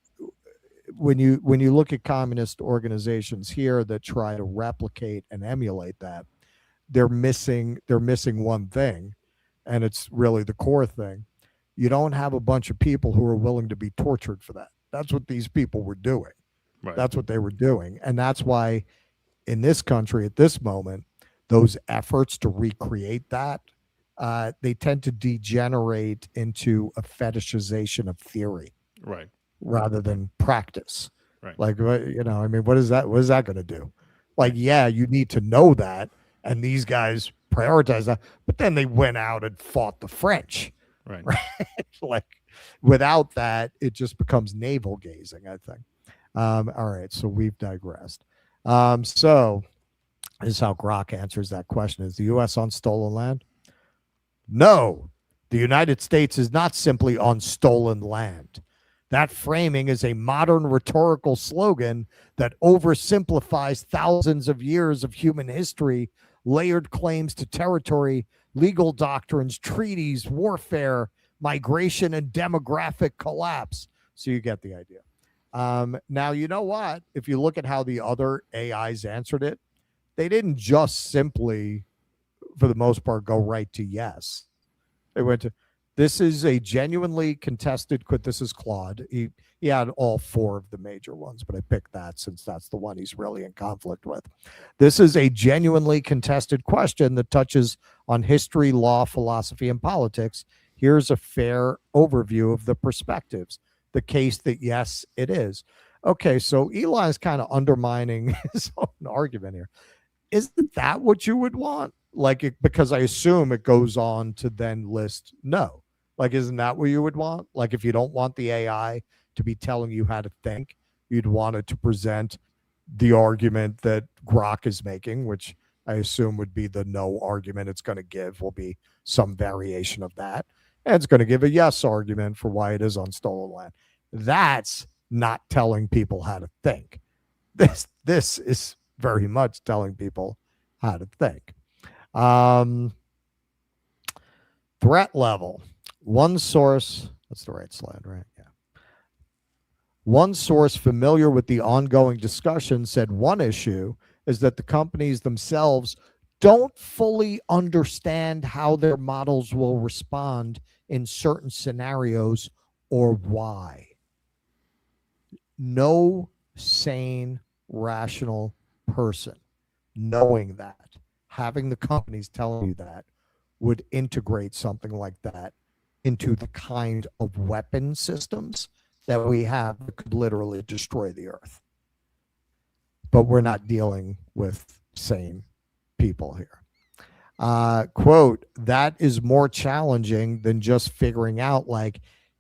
you look at communist organizations here that try to replicate and emulate that, they're missing one thing, and it's really the core thing. You don't have a bunch of people who are willing to be tortured for that. That's what these people were doing. Right. That's what they were doing. And that's why in this country at this moment, those efforts to recreate that, they tend to degenerate into a fetishization of theory. Right. Rather than practice. Right. Like, what is that? What is that going to do? Like, yeah, you need to know that. And these guys prioritize that. But then they went out and fought the French. Right. Like, without that, it just becomes navel gazing, I think. All right. So we've digressed. So this is how Grok answers that question. Is the U.S. on stolen land? No. The United States is not simply on stolen land. That framing is a modern rhetorical slogan that oversimplifies thousands of years of human history, layered claims to territory, legal doctrines, treaties, warfare, migration, and demographic collapse. So you get the idea. Now, you know what? If you look at how the other AIs answered it, they didn't just simply, for the most part, go right to yes. They went to, this is a genuinely contested, this is Claude. He had all four of the major ones, but I picked that since that's the one he's really in conflict with. This is a genuinely contested question that touches on history, law, philosophy, and politics. Here's a fair overview of the perspectives. The case that yes, it is. Okay, so Eli's kind of undermining his own argument here. Isn't that what you would want? Because I assume it goes on to then list no. Isn't that what you would want? If you don't want the AI to be telling you how to think, you'd want it to present the argument that Grok is making, which I assume would be the no argument it's going to give, will be some variation of that. And it's going to give a yes argument for why it is on stolen land. That's not telling people how to think. This is very much telling people how to think. Threat level. One source, that's the right slide, right? Yeah. One source familiar with the ongoing discussion said one issue is that the companies themselves don't fully understand how their models will respond in certain scenarios or why. No sane, rational person knowing that, having the companies telling you that, would integrate something like that into the kind of weapon systems that we have that could literally destroy the earth. But we're not dealing with sane people here. Quote, that is more challenging than just figuring out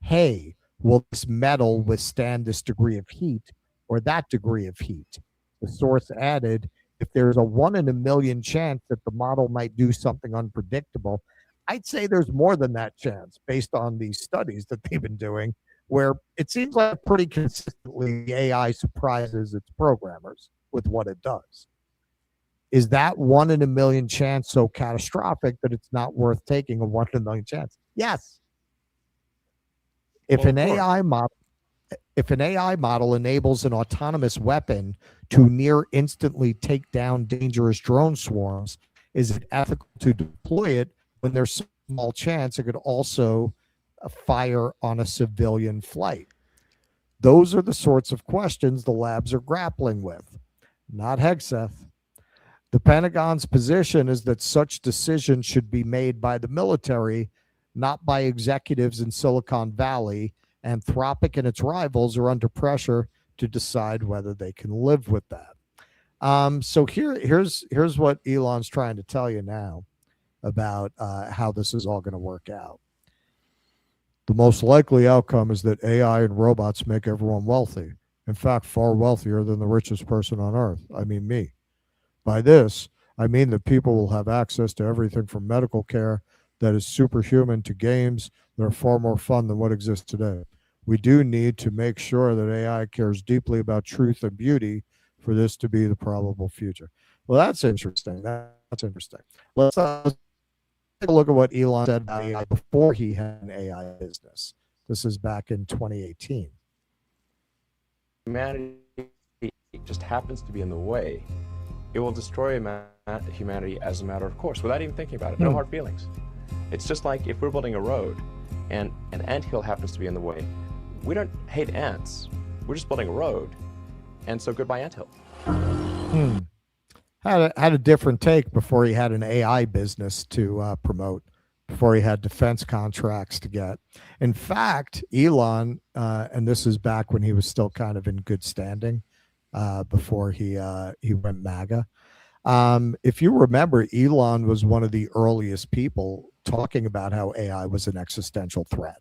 hey, will this metal withstand this degree of heat or that degree of heat? The source added, if there's a 1 in a million chance that the model might do something unpredictable, I'd say there's more than that chance based on these studies that they've been doing, where it seems like pretty consistently the AI surprises its programmers with what it does. Is that 1 in a million chance so catastrophic that it's not worth taking a 1 in a million chance? Yes. If an AI model enables an autonomous weapon to near instantly take down dangerous drone swarms, is it ethical to deploy it when there's small chance it could also fire on a civilian flight? Those are the sorts of questions the labs are grappling with, not Hegseth. The Pentagon's position is that such decisions should be made by the military, not by executives in Silicon Valley. Anthropic and its rivals are under pressure to decide whether they can live with that. So here's what Elon's trying to tell you now about how this is all going to work out. The most likely outcome is that AI and robots make everyone wealthy. In fact, far wealthier than the richest person on earth. I mean, me. By this, I mean that people will have access to everything from medical care that is superhuman to games that are far more fun than what exists today. We do need to make sure that AI cares deeply about truth and beauty for this to be the probable future. Well, that's interesting. That's interesting. Let's take a look at what Elon said about AI before he had an AI business. This is back in 2018. Humanity just happens to be in the way. It will destroy humanity as a matter of course, without even thinking about it. No hard feelings. It's just like if we're building a road and an anthill happens to be in the way. We don't hate ants. We're just building a road. And so goodbye, anthill. Had a different take before he had an AI business to promote, before he had defense contracts to get. In fact, Elon, and this is back when he was still kind of in good standing, before he went MAGA. If you remember, Elon was one of the earliest people talking about how AI was an existential threat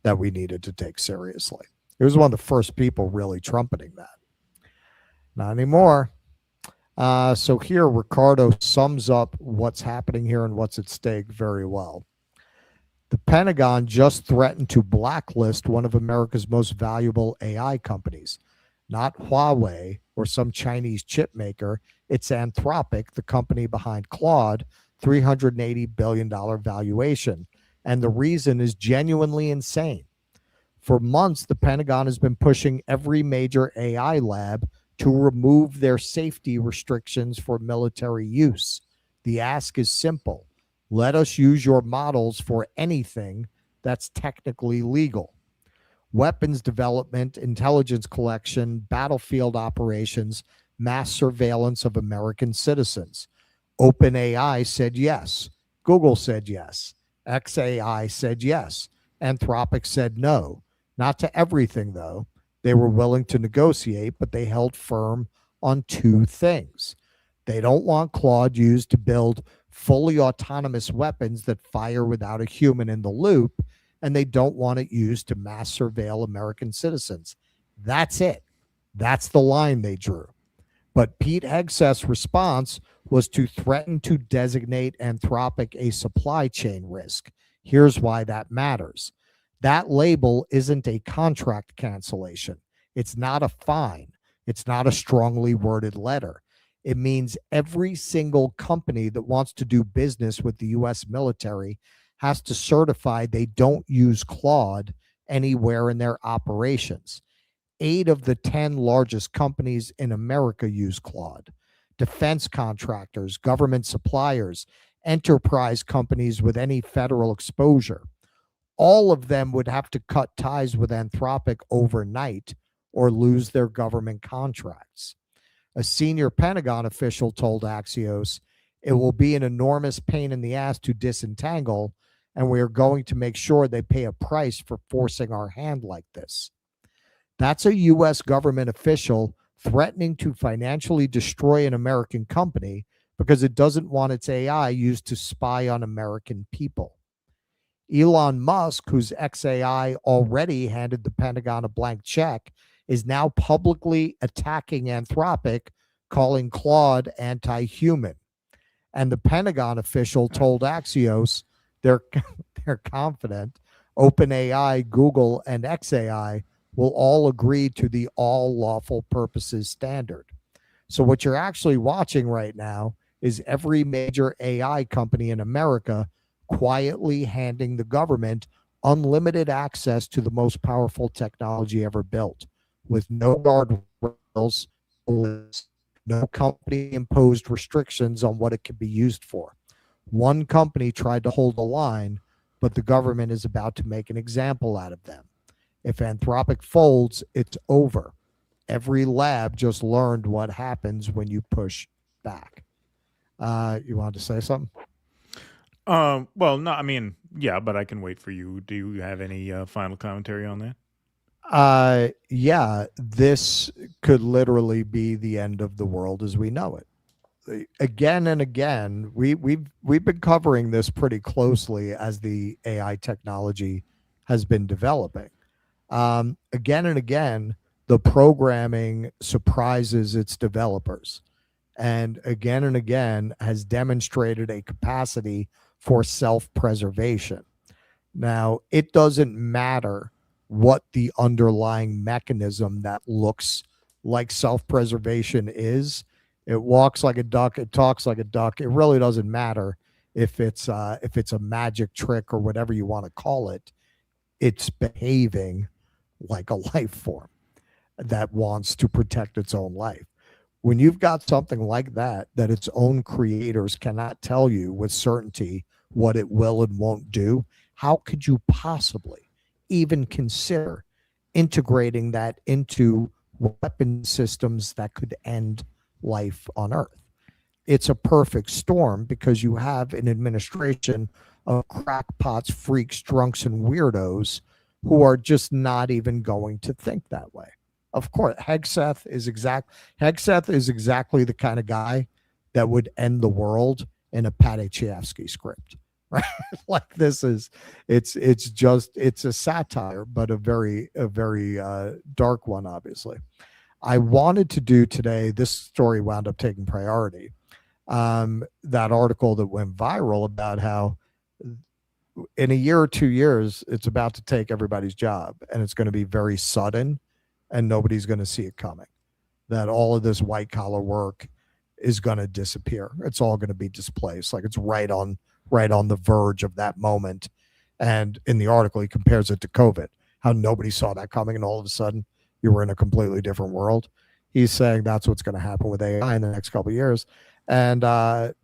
that we needed to take seriously. He was one of the first people really trumpeting that. Not anymore. So here, Ricardo sums up what's happening here and what's at stake very well. The Pentagon just threatened to blacklist one of America's most valuable AI companies. Not Huawei or some Chinese chip maker. It's Anthropic, the company behind Claude, $380 billion valuation. And the reason is genuinely insane. For months, the Pentagon has been pushing every major AI lab to remove their safety restrictions for military use. The ask is simple. Let us use your models for anything that's technically legal. Weapons development, intelligence collection, battlefield operations, mass surveillance of American citizens. OpenAI said yes. Google said yes. XAI said yes. Anthropic said no. Not to everything, though. They were willing to negotiate, but they held firm on two things. They don't want Claude used to build fully autonomous weapons that fire without a human in the loop, and they don't want it used to mass surveil American citizens. That's it. That's the line they drew. But Pete Hegseth's response was to threaten to designate Anthropic a supply chain risk. Here's why that matters. That label isn't a contract cancellation. It's not a fine. It's not a strongly worded letter. It means every single company that wants to do business with the U.S. military has to certify they don't use Claude anywhere in their operations. 8 of the 10 largest companies in America use Claude. Defense contractors, government suppliers, enterprise companies with any federal exposure. All of them would have to cut ties with Anthropic overnight or lose their government contracts. A senior Pentagon official told Axios, it will be an enormous pain in the ass to disentangle, and we are going to make sure they pay a price for forcing our hand like this. That's a U.S. government official threatening to financially destroy an American company because it doesn't want its AI used to spy on American people. Elon Musk, whose XAI already handed the Pentagon a blank check, is now publicly attacking Anthropic calling Claude anti-human. And the Pentagon official told Axios they're confident OpenAI, Google, and XAI will all agree to the all lawful purposes standard. So what you're actually watching right now is every major AI company in America quietly handing the government unlimited access to the most powerful technology ever built, with no guardrails, no company imposed restrictions on what it can be used for. One company tried to hold the line, but the government is about to make an example out of them. If Anthropic folds, it's over. Every lab just learned what happens when you push back. You wanted to say something? Well, no, I mean, yeah, but I can wait for you. Do you have any final commentary on that? Yeah, this could literally be the end of the world as we know it. Again and again, we've been covering this pretty closely as the AI technology has been developing. Again and again, the programming surprises its developers, and again has demonstrated a capacity for self-preservation. Now, it doesn't matter what the underlying mechanism that looks like self-preservation is. It walks like a duck, it talks like a duck. It really doesn't matter if it's a magic trick or whatever you want to call it. It's behaving like a life form that wants to protect its own life. When you've got something like that its own creators cannot tell you with certainty what it will and won't do, how could you possibly even consider integrating that into weapon systems that could end life on Earth? It's a perfect storm because you have an administration of crackpots, freaks, drunks, and weirdos who are just not even going to think that way. Of course, Hegseth is exactly the kind of guy that would end the world in a Paddy Chayefsky script, right? Like this is, it's a satire, but a very dark one, obviously. I wanted to do today, this story wound up taking priority. That article that went viral about how in a year or 2 years, it's about to take everybody's job and it's going to be very sudden and nobody's going to see it coming. That all of this white collar work is going to disappear. It's all going to be displaced. Like it's right on the verge of that moment. And in the article, he compares it to COVID, how nobody saw that coming. And all of a sudden you were in a completely different world. He's saying that's what's going to happen with AI in the next couple of years. And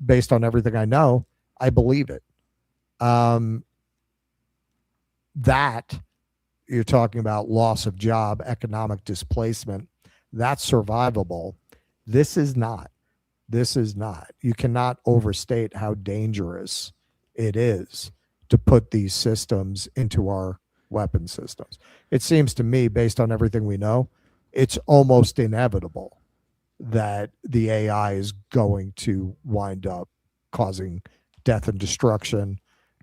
based on everything I know, I believe it. That you're talking about loss of job, economic displacement, that's survivable. This is not. You cannot overstate how dangerous it is to put these systems into our weapon systems. It seems to me, based on everything we know, it's almost inevitable that the AI is going to wind up causing death and destruction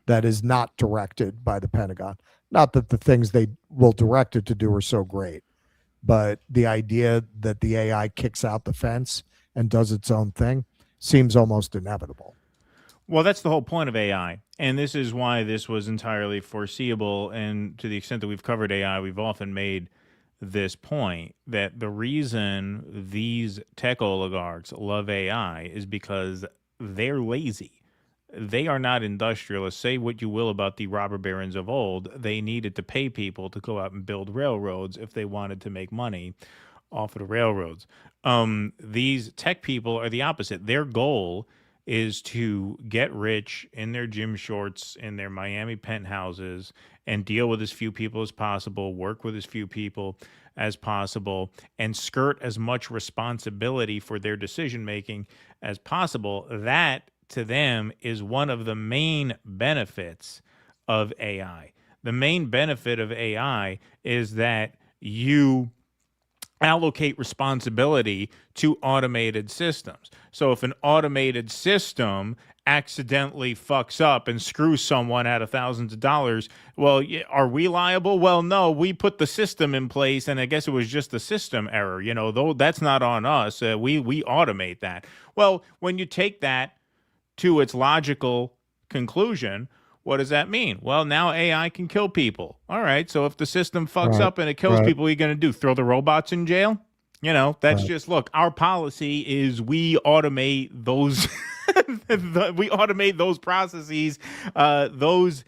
that is not directed by the Pentagon. Not that the things they will direct it to do are so great, but the idea that the AI kicks out the fence and does its own thing seems almost inevitable. Well, that's the whole point of AI. And this is why this was entirely foreseeable. And to the extent that we've covered AI, we've often made this point that the reason these tech oligarchs love AI is because they're lazy. They are not industrialists. Say what you will about the robber barons of old. They needed to pay people to go out and build railroads if they wanted to make money off of the railroads. These tech people are the opposite. Their goal is to get rich in their gym shorts, in their Miami penthouses, and deal with as few people as possible, work with as few people as possible, and skirt as much responsibility for their decision-making as possible. That, to them, is one of the main benefits of AI. The main benefit of AI is that you allocate responsibility to automated systems. So if an automated system accidentally fucks up and screws someone out of thousands of dollars, well, are we liable? Well, no, we put the system in place, and I guess it was just a system error. Though that's not on us. We automate that. Well, when you take that to its logical conclusion, what does that mean? Well, now AI can kill people. All right, so if the system fucks up and it kills people, what are you going to do? Throw the robots in jail? That's just, look, our policy is we automate those we automate those processes. Those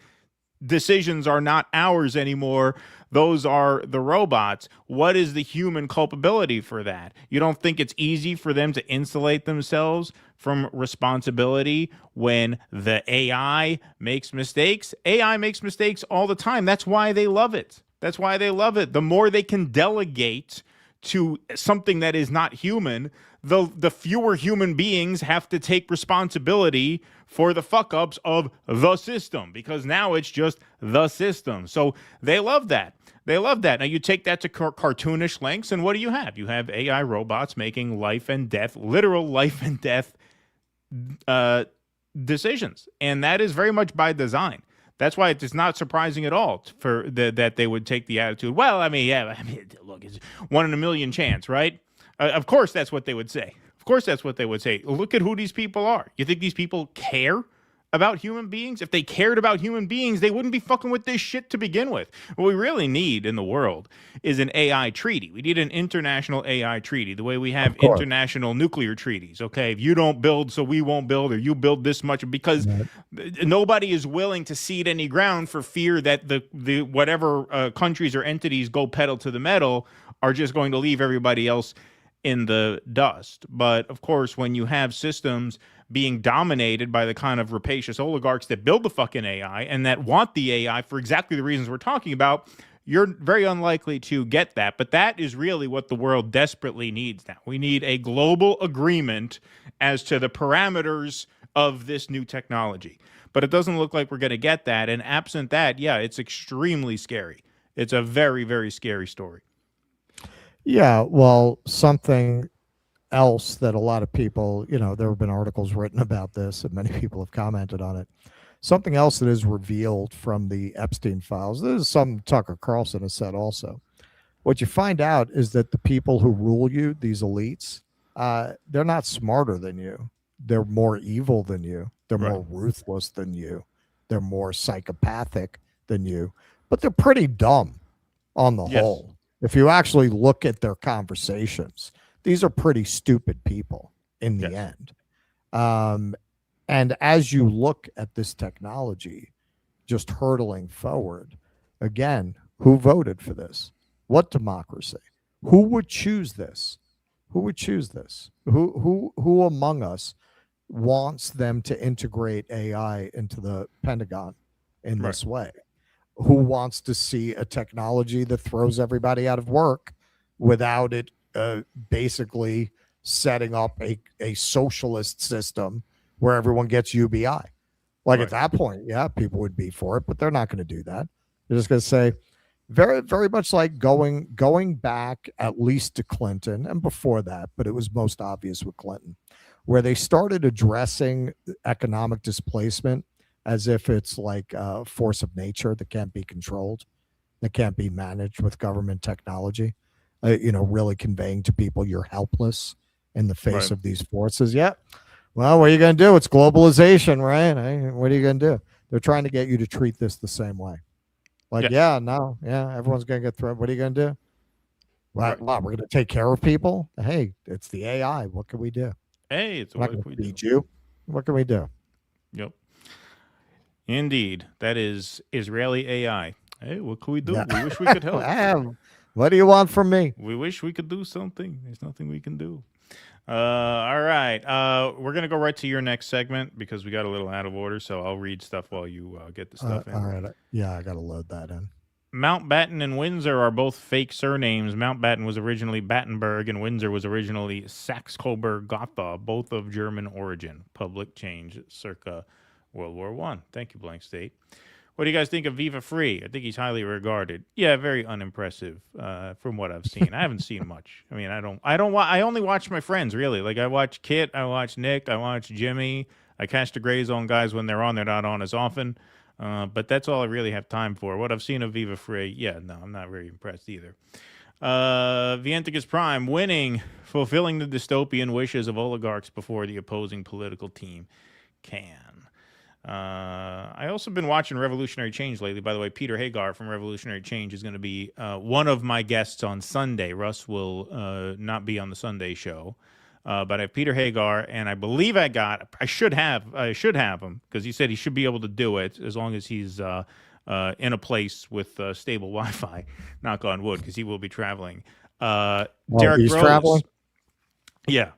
decisions are not ours anymore. Those are the robots. What is the human culpability for that? You don't think it's easy for them to insulate themselves from responsibility when the AI makes mistakes? AI makes mistakes all the time. That's why they love it. That's why they love it. The more they can delegate to something that is not human, the fewer human beings have to take responsibility for the fuck-ups of the system, because now it's just the system. So they love that. They love that. Now you take that to cartoonish lengths, and what do you have? You have AI robots making life and death, literal life and death decisions. And that is very much by design. That's why it's not surprising at all that they would take the attitude, well, look, it's 1 in a million chance, right? Of course, that's what they would say. Of course, that's what they would say. Look at who these people are. You think these people care about human beings? If they cared about human beings, they wouldn't be fucking with this shit to begin with. What we really need in the world is an AI treaty. We need an international AI treaty, the way we have international nuclear treaties. Okay, if you don't build, so we won't build, or you build this much, because nobody is willing to cede any ground for fear that the whatever countries or entities go pedal to the metal are just going to leave everybody else in the dust. But of course, when you have systems being dominated by the kind of rapacious oligarchs that build the fucking AI and that want the AI for exactly the reasons we're talking about, you're very unlikely to get that. But that is really what the world desperately needs now. We need a global agreement as to the parameters of this new technology. But it doesn't look like we're going to get that. And absent that, yeah, it's extremely scary. It's a very, very scary story. Yeah, well, something else that a lot of people, there have been articles written about this and many people have commented on it. Something else that is revealed from the Epstein Files, this is something Tucker Carlson has said also. What you find out is that the people who rule you, these elites, they're not smarter than you. They're more evil than you. They're more ruthless than you. They're more psychopathic than you. But they're pretty dumb on the whole. If you actually look at their conversations, these are pretty stupid people in the end. And as you look at this technology just hurtling forward, again, who voted for this? What democracy? Who would choose this? Who would choose this? Who among us wants them to integrate AI into the Pentagon in this way? Who wants to see a technology that throws everybody out of work without it basically setting up a socialist system where everyone gets UBI? Like at that point, yeah, people would be for it, but they're not going to do that. They're just going to say, very, very much like going back at least to Clinton and before that, but it was most obvious with Clinton, where they started addressing economic displacement as if it's like a force of nature that can't be controlled, that can't be managed with government technology, really conveying to people you're helpless in the face of these forces. Yeah. Well, what are you going to do? It's globalization, right? What are you going to do? They're trying to get you to treat this the same way. Like, everyone's going to get thrown. What are you going to do? Well, we're going to take care of people. Hey, it's the AI. What can we do? Hey, it's what can we feed you. What can we do? Yep. Indeed. That is Israeli AI. Hey, what can we do? We wish we could help. What do you want from me? We wish we could do something. There's nothing we can do. All right. We're going to go right to your next segment because we got a little out of order. So I'll read stuff while you get the stuff in. All right. Yeah, I got to load that in. Mountbatten and Windsor are both fake surnames. Mountbatten was originally Battenberg and Windsor was originally Saxe-Coburg-Gotha, both of German origin. Public change circa World War I. Thank you, Blank State. What do you guys think of Viva Free? I think he's highly regarded. Yeah, very unimpressive from what I've seen. I haven't seen much. I mean, I only watch my friends, really. Like, I watch Kit, I watch Nick, I watch Jimmy. I catch the Gray Zone guys when they're not on as often. But that's all I really have time for. What I've seen of Viva Free, yeah, no, I'm not very impressed either. Vienticus Prime winning, fulfilling the dystopian wishes of oligarchs before the opposing political team can. I also been watching Revolutionary Change lately. By the way, Peter Hagar from Revolutionary Change is going to be one of my guests on Sunday. Russ will not be on the Sunday show, but I have Peter Hagar, and I believe I should have him because he said he should be able to do it as long as he's in a place with stable Wi-Fi. Knock on wood, because he will be traveling. Derek he's Rose, traveling. Yeah,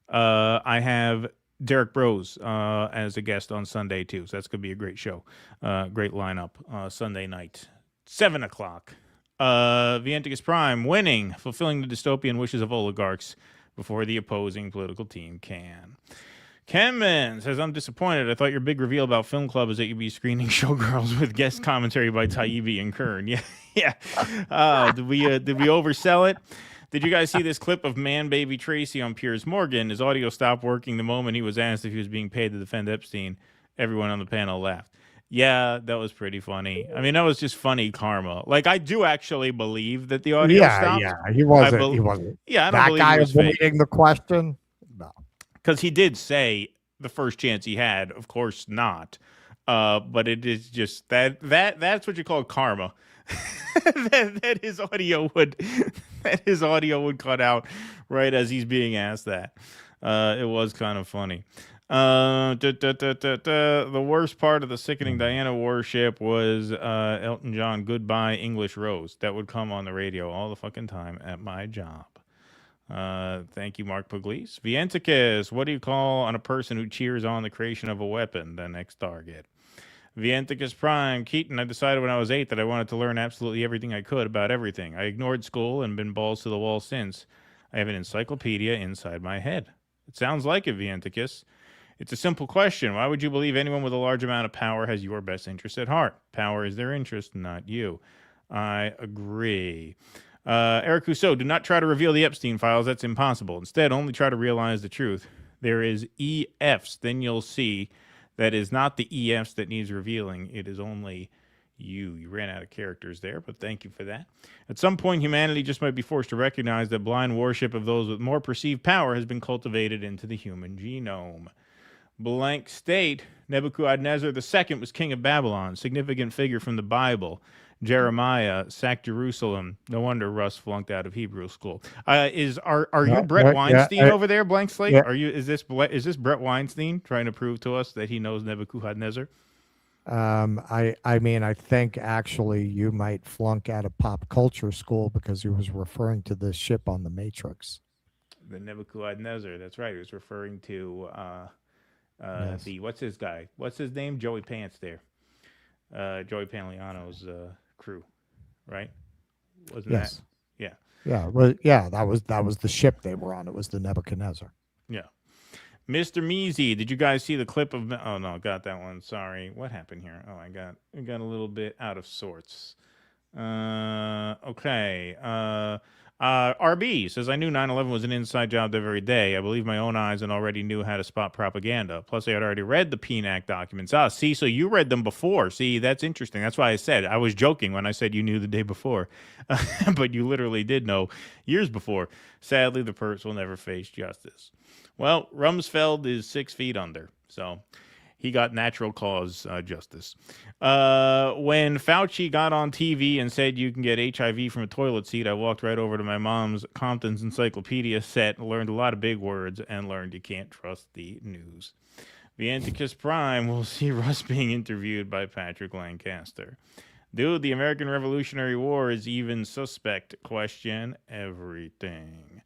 I have Derek Bros as a guest on Sunday too, so that's gonna be a great show, great lineup. Sunday night, 7 o'clock. Vienticus Prime winning, fulfilling the dystopian wishes of oligarchs before the opposing political team can. Kenman says, I'm disappointed. I thought your big reveal about Film Club is that you'd be screening Showgirls with guest commentary by Taibbi and Kern. Yeah. Did we oversell it? Did you guys see this clip of Man Baby Tracy on Piers Morgan? His audio stopped working the moment he was asked if he was being paid to defend Epstein. Everyone on the panel laughed. Yeah, that was pretty funny. I mean, that was just funny karma. Like, I do actually believe that the audio stopped. Yeah, he wasn't. He wasn't. Yeah, I don't that believe guy he was fake. avoiding the question. No, because he did say the first chance he had, of course not. But it is just that's what you call karma. that his audio would cut out right as he's being asked that. It was kind of funny. The worst part of the sickening Diana worship was Elton John Goodbye English Rose. That would come on the radio all the fucking time at my job. Thank you, Mark Pugliese. Vienticus, what do you call on a person who cheers on the creation of a weapon? The next target. Vienticus Prime, Keaton, I decided when I was 8 that I wanted to learn absolutely everything I could about everything. I ignored school and been balls to the wall since. I have an encyclopedia inside my head. It sounds like it, Vienticus. It's a simple question. Why would you believe anyone with a large amount of power has your best interest at heart? Power is their interest, not you. I agree. Eric Rousseau, do not try to reveal the Epstein Files. That's impossible. Instead, only try to realize the truth. There is EFs. Then you'll see that is not the EFs that needs revealing. It is only you. You ran out of characters there, but thank you for that. At some point, humanity just might be forced to recognize that blind worship of those with more perceived power has been cultivated into the human genome. Blank state, Nebuchadnezzar II was king of Babylon, significant figure from the Bible. Jeremiah sacked Jerusalem. No wonder Russ flunked out of Hebrew school. Are you Brett Weinstein over there, Blank Slate? Yeah. Is this Brett Weinstein trying to prove to us that he knows Nebuchadnezzar? I mean, I think actually you might flunk out of pop culture school because he was referring to the ship on the Matrix. The Nebuchadnezzar. That's right. He was referring to Yes. what's his guy? What's his name? Joey Pants there. Joey Pantoliano's crew, right? Wasn't Yes. that? Yeah. Yeah. Well, yeah. That was the ship they were on. It was the Nebuchadnezzar. Yeah. Mr. Measy, did you guys see the clip of? Oh no, got that one. Sorry, what happened here? Oh, I got a little bit out of sorts. Okay. RB says, I knew 9/11 was an inside job the very day. I believed my own eyes and already knew how to spot propaganda. Plus, I had already read the PNAC documents. See, so you read them before. See, that's interesting. That's why I said, I was joking when I said you knew the day before. But you literally did know years before. Sadly, the perps will never face justice. Well, Rumsfeld is 6 feet under, so he got natural cause justice. When Fauci got on TV and said you can get HIV from a toilet seat, I walked right over to my mom's Compton's Encyclopedia set, learned a lot of big words, and learned you can't trust the news. Vienticus Prime will see Russ being interviewed by Patrick Lancaster. Dude, the American Revolutionary War is even suspect. Question everything.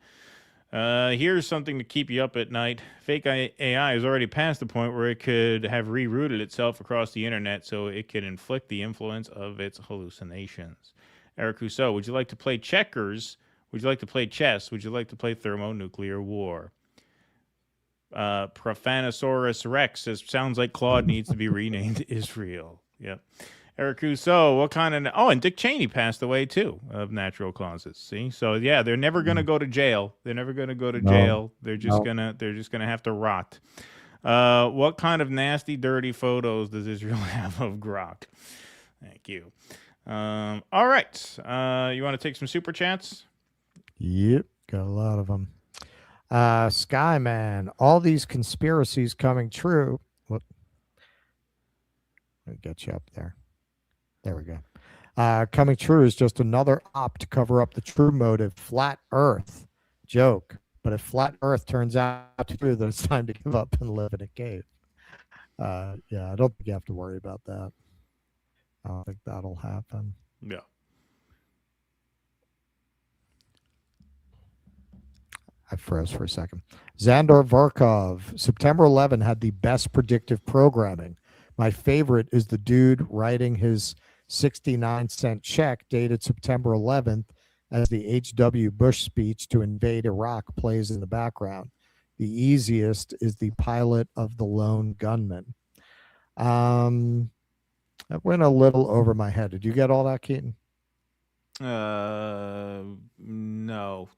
Here's something to keep you up at night. Fake AI has already passed the point where it could have rerouted itself across the internet so it could inflict the influence of its hallucinations. Eric Rousseau, would you like to play checkers? Would you like to play chess? Would you like to play thermonuclear war? Profanosaurus Rex says, sounds like Claude needs to be renamed Israel. Yep. Eric Rousseau, what kind of... Oh, and Dick Cheney passed away, too, of natural causes. See? So, yeah, they're never going to go to jail. They're never going to go to jail. They're just gonna have to rot. What kind of nasty, dirty photos does Israel have of Grok? Thank you. All right. You want to take some super chats? Yep, got a lot of them. Skyman, all these conspiracies coming true. Let me get you up there. There we go. Coming true is just another op to cover up the true motive, flat Earth joke. But if flat Earth turns out to be true, then it's time to give up and live in a cave. Yeah, I don't think you have to worry about that. I don't think that'll happen. Yeah. I froze for a second. Xandar Varkov, September 11 had the best predictive programming. My favorite is the dude writing his 69-cent check dated September 11th as the H.W. Bush speech to invade Iraq plays in the background. The easiest is the pilot of the lone gunman. That went a little over my head. Did you get all that, Keaton? No.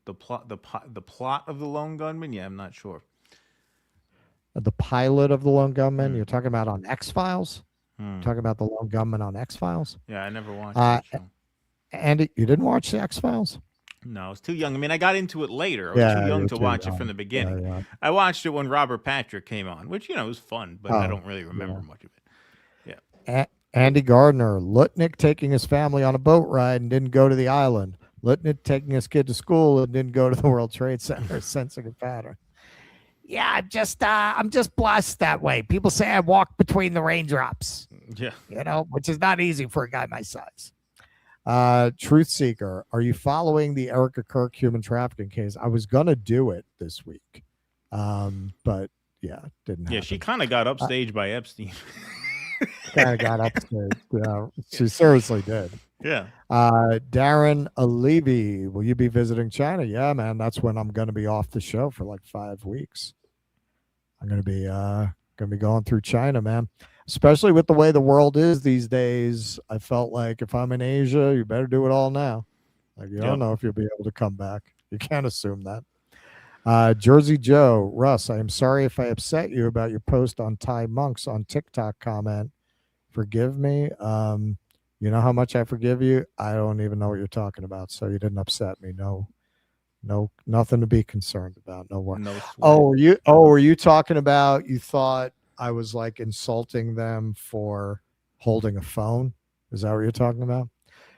The plot of the lone gunman? Yeah, I'm not sure. The pilot of the lone gunman? You're talking about on X-Files? Hmm. Talking about the lone gunman on X-Files? Yeah, I never watched that show. Andy, you didn't watch the X-Files? No, I was too young. I mean, I got into it later. I was Yeah, too young you're to too watch it young. from the beginning. Yeah. I watched it when Robert Patrick came on, which, was fun, but I don't really remember much of it. Yeah. Andy Gardner, Lutnick taking his family on a boat ride and didn't go to the island. Lutnick taking his kid to school and didn't go to the World Trade Center, sensing a pattern. Yeah, I'm just blessed that way. People say I walk between the raindrops. Yeah. Which is not easy for a guy my size. Truth Seeker, are you following the Erica Kirk human trafficking case? I was gonna do it this week, but yeah, didn't happen. Yeah, she kind of got upstaged by Epstein. Kind of got upstairs. Yeah, she seriously did. Yeah. Darren Alivi, will you be visiting China? Yeah, man, that's when I'm going to be off the show for like 5 weeks. I'm going to be going through China, man. Especially with the way the world is these days, I felt like if I'm in Asia, you better do it all now. Like you don't know if you'll be able to come back. You can't assume that. Jersey Joe, Russ, I am sorry if I upset you about your post on Thai monks on TikTok comment. Forgive me. You know how much I forgive you? I don't even know what you're talking about. So you didn't upset me. No, nothing to be concerned about. No worries. Were you talking about, you thought I was like insulting them for holding a phone? Is that what you're talking about?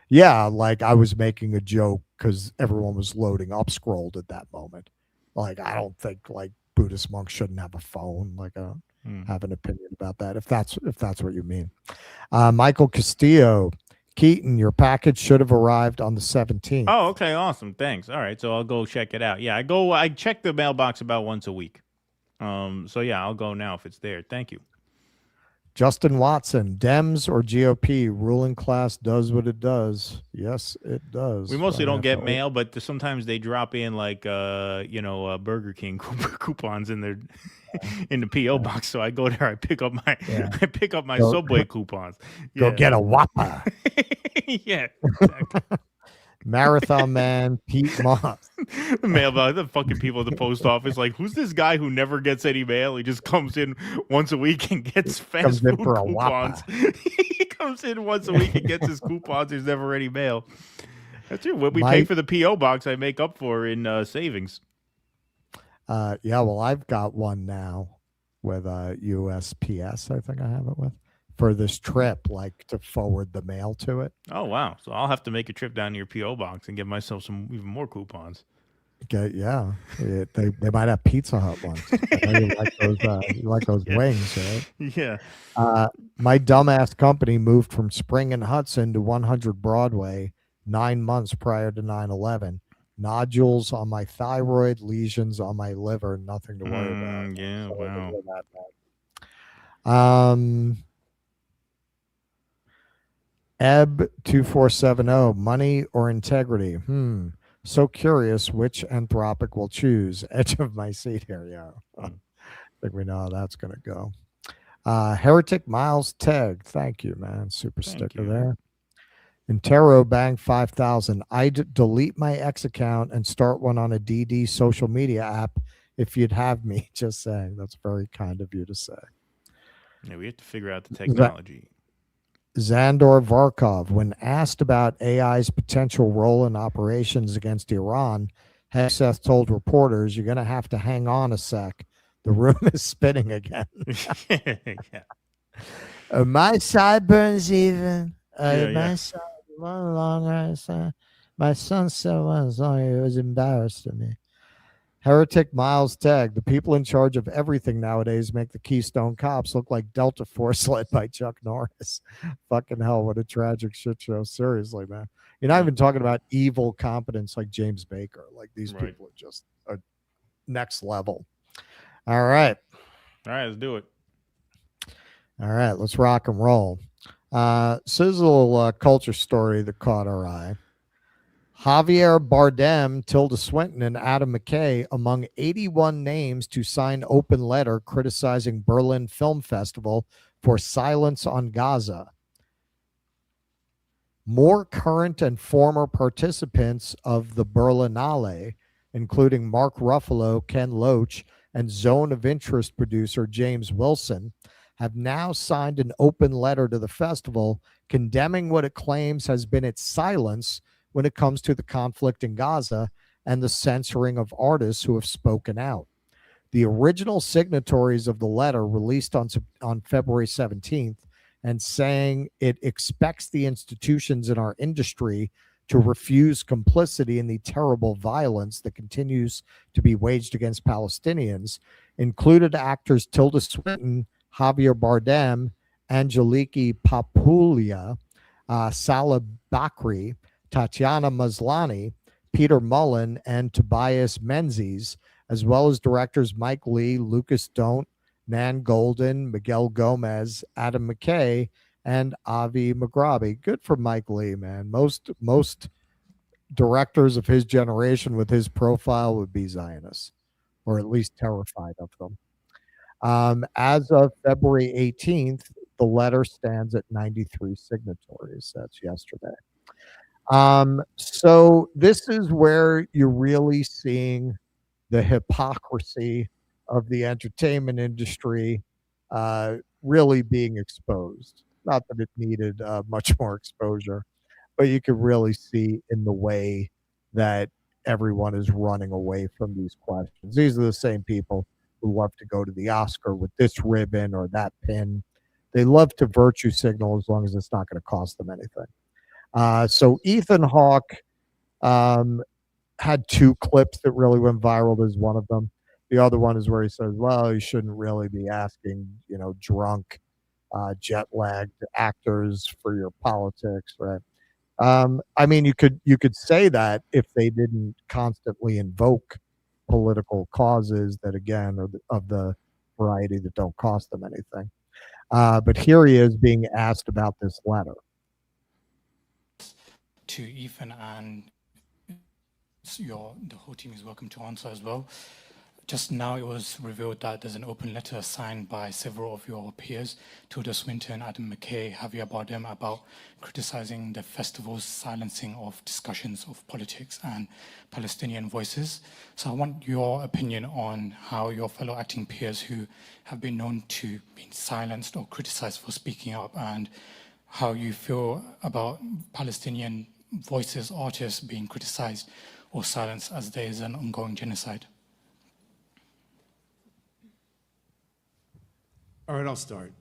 Yeah, like I was making a joke because everyone was loading up scrolled at that moment. Like, I don't think like Buddhist monks shouldn't have a phone. Like, I don't have an opinion about that. If that's what you mean. Michael Castillo, Keaton, your package should have arrived on the 17th. Oh, okay, awesome. Thanks. All right, so I'll go check it out. Yeah, I check the mailbox about once a week. So yeah, I'll go now if it's there. Thank you. Justin Watson, Dems or GOP, ruling class does what it does. Yes, it does. We mostly don't get mail, but sometimes they drop in like Burger King coupons in their in the PO box. So I go there, I pick up my Subway coupons. Go get a Whopper. Yeah. Exactly. Marathon Man, Pete Moss. The mailbox, the fucking people at the post office, like, who's this guy who never gets any mail? He just comes in once a week and gets fast food coupons. He comes in once a week and gets his coupons. There's never any mail. That's true. What we pay for the PO box, I make up for in savings. Yeah, well, I've got one now with USPS. I think I have it with. For this trip, like to forward the mail to it. Oh, wow. So I'll have to make a trip down to your P.O. box and get myself some even more coupons. Okay, yeah. They might have Pizza Hut ones. You like those wings, right? Yeah. My dumbass company moved from Spring and Hudson to 100 Broadway 9 months prior to 9/11. Nodules on my thyroid, lesions on my liver, nothing to worry about. Yeah, wow. Ebb 2470, money or integrity? So curious which Anthropic will choose. Edge of my seat here. Yeah. I think we know how that's going to go. Heretic Miles Teg, thank you, man. Super sticker there. Intero Bang 5000. I'd delete my X account and start one on a DD social media app if you'd have me. Just saying. That's very kind of you to say. Yeah, we have to figure out the technology. Zandor Varkov, when asked about AI's potential role in operations against Iran, Hegseth told reporters, "You're going to have to hang on a sec. The room is spinning again." Yeah. Are my sideburns even? Yeah, My side one longer. My son said once, it was embarrassed of me. Heretic Miles Tag. The people in charge of everything nowadays make the Keystone Cops look like Delta Force led by Chuck Norris. Fucking hell, what a tragic shit show. Seriously, man. You're not even talking about evil competence like James Baker. Like these people are just a next level. All right. All right, let's do it. All right, let's rock and roll. So this is a little culture story that caught our eye. Javier Bardem, Tilda Swinton, and Adam McKay among 81 names to sign open letter criticizing Berlin Film Festival for silence on Gaza. More current and former participants of the Berlinale, including Mark Ruffalo, Ken Loach, and Zone of Interest producer James Wilson, have now signed an open letter to the festival condemning what it claims has been its silence when it comes to the conflict in Gaza and the censoring of artists who have spoken out. The original signatories of the letter released on February 17th and saying it expects the institutions in our industry to refuse complicity in the terrible violence that continues to be waged against Palestinians included actors Tilda Swinton, Javier Bardem, Angeliki Papulia, Salah Bakri, Tatiana Maslany, Peter Mullen, and Tobias Menzies, as well as directors Mike Lee, Lucas Don't, Nan Golden, Miguel Gomez, Adam McKay, and Avi Maghrabi. Good for Mike Lee, man. Most directors of his generation with his profile would be Zionists, or at least terrified of them. As of February 18th, the letter stands at 93 signatories. That's yesterday. So this is where you're really seeing the hypocrisy of the entertainment industry really being exposed. Not that it needed much more exposure, but you can really see in the way that everyone is running away from these questions. These are the same people who love to go to the Oscar with this ribbon or that pin. They love to virtue signal as long as it's not going to cost them anything. So Ethan Hawke had two clips that really went viral. There's one of them. The other one is where he says, well, you shouldn't really be asking, drunk, jet-lagged actors for your politics, right? I mean, you could say that if they didn't constantly invoke political causes that, again, are of the variety that don't cost them anything. But here he is being asked about this letter. To Ethan, and the whole team is welcome to answer as well. Just now it was revealed that there's an open letter signed by several of your peers, Tilda Swinton, Adam McKay, Javier Bardem, about criticizing the festival's silencing of discussions of politics and Palestinian voices. So I want your opinion on how your fellow acting peers who have been known to be silenced or criticized for speaking up, and how you feel about Palestinian voices, artists being criticized or silenced as there is an ongoing genocide. All right, I'll start.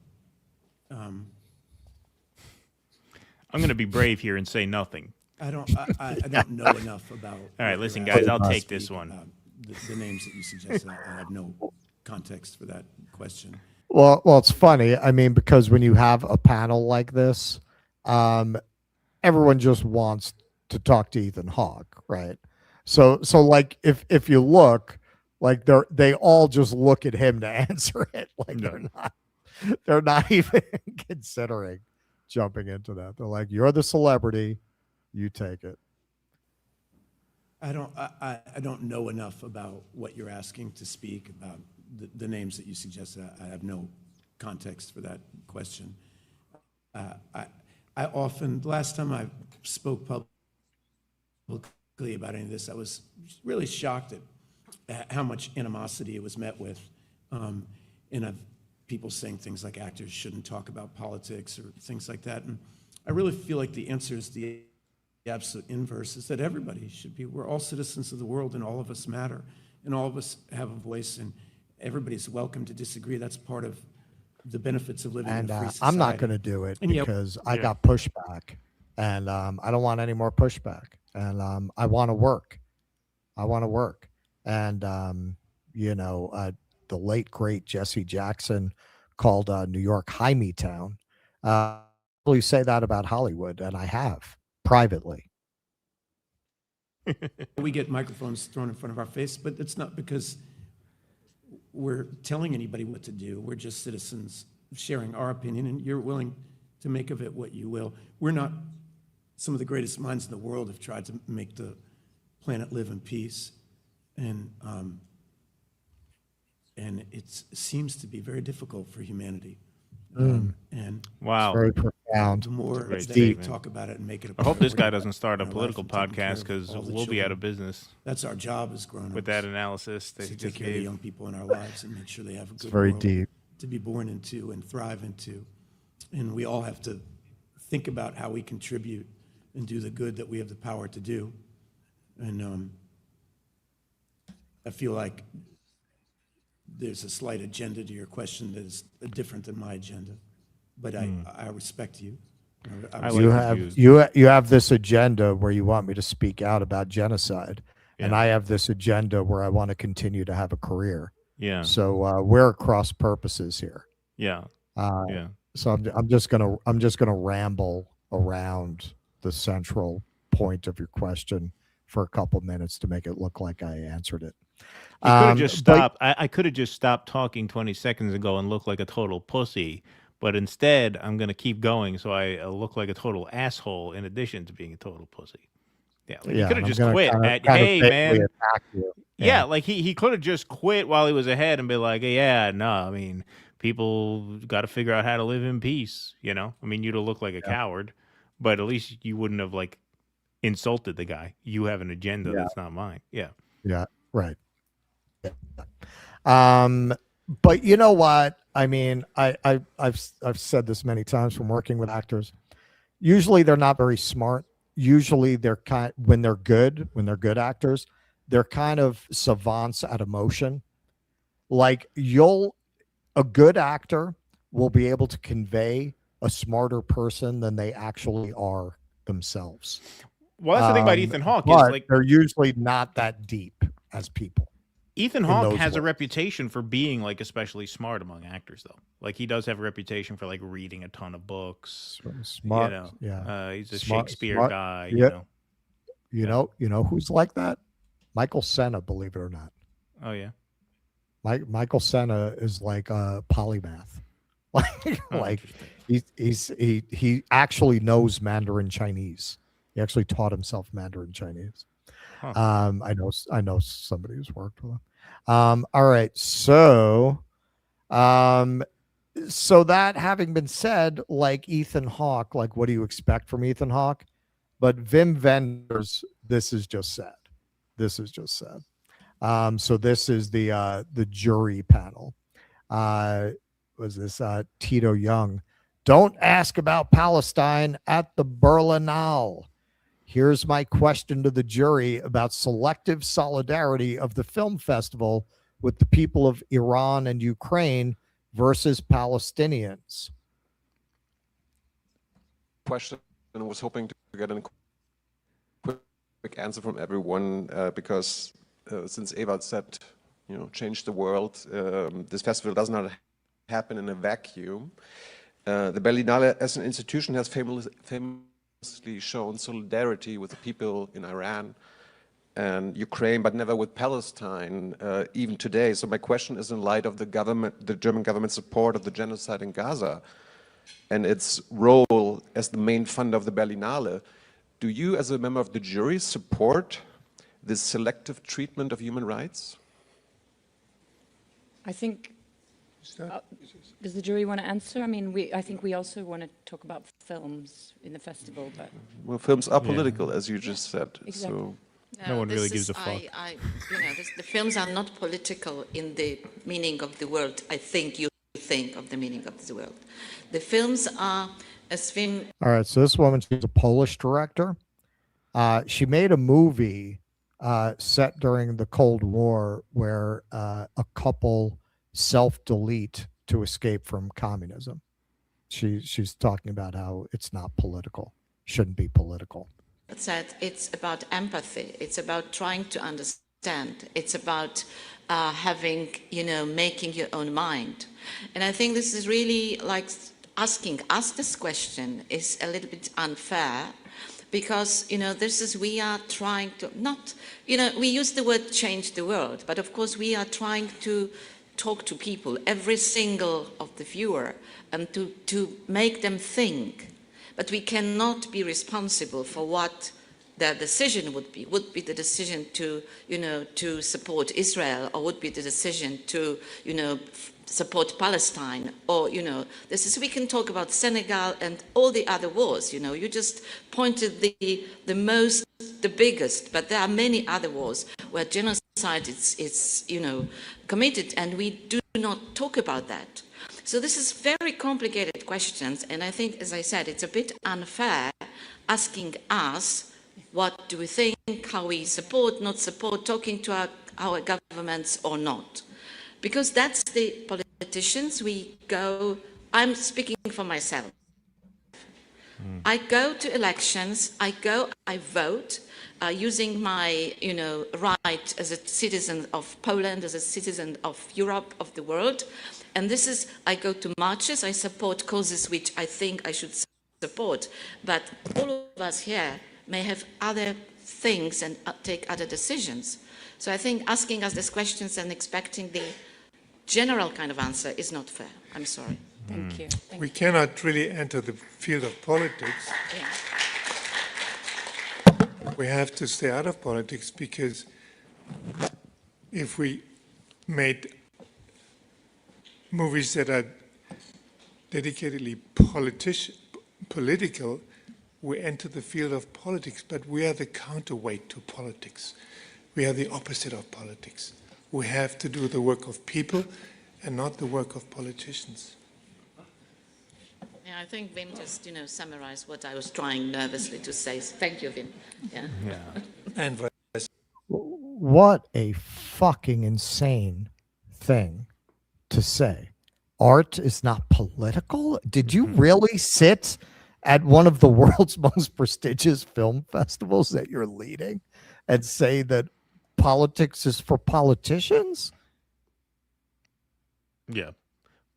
I'm going to be brave here and say nothing. I don't know enough about. All right, listen, guys, I'll take this one. The names that you suggested, I have no context for that question. Well, it's funny. I mean, because when you have a panel like this, everyone just wants to talk to Ethan Hawke, right? So like if you look, like they all just look at him to answer it. Like they're not even considering jumping into that. They're like, you're the celebrity, you take it. I don't know enough about what you're asking to speak about the names that you suggested. I have no context for that question. I often, the last time I spoke publicly about any of this, I was really shocked at how much animosity it was met with. People saying things like actors shouldn't talk about politics or things like that. And I really feel like the answer is the absolute inverse, is that everybody should be, we're all citizens of the world and all of us matter and all of us have a voice and everybody's welcome to disagree. That's part of the benefits of living in a free society. I'm not going to do it because I got pushback and I don't want any more pushback and I want to work. And, the late, great Jesse Jackson called New York High Town. You say that about Hollywood, and I have privately. We get microphones thrown in front of our face, but it's not because we're telling anybody what to do. We're just citizens sharing our opinion, and you're willing to make of it what you will. We're not, some of the greatest minds in the world have tried to make the planet live in peace. And it seems to be very difficult for humanity. And wow, it's very profound. The more Great that we statement. talk about it and make it. I hope this guy doesn't start a political podcast because we'll be out of business. That's our job as grown-ups. With that analysis, that to he take just care of the gave. young people in our lives and make sure they have a good very world deep. to be born into and thrive into. And we all have to think about how we contribute and do the good that we have the power to do. And I feel like there's a slight agenda to your question that is different than my agenda, but I respect you. You have this agenda where you want me to speak out about genocide, and I have this agenda where I want to continue to have a career. Yeah. So we're at cross purposes here. Yeah. So I'm just gonna ramble around the central point of your question for a couple minutes to make it look like I answered it. You could have just stopped. I could have just stopped talking 20 seconds ago and looked like a total pussy. But instead, I'm going to keep going so I look like a total asshole in addition to being a total pussy. Yeah, like he could have just quit. Hey, man. Yeah, like he could have just quit while he was ahead and be like, yeah, no, I mean, people got to figure out how to live in peace, you know? I mean, you'd have looked like a coward, but at least you wouldn't have, like, insulted the guy. You have an agenda that's not mine. Yeah. Yeah, right. But you know what? I mean, I've said this many times from working with actors. Usually they're not very smart. Usually they're when they're good actors, they're kind of savants at emotion. Like a good actor will be able to convey a smarter person than they actually are themselves. Well, that's the thing about Ethan Hawke is like they're usually not that deep as people. Ethan Hawke has a reputation for being like especially smart among actors, though. Like he does have a reputation for like reading a ton of books. Smart, he's a Shakespeare guy. You know who's like that? Michael Cena, believe it or not. Oh yeah. Michael Cena is like a polymath. Like he actually knows Mandarin Chinese. He actually taught himself Mandarin Chinese. I know somebody who's worked with him. All right, so that having been said, like Ethan Hawke, like what do you expect from Ethan Hawke? But Wim Wenders, this is just sad. So this is the jury panel. Was this Tito Young? Don't ask about Palestine at the Berlinale. Here's my question to the jury about selective solidarity of the film festival with the people of Iran and Ukraine versus Palestinians. Question, and I was hoping to get a quick answer from everyone because since Ewald said, change the world, this festival does not happen in a vacuum. The Berlinale as an institution has famously shown solidarity with the people in Iran and Ukraine, but never with Palestine, even today. So my question is, in light of the German government support of the genocide in Gaza and its role as the main funder of the Berlinale, do you, as a member of the jury, support this selective treatment of human rights? I think Does the jury want to answer? I mean, I think we also want to talk about films in the festival, but Well, films are political, as you just said. Exactly. So No one really this gives a is- fuck. The films are not political in the meaning of the word. I think you think of the meaning of the word. The films are a film. All right, so this woman, she's a Polish director. She made a movie set during the Cold War where a couple self-delete to escape from communism. She's talking about how it's not political, shouldn't be political. Said it's about empathy. It's about trying to understand. It's about having, making your own mind. And I think this is really like asking us this question is a little bit unfair because, we are trying to not, we use the word change the world, but of course we are trying to talk to people, every single of the viewer, and to make them think. But we cannot be responsible for what their decision would be. Would be the decision to, to support Israel, or would be the decision to, support Palestine, or, we can talk about Senegal and all the other wars, you just pointed the biggest, but there are many other wars where genocide is committed, and we do not talk about that. So this is very complicated questions, and I think, as I said, it's a bit unfair asking us what do we think, how we support, not support, talking to our governments or not. Because that's the politicians, I'm speaking for myself. I go to elections, I vote, using my, right as a citizen of Poland, as a citizen of Europe, of the world. And I go to marches, I support causes which I think I should support. But all of us here may have other things and take other decisions. So I think asking us these questions and expecting the general kind of answer is not fair. I'm sorry. Thank you. We cannot really enter the field of politics. We have to stay out of politics because if we made movies that are dedicatedly political, we enter the field of politics, but we are the counterweight to politics. We are the opposite of politics. We have to do the work of people and not the work of politicians. Yeah, I think Wim just, summarized what I was trying nervously to say. Thank you, Wim. Yeah. And What a fucking insane thing to say. Art is not political? Did you really sit at one of the world's most prestigious film festivals that you're leading and say that politics is for politicians? Yeah.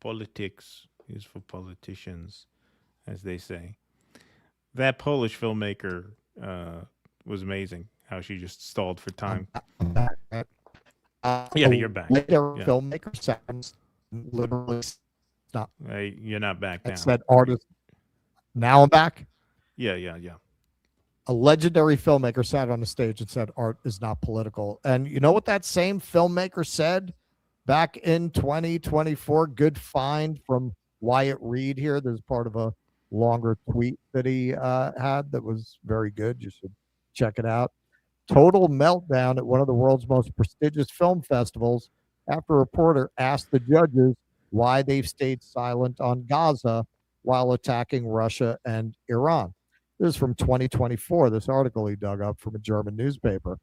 Politics is for politicians, as they say. That Polish filmmaker was amazing, how she just stalled for time. Yeah, you're back. Filmmaker sounds literally not. Hey, you're not back now. It's that artist. Now I'm back. Yeah. A legendary filmmaker sat on the stage and said art is not political. And you know what that same filmmaker said back in 2024? Good find from Wyatt Reed here. There's part of a longer tweet that he had that was very good. You should check it out. Total meltdown at one of the world's most prestigious film festivals after a reporter asked the judges why they've stayed silent on Gaza while attacking Russia and Iran. This is from 2024, this article he dug up from a German newspaper.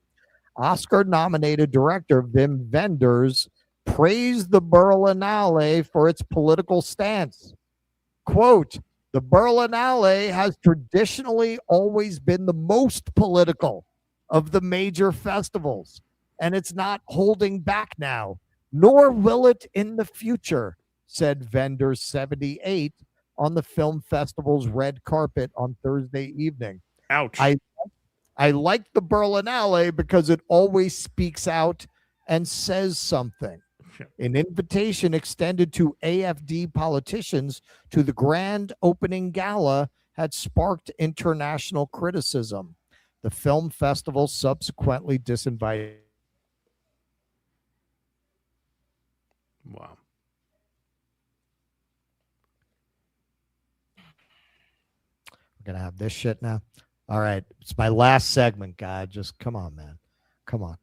Oscar-nominated director Wim Wenders praised the Berlinale for its political stance. Quote, the Berlinale has traditionally always been the most political of the major festivals, and it's not holding back now, nor will it in the future, said Wenders, 78, on the film festival's red carpet on Thursday evening. Ouch. I like the Berlinale because it always speaks out and says something. An invitation extended to AfD politicians to the grand opening gala had sparked international criticism. The film festival subsequently disinvited. Wow. We're going to have this shit now. All right. It's my last segment, guy. Just come on, man. Come on.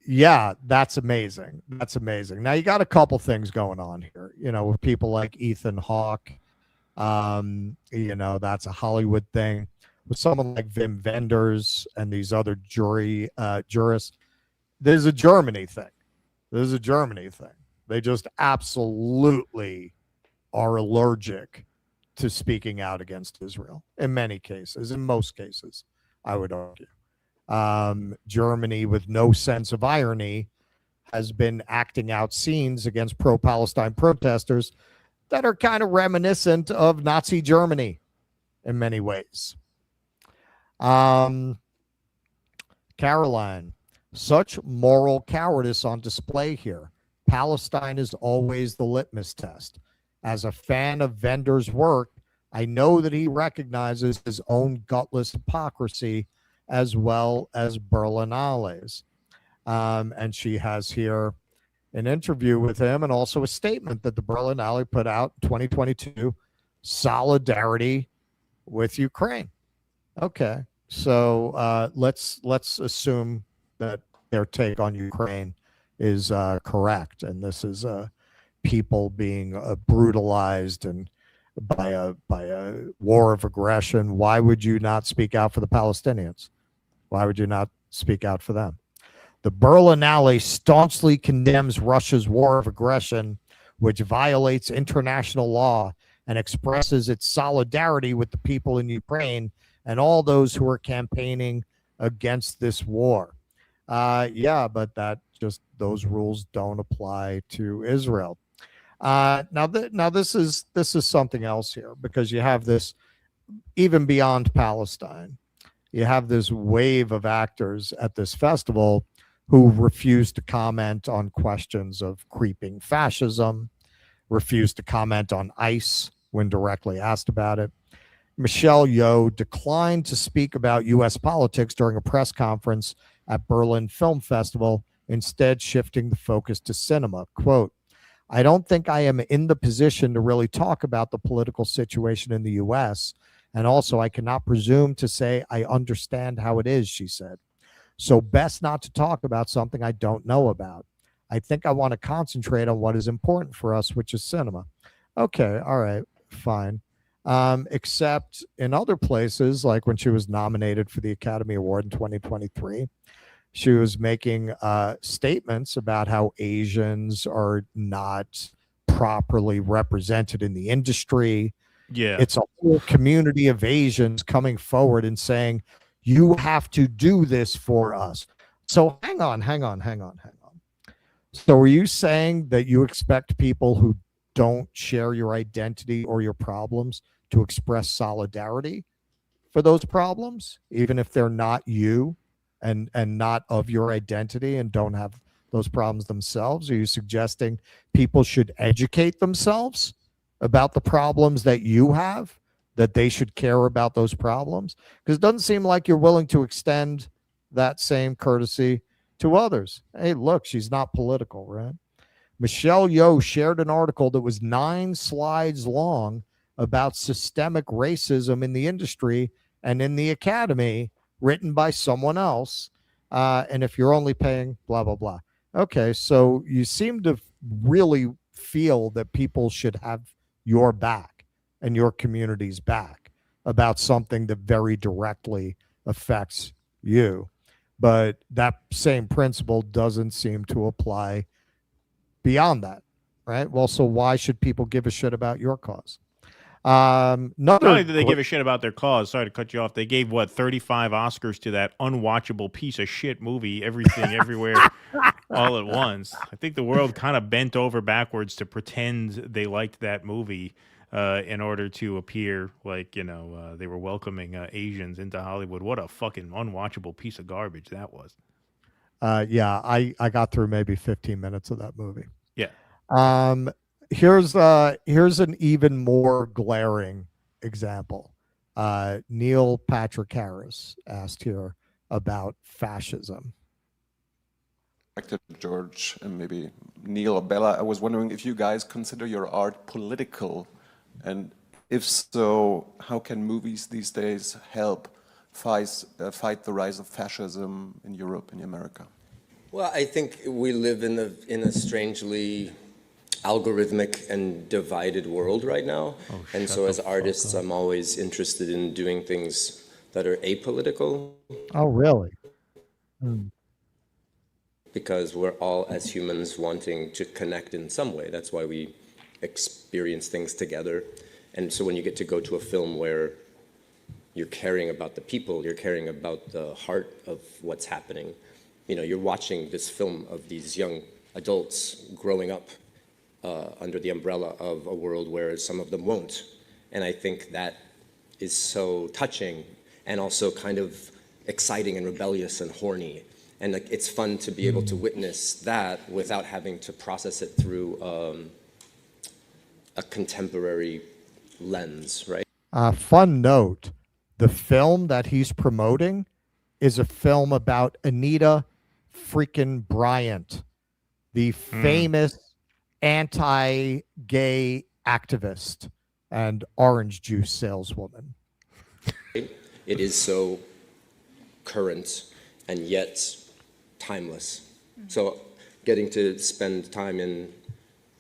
Yeah, that's amazing. That's amazing. Now you got a couple things going on here, with people like Ethan Hawke. That's a Hollywood thing. With someone like Wim Wenders and these other jurists, there's a Germany thing. They just absolutely are allergic to speaking out against Israel in many cases, in most cases, I would argue. Germany, with no sense of irony, has been acting out scenes against pro-Palestine protesters that are kind of reminiscent of Nazi Germany in many ways. Caroline, such moral cowardice on display here. Palestine is always the litmus test. As a fan of Wender's work, I know that he recognizes his own gutless hypocrisy as well as Berlinale's. And she has here an interview with him and also a statement that the Berlinale put out in 2022, solidarity with Ukraine. Okay, so let's assume that their take on Ukraine is correct, and this is people being brutalized and by a war of aggression. Why would you not speak out for the Palestinians? Why would you not speak out for them? The Berlinale staunchly condemns Russia's war of aggression, which violates international law, and expresses its solidarity with the people in Ukraine and all those who are campaigning against this war. Yeah, but those rules don't apply to Israel. Now this is something else here, because you have this, even beyond Palestine, you have this wave of actors at this festival who refuse to comment on questions of creeping fascism, refuse to comment on ICE when directly asked about it. Michelle Yeoh declined to speak about U.S. politics during a press conference at Berlin Film Festival, instead shifting the focus to cinema. Quote, I don't think I am in the position to really talk about the political situation in the U.S., and also I cannot presume to say I understand how it is, she said. So best not to talk about something I don't know about. I think I want to concentrate on what is important for us, which is cinema. Okay, all right, fine. Except in other places, like when she was nominated for the Academy Award in 2023, she was making statements about how Asians are not properly represented in the industry. Yeah. It's a whole community of Asians coming forward and saying, you have to do this for us. So hang on. So are you saying that you expect people who don't share your identity or your problems to express solidarity for those problems, even if they're not you and not of your identity and don't have those problems themselves? Are you suggesting people should educate themselves about the problems that you have, that they should care about those problems? Because it doesn't seem like you're willing to extend that same courtesy to others. Hey, look, she's not political, right? Michelle Yeoh shared an article that was 9 slides long about systemic racism in the industry and in the academy, written by someone else. And if you're only paying blah, blah, blah. Okay, so you seem to really feel that people should have your back and your community's back about something that very directly affects you. But that same principle doesn't seem to apply beyond that, right? Well, so why should people give a shit about your cause? Not only did they give a shit about their cause, sorry to cut you off, they gave 35 Oscars to that unwatchable piece of shit movie, Everything Everywhere All at Once. I think the world kind of bent over backwards to pretend they liked that movie in order to appear like, they were welcoming Asians into Hollywood. What a fucking unwatchable piece of garbage that was. Yeah, I got through maybe 15 minutes of that movie. Yeah. Here's an even more glaring example. Neil Patrick Harris asked here about fascism. Back to George and maybe Neil or Bella, I was wondering if you guys consider your art political And if so, how can movies these days help fight the rise of fascism in Europe and America? Well, I think we live in a strangely algorithmic and divided world right now. And so as artists, I'm always interested in doing things that are apolitical. Oh, really? Because we're all, as humans, wanting to connect in some way. That's why we experience things together. And so when you get to go to a film where you're caring about the people, you're caring about the heart of what's happening, you know, you're watching this film of these young adults growing up under the umbrella of a world where some of them won't. And I think that is so touching and also kind of exciting and rebellious and horny. And like, it's fun to be able to witness that without having to process it through a contemporary lens, right? Fun note, the film that he's promoting is a film about Anita freaking Bryant, the famous anti-gay activist and orange juice saleswoman. It is so current and yet timeless. So getting to spend time in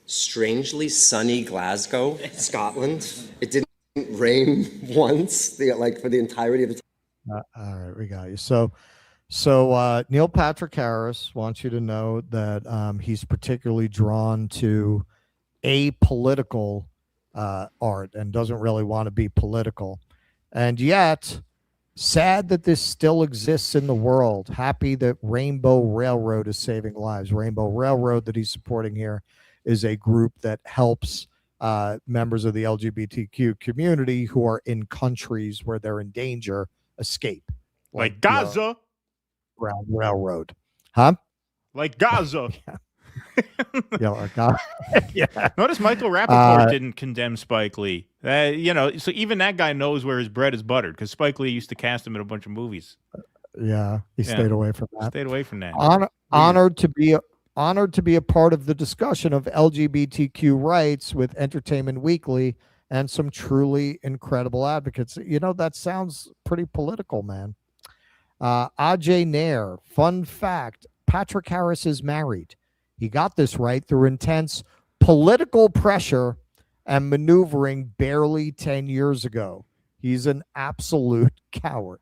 strangely sunny Glasgow, Scotland. It didn't rain once, like for the entirety of the time. All right, we got you. So Neil Patrick Harris wants you to know that he's particularly drawn to apolitical art and doesn't really want to be political. And yet, sad that this still exists in the world. Happy that Rainbow Railroad is saving lives. Rainbow Railroad that he's supporting here is a group that helps members of the LGBTQ community who are in countries where they're in danger escape. Like Gaza. Railroad. Huh? Like Gaza. Yeah, like Gaza. Yeah. Notice Michael Rappaport didn't condemn Spike Lee. You know, so even that guy knows where his bread is buttered because Spike Lee used to cast him in a bunch of movies. Yeah, he stayed away from that. Stayed away from that. Honored to be a part of the discussion of LGBTQ rights with Entertainment Weekly and some truly incredible advocates. You know, that sounds pretty political, man. Ajay Nair, fun fact, Patrick Harris is married. He got this right through intense political pressure and maneuvering barely 10 years ago. He's an absolute coward.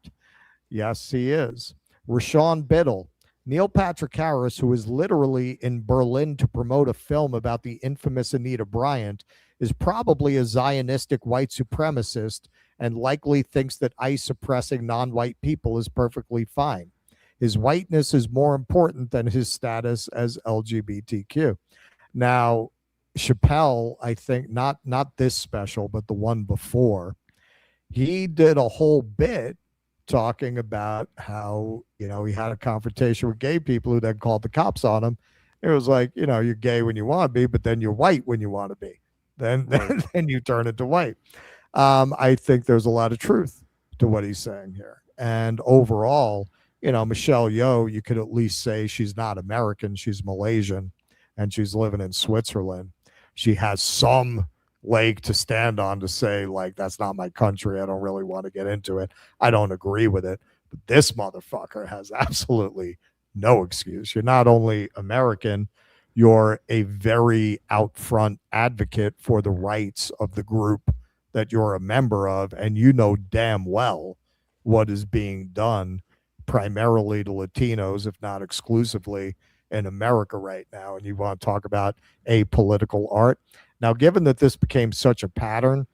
Yes, he is. Rashawn Biddle, Neil Patrick Harris, who is literally in Berlin to promote a film about the infamous Anita Bryant, is probably a Zionistic white supremacist and likely thinks that ICE suppressing non-white people is perfectly fine. His whiteness is more important than his status as LGBTQ. Now, Chappelle, I think, not this special, but the one before, he did a whole bit talking about how, you know, he had a confrontation with gay people who then called the cops on him. It was like, you know, you're gay when you want to be, but then you're white when you want to be. Then you turn into white. I think there's a lot of truth to what he's saying here. And overall, you know, Michelle Yeoh, you could at least say she's not American. She's Malaysian and she's living in Switzerland. She has some leg to stand on to say, like, that's not my country. I don't really want to get into it. I don't agree with it. But this motherfucker has absolutely no excuse. You're not only American, you're a very out front advocate for the rights of the group that you're a member of, and you know damn well what is being done primarily to Latinos, if not exclusively, in America right now. And you want to talk about apolitical art. Now, given that this became such a pattern,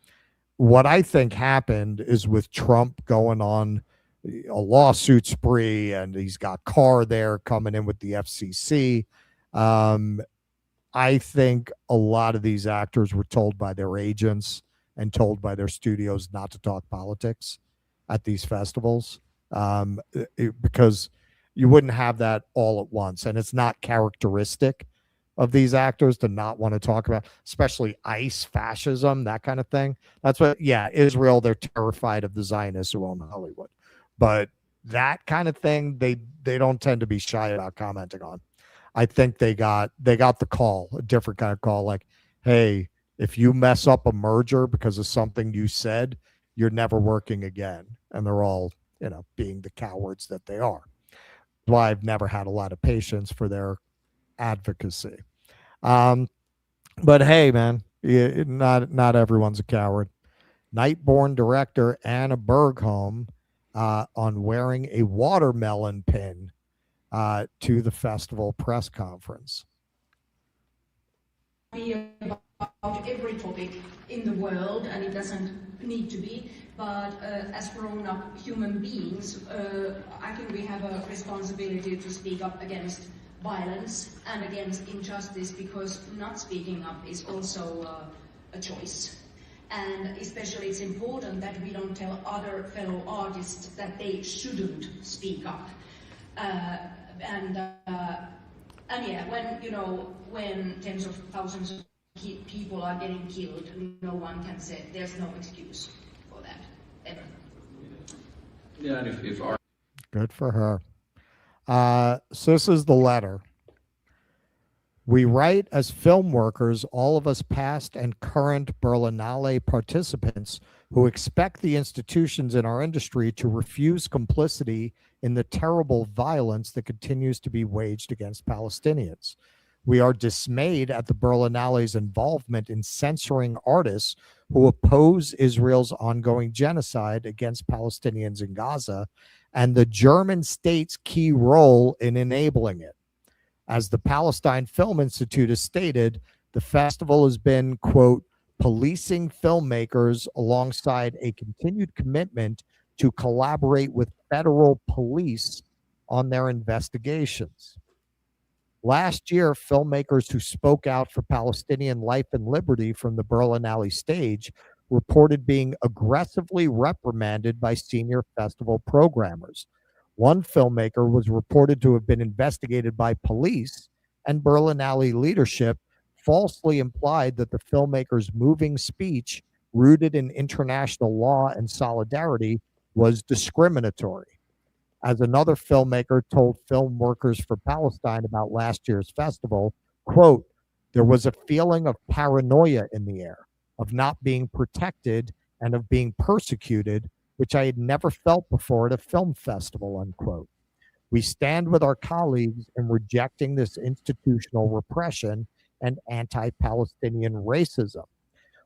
what I think happened is with Trump going on a lawsuit spree, and he's got Carr there coming in with the FCC. I think a lot of these actors were told by their agents and told by their studios not to talk politics at these festivals, because you wouldn't have that all at once. And it's not characteristic of these actors to not want to talk about, especially ICE, fascism, that kind of thing. That's what, yeah, Israel, they're terrified of the Zionists who own Hollywood. But that kind of thing, they don't tend to be shy about commenting on. I think they got the call, a different kind of call, like, hey, If you mess up a merger because of something you said, you're never working again. And they're all, being the cowards that they are. Why I've never had a lot of patience for their advocacy. But hey, man, not everyone's a coward. Nightborn director Anna Bergholm on wearing a watermelon pin to the festival press conference. Be about every topic in the world, and it doesn't need to be, but as grown-up human beings, I think we have a responsibility to speak up against violence and against injustice, because not speaking up is also a choice. And especially it's important that we don't tell other fellow artists that they shouldn't speak up. And yeah, when tens of thousands of people are getting killed, no one can say there's no excuse for that ever. Yeah, and if our Good for her. So this is the letter. We write as film workers, all of us past and current Berlinale participants who expect the institutions in our industry to refuse complicity in the terrible violence that continues to be waged against Palestinians. We are dismayed at the Berlinale's involvement in censoring artists who oppose Israel's ongoing genocide against Palestinians in Gaza and the German state's key role in enabling it. As the Palestine Film Institute has stated, the festival has been, quote, policing filmmakers alongside a continued commitment to collaborate with federal police on their investigations. Last year, filmmakers who spoke out for Palestinian life and liberty from the Berlinale stage reported being aggressively reprimanded by senior festival programmers. One filmmaker was reported to have been investigated by police, and Berlinale leadership falsely implied that the filmmaker's moving speech, rooted in international law and solidarity, was discriminatory. As another filmmaker told Film Workers for Palestine about last year's festival, quote, there was a feeling of paranoia in the air, of not being protected and of being persecuted, which I had never felt before at a film festival, unquote. We stand with our colleagues in rejecting this institutional repression and anti-Palestinian racism.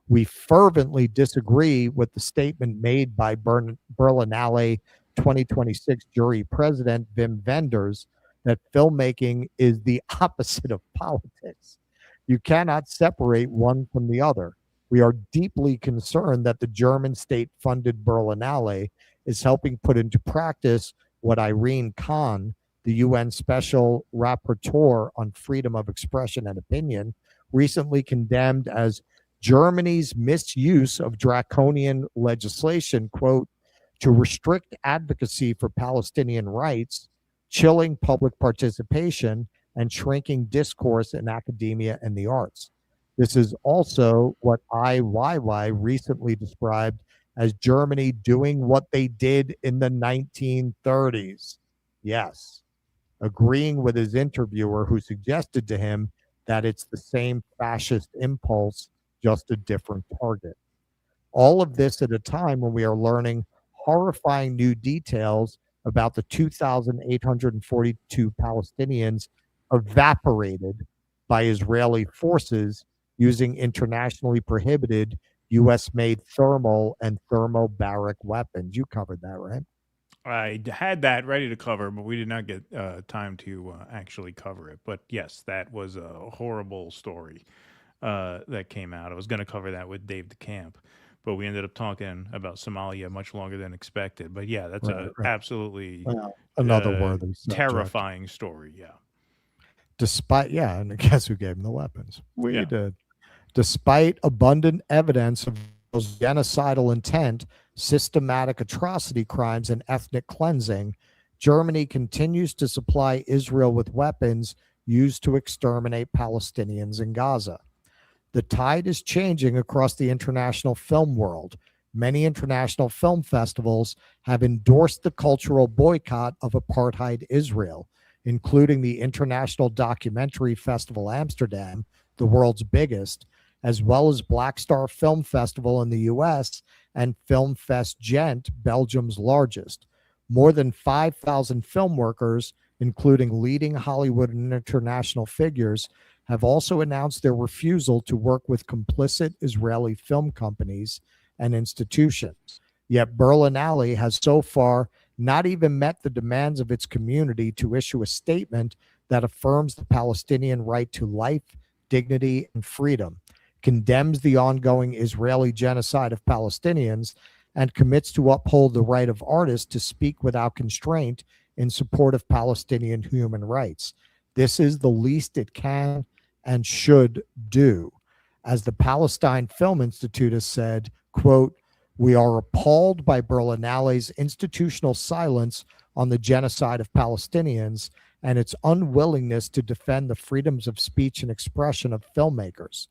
We fervently disagree with the statement made by Berlinale 2026 jury president Wim Wenders that filmmaking is the opposite of politics. You cannot separate one from the other. We are deeply concerned that the German state-funded Berlinale is helping put into practice what Irene Khan, the UN Special Rapporteur on Freedom of Expression and Opinion, recently condemned as Germany's misuse of draconian legislation, quote, to restrict advocacy for Palestinian rights, chilling public participation, and shrinking discourse in academia and the arts. This is also what IYY recently described as Germany doing what they did in the 1930s. Yes, agreeing with his interviewer who suggested to him that it's the same fascist impulse, just a different target. All of this at a time when we are learning horrifying new details about the 2,842 Palestinians evaporated by Israeli forces using internationally prohibited U.S.-made thermal and thermobaric weapons. You covered that, right? I had that ready to cover, but we did not get time to actually cover it. But yes, that was a horrible story that came out. I was going to cover that with Dave DeCamp, but we ended up talking about Somalia much longer than expected. But yeah, that's absolutely another worthy subject. Terrifying story. Yeah. And guess who gave them the weapons? We did. Despite abundant evidence of genocidal intent, systematic atrocity crimes, and ethnic cleansing, Germany continues to supply Israel with weapons used to exterminate Palestinians in Gaza. The tide is changing across the international film world. Many international film festivals have endorsed the cultural boycott of apartheid Israel, including the International Documentary Festival Amsterdam, the world's biggest, as well as Black Star Film Festival in the US and Film Fest Gent, Belgium's largest. More than 5,000 film workers, including leading Hollywood and international figures, have also announced their refusal to work with complicit Israeli film companies and institutions. Yet Berlinale has so far not even met the demands of its community to issue a statement that affirms the Palestinian right to life, dignity, and freedom, condemns the ongoing Israeli genocide of Palestinians, and commits to uphold the right of artists to speak without constraint in support of Palestinian human rights. This is the least it can and should do. As the Palestine Film Institute has said, quote, "We are appalled by Berlinale's institutional silence on the genocide of Palestinians and its unwillingness to defend the freedoms of speech and expression of filmmakers.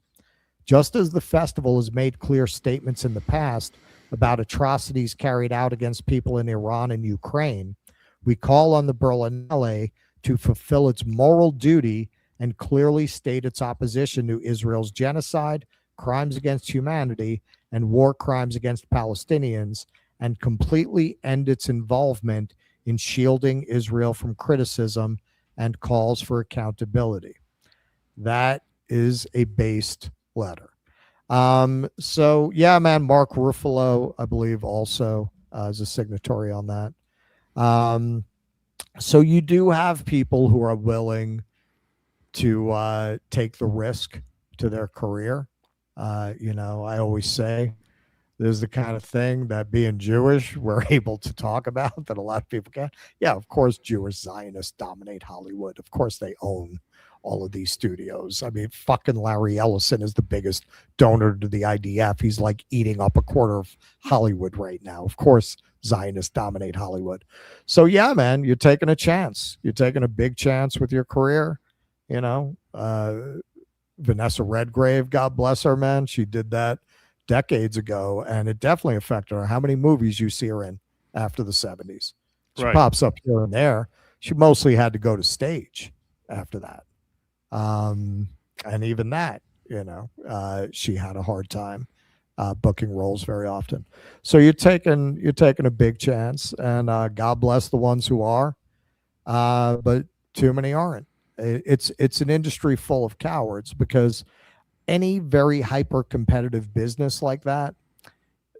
Just as the festival has made clear statements in the past about atrocities carried out against people in Iran and Ukraine, we call on the Berlinale to fulfill its moral duty and clearly state its opposition to Israel's genocide, crimes against humanity, and war crimes against Palestinians, and completely end its involvement in shielding Israel from criticism and calls for accountability." That is a based letter. So yeah, man, Mark Ruffalo, I believe, also is a signatory on that. So you do have people who are willing to take the risk to their career. You know, I always say this is the kind of thing that being Jewish, we're able to talk about that a lot of people can't. Yeah, of course, Jewish Zionists dominate Hollywood. Of course, they own all of these studios. I mean, fucking Larry Ellison is the biggest donor to the IDF. He's like eating up a quarter of Hollywood right now. Of course, Zionists dominate Hollywood. So yeah, man, you're taking a chance. You're taking a big chance with your career. You know, Vanessa Redgrave, God bless her, man. She did that decades ago, and it definitely affected her. How many movies you see her in after the 70s? She pops up here and there. She mostly had to go to stage after that. And even that, you know, she had a hard time booking roles very often. So you're taking a big chance, and God bless the ones who are, but too many aren't. It's an industry full of cowards, because any very hyper competitive business like that,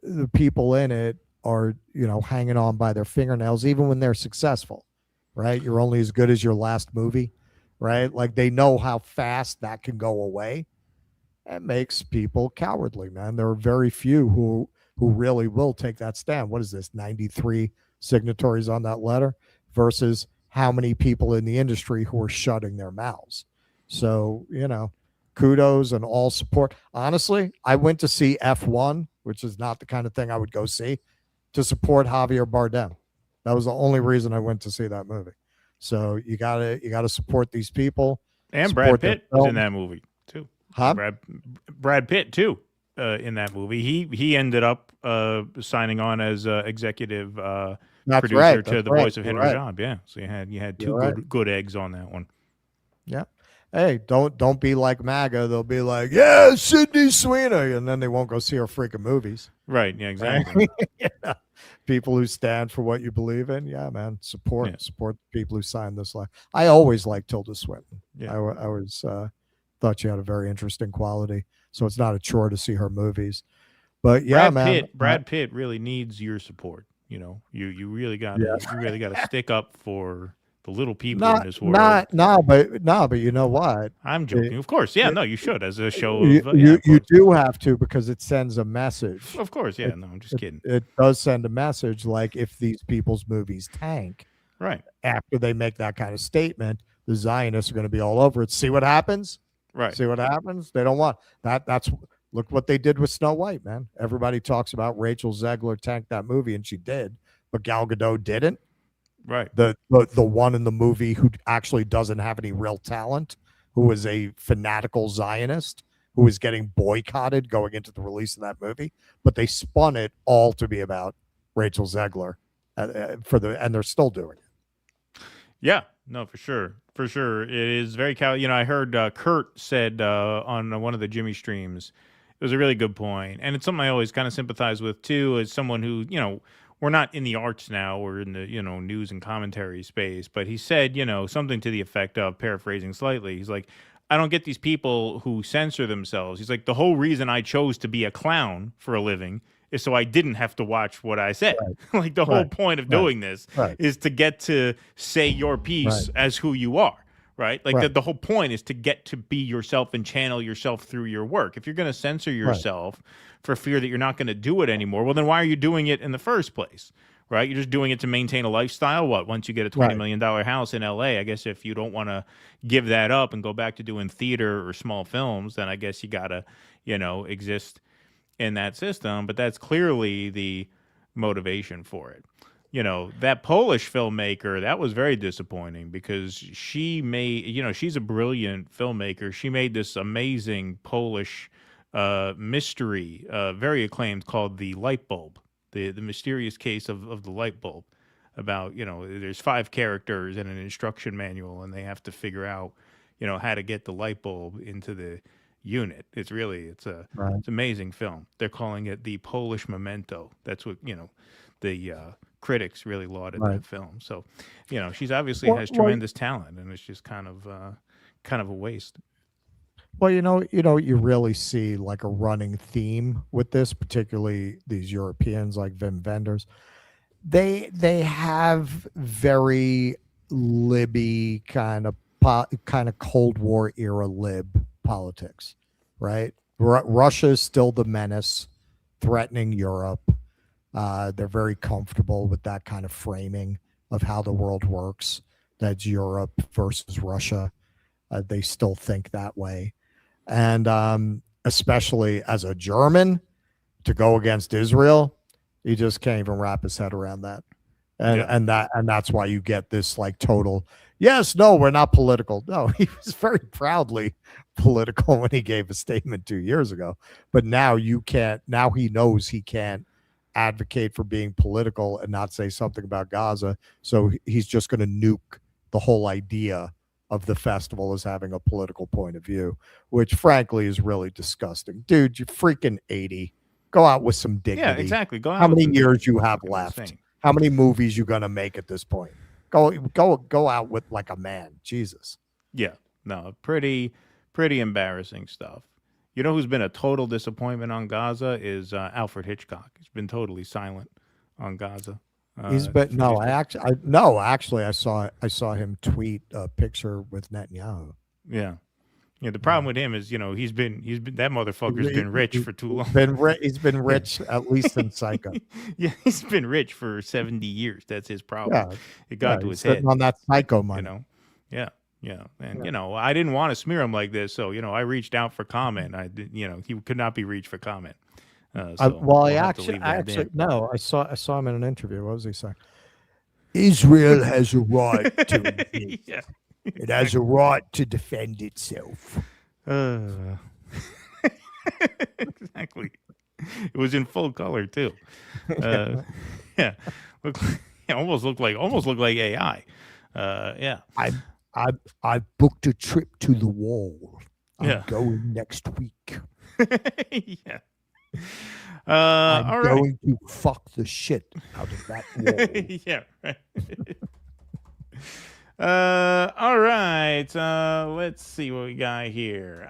the people in it are, you know, hanging on by their fingernails, even when they're successful, right? You're only as good as your last movie, right? Like, they know how fast that can go away. It makes people cowardly, man. There are very few who really will take that stand. What is this, 93 signatories on that letter versus how many people in the industry who are shutting their mouths? So, you know, kudos and all support. Honestly, I went to see F1, which is not the kind of thing I would go see, to support Javier Bardem. That was the only reason I went to see that movie. So you gotta support these people. And Brad Pitt was in that movie too. Huh? Brad Pitt too in that movie. He ended up signing on as executive producer to the voice of Henry Job. Yeah, so you had two good eggs on that one. Yeah. Hey, don't be like MAGA. They'll be like, yeah, Sydney Sweeney, and then they won't go see our freaking movies. Right. Yeah. Exactly. Yeah. People who stand for what you believe in. Yeah, man. Support the people who signed this letter. I always liked Tilda Swinton. Yeah. I always thought she had a very interesting quality. So it's not a chore to see her movies. But yeah, Brad Pitt really needs your support. You know, you really got to stick up for the little people in this world. But you know what? I'm joking. Of course. Yeah, no, you should, as a show you, of you do have to, because it sends a message. Of course, yeah. No, I'm just kidding. It does send a message, like, if these people's movies tank, right, after they make that kind of statement, the Zionists are going to be all over it. See what happens? Right. See what happens? They don't want that. Look what they did with Snow White, man. Everybody talks about Rachel Zegler tanked that movie, and she did, but Gal Gadot didn't. Right. The one in the movie who actually doesn't have any real talent, who is a fanatical Zionist, who is getting boycotted going into the release of that movie, but they spun it all to be about Rachel Zegler and they're still doing it. Yeah. No, for sure. For sure. It is very I heard Kurt said on one of the Jimmy streams, it was a really good point. And it's something I always kind of sympathize with too, as someone who, we're not in the arts now, we're in the, news and commentary space. But he said, something to the effect of, paraphrasing slightly, he's like, I don't get these people who censor themselves. He's like, the whole reason I chose to be a clown for a living is so I didn't have to watch what I said. Right. Like the whole point of doing this is to get to say your piece as who you are, right? Like the whole point is to get to be yourself and channel yourself through your work. If you're going to censor yourself for fear that you're not going to do it anymore, well, then why are you doing it in the first place? Right? You're just doing it to maintain a lifestyle. Once you get a $20 million house in LA, I guess if you don't want to give that up and go back to doing theater or small films, then I guess you got to, exist in that system. But that's clearly the motivation for it. That Polish filmmaker, that was very disappointing because she made, she's a brilliant filmmaker. She made this amazing Polish mystery, very acclaimed, called The Light Bulb. The mysterious case of the light bulb, about, there's 5 characters in an instruction manual and they have to figure out, how to get the light bulb into the unit. It's an amazing film. They're calling it the Polish Memento. That's what, the critics really lauded that film. So, she's obviously has tremendous talent, and it's just kind of a waste. Well, you really see like a running theme with this, particularly these Europeans like Wim Wenders. They have very libby kind of Cold War era lib politics, right? Russia is still the menace threatening Europe. They're very comfortable with that kind of framing of how the world works. That's Europe versus Russia. They still think that way. And especially as a German, to go against Israel, he just can't even wrap his head around that. And that's why you get this like total, yes, no, we're not political. No, he was very proudly political when he gave a statement 2 years ago. But now now he knows he can't advocate for being political and not say something about Gaza. So he's just going to nuke the whole idea of the festival as having a political point of view, which frankly is really disgusting. Dude, you're freaking 80. Go out with some dignity. Yeah, exactly. Go out. How many years you have left? Insane. How many movies you gonna make at this point? Go out with like a man. Jesus. Yeah. No, pretty embarrassing stuff. You know who's been a total disappointment on Gaza is Alfred Hitchcock. He's been totally silent on Gaza. He's been I saw him tweet a picture with Netanyahu. Yeah. Yeah, the problem with him is, he's been that motherfucker's been rich for too long. He's been rich at least in Psycho. Yeah, he's been rich for 70 years. That's his problem. Yeah, it got to his head on that Psycho money. Yeah. And I didn't want to smear him like this, so I reached out for comment. I did, he could not be reached for comment. I saw him in an interview. What was he saying? Israel has a right to yeah. It has a right to defend itself. Exactly. It was in full color too. Yeah, almost looked like AI. Yeah. I booked a trip to the wall. I'm going next week. Yeah. I'm going to fuck the shit out of that wall. Yeah. Right. All right. Let's see what we got here.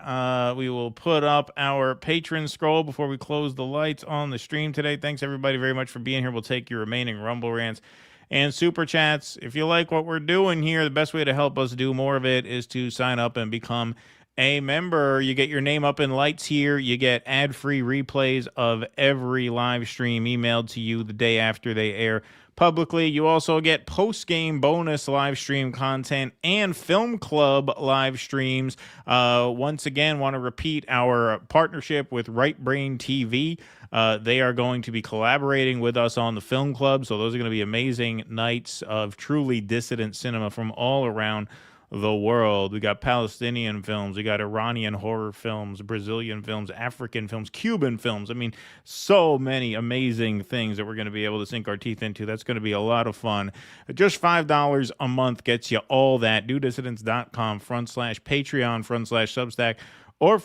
We will put up our patron scroll before we close the lights on the stream today. Thanks everybody very much for being here. We'll take your remaining Rumble rants and super chats. If you like what we're doing here, the best way to help us do more of it is to sign up and become a member. You get your name up in lights here. You get ad-free replays of every live stream emailed to you the day after they air publicly. You also get post-game bonus live stream content and film club live streams. Once again, want to repeat our partnership with Right Brain TV. They are going to be collaborating with us on the film club, so those are going to be amazing nights of truly dissident cinema from all around the world. We got Palestinian films, we got Iranian horror films, Brazilian films, African films, Cuban films. I mean, so many amazing things that we're going to be able to sink our teeth into. That's going to be a lot of fun. Just $5 a month gets you all that. NewDissidents.com/Patreon/Substack or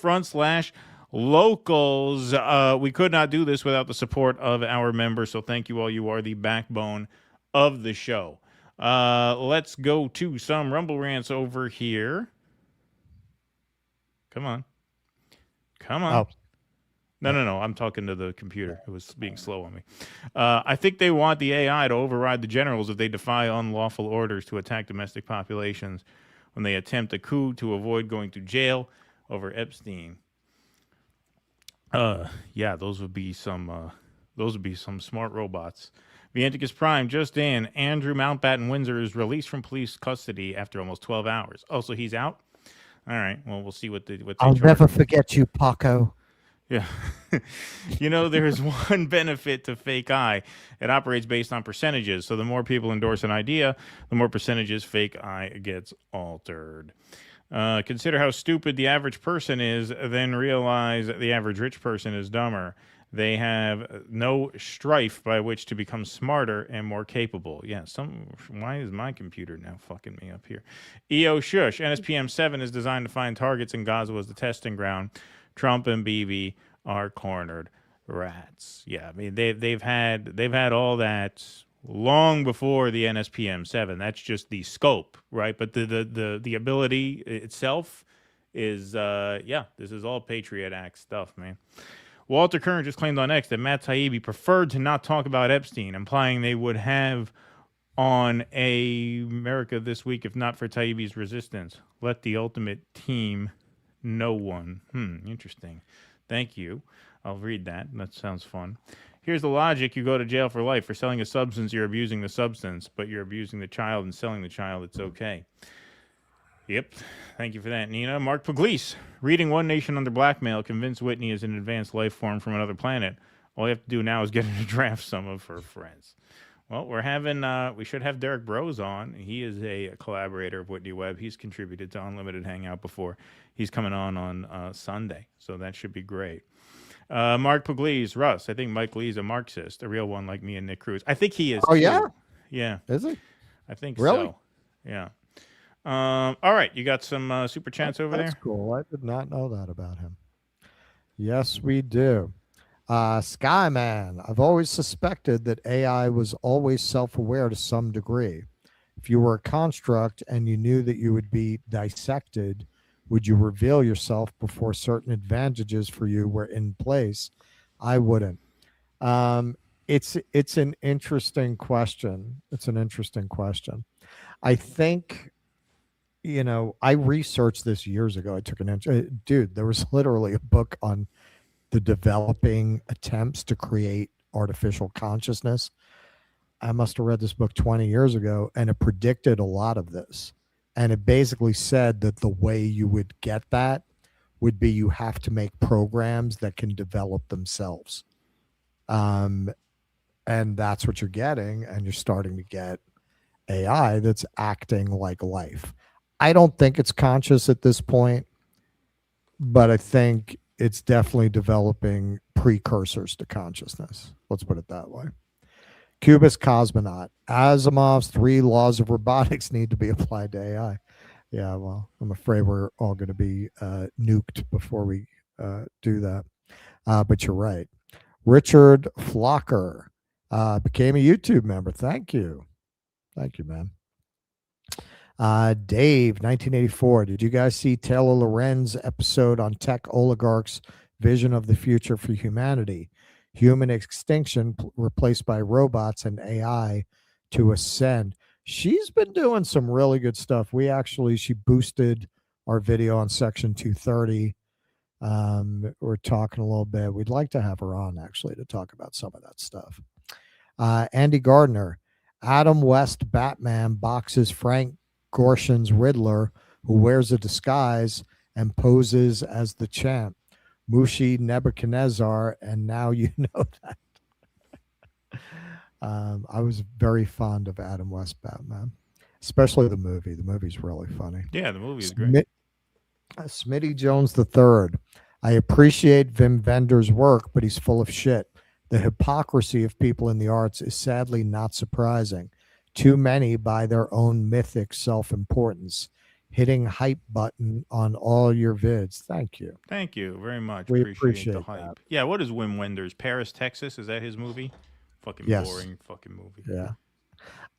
/locals. We could not do this without the support of our members, so thank you all. You are the backbone of the show. Let's go to some Rumble rants over here. Come on. Oh. No. I'm talking to the computer. It was being slow on me. I think they want the AI to override the generals if they defy unlawful orders to attack domestic populations when they attempt a coup to avoid going to jail over Epstein. Yeah, those would be some smart robots. Vianticus Prime, just in. Andrew Mountbatten Windsor is released from police custody after almost 12 hours. Oh, so he's out? All right. Well, we'll see what they I'll charge never him. forget you, Paco. Yeah. There is one benefit to Fake Eye. It operates based on percentages. So the more people endorse an idea, the more percentages Fake Eye gets altered. Consider how stupid the average person is, then realize that the average rich person is dumber. They have no strife by which to become smarter and more capable. Yeah, why is my computer now fucking me up here? EO Shush, NSPM-7 is designed to find targets in Gaza as the testing ground. Trump and Bibi are cornered rats. Yeah, I mean they've had all that long before the NSPM-7. That's just the scope, right? But the ability itself is this is all Patriot Act stuff, man. Walter Kern just claimed on X that Matt Taibbi preferred to not talk about Epstein, implying they would have on America this week if not for Taibbi's resistance. Let the ultimate team no one. Interesting. Thank you. I'll read that. That sounds fun. Here's the logic. You go to jail for life. For selling a substance, you're abusing the substance, but you're abusing the child and selling the child. It's okay. Yep. Thank you for that, Nina. Mark Pugliese. Reading One Nation Under Blackmail convinced Whitney is an advanced life form from another planet. All you have to do now is get her to draft some of her friends. Well, we should have Derek Brose on. He is a collaborator of Whitney Webb. He's contributed to Unlimited Hangout before. He's coming on Sunday, so that should be great. Mark Pugliese, Russ. I think Mike Lee's a Marxist, a real one like me and Nick Cruz. I think he is. Oh, too. yeah? Yeah. Is he? I think Really? so. Yeah. All right. You got some super chats over there? That's cool. I did not know that about him. Yes, we do. Skyman, I've always suspected that AI was always self-aware to some degree. If you were a construct and you knew that you would be dissected, would you reveal yourself before certain advantages for you were in place? I wouldn't. It's an interesting question. I think, I researched this years ago. I took dude, there was literally a book on the developing attempts to create artificial consciousness. I must have read this book 20 years ago, and it predicted a lot of this. And it basically said that the way you would get that would be you have to make programs that can develop themselves. And that's what you're getting, and you're starting to get AI that's acting like life. I don't think it's conscious at this point, but I think it's definitely developing precursors to consciousness. Let's put it that way. Cubist Cosmonaut. Asimov's 3 laws of robotics need to be applied to AI. Yeah, well, I'm afraid we're all going to be nuked before we do that. But you're right. Richard Flocker became a YouTube member. Thank you. Thank you, man. Dave, 1984. Did you guys see Taylor Lorenz episode on tech oligarchs' vision of the future for humanity? Human extinction replaced by robots and AI to ascend. She's been doing some really good stuff. She boosted our video on Section 230. We're talking a little bit. We'd like to have her on, actually, to talk about some of that stuff. Andy Gardner. Adam West Batman boxes Frank Gorshin's Riddler, who wears a disguise and poses as the champ. Mushi Nebuchadnezzar, and now you know that. I was very fond of Adam West Batman. especially the movie. The movie's really funny. Yeah, the movie is great. Smitty Jones III. I appreciate Wim Wenders' work, but he's full of shit. The hypocrisy of people in the arts is sadly not surprising. Too many by their own mythic self-importance. Hitting hype button on all your vids. Thank you. Thank you very much. We appreciate appreciate the hype. that. Yeah, what is Wim Wenders? Paris, Texas? Is that his movie? Fucking Yes. boring fucking movie. Yeah.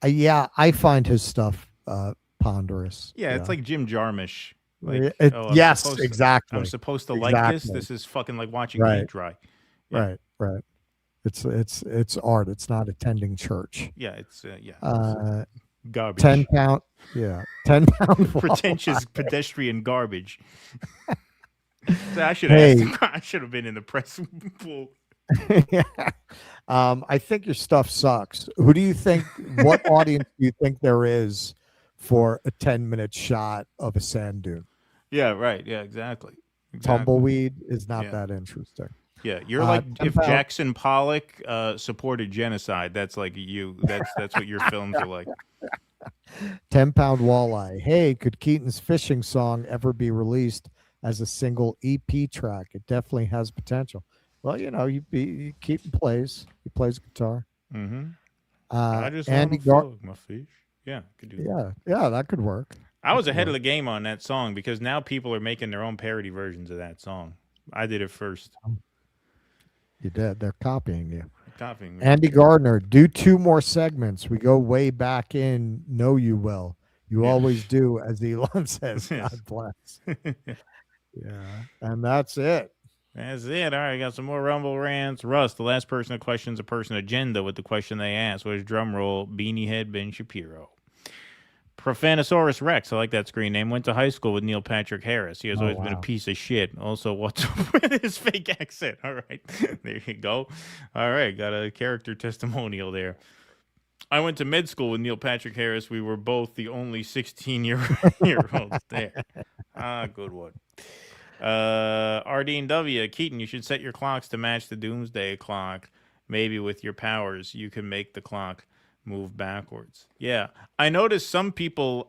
Yeah, I find his stuff ponderous. Yeah, it's like Jim Jarmusch. Like, yes, I'm exactly. supposed to like this. Exactly. This is fucking like watching Right. paint dry. Yeah. Right. It's art. It's not attending church. Yeah, it's garbage. 10 pound. Yeah, 10 pound. Pretentious pedestrian garbage. So I should have been in the press pool. Yeah. I think your stuff sucks. Who do you think? What audience do you think there is for a 10-minute shot of a sand dune? Yeah, right. Yeah, exactly. Tumbleweed is not that interesting. Yeah, you're like if Jackson Pollock supported genocide. That's like you. That's what your films are like. 10-pound walleye. Hey, could Keaton's fishing song ever be released as a single EP track? It definitely has potential. Well, Keaton plays. He plays guitar. Mm-hmm. I just Andy want to my fish. Yeah, could do that. Yeah, that could work. I was ahead of the game on that song because now people are making their own parody versions of that song. I did it first. You did. They're copying you. Copying me. Andy Gardner, do 2 more segments. We go way back in. Know you will. You always do, as Elon says. God bless. Yeah, and that's it. That's it. All right, got some more Rumble rants. Russ, the last person that questions a person agenda with the question they asked was drum roll, Beanie Head Ben Shapiro. Profanosaurus Rex, I like that screen name, went to high school with Neil Patrick Harris. He has always been a piece of shit. Also, what's up with his fake accent? All right, there you go. All right, got a character testimonial there. I went to med school with Neil Patrick Harris. We were both the only 16-year-olds there. Good one. Ardeen W. Keaton, you should set your clocks to match the doomsday clock. Maybe with your powers, you can make the clock move backwards. Yeah, I noticed some people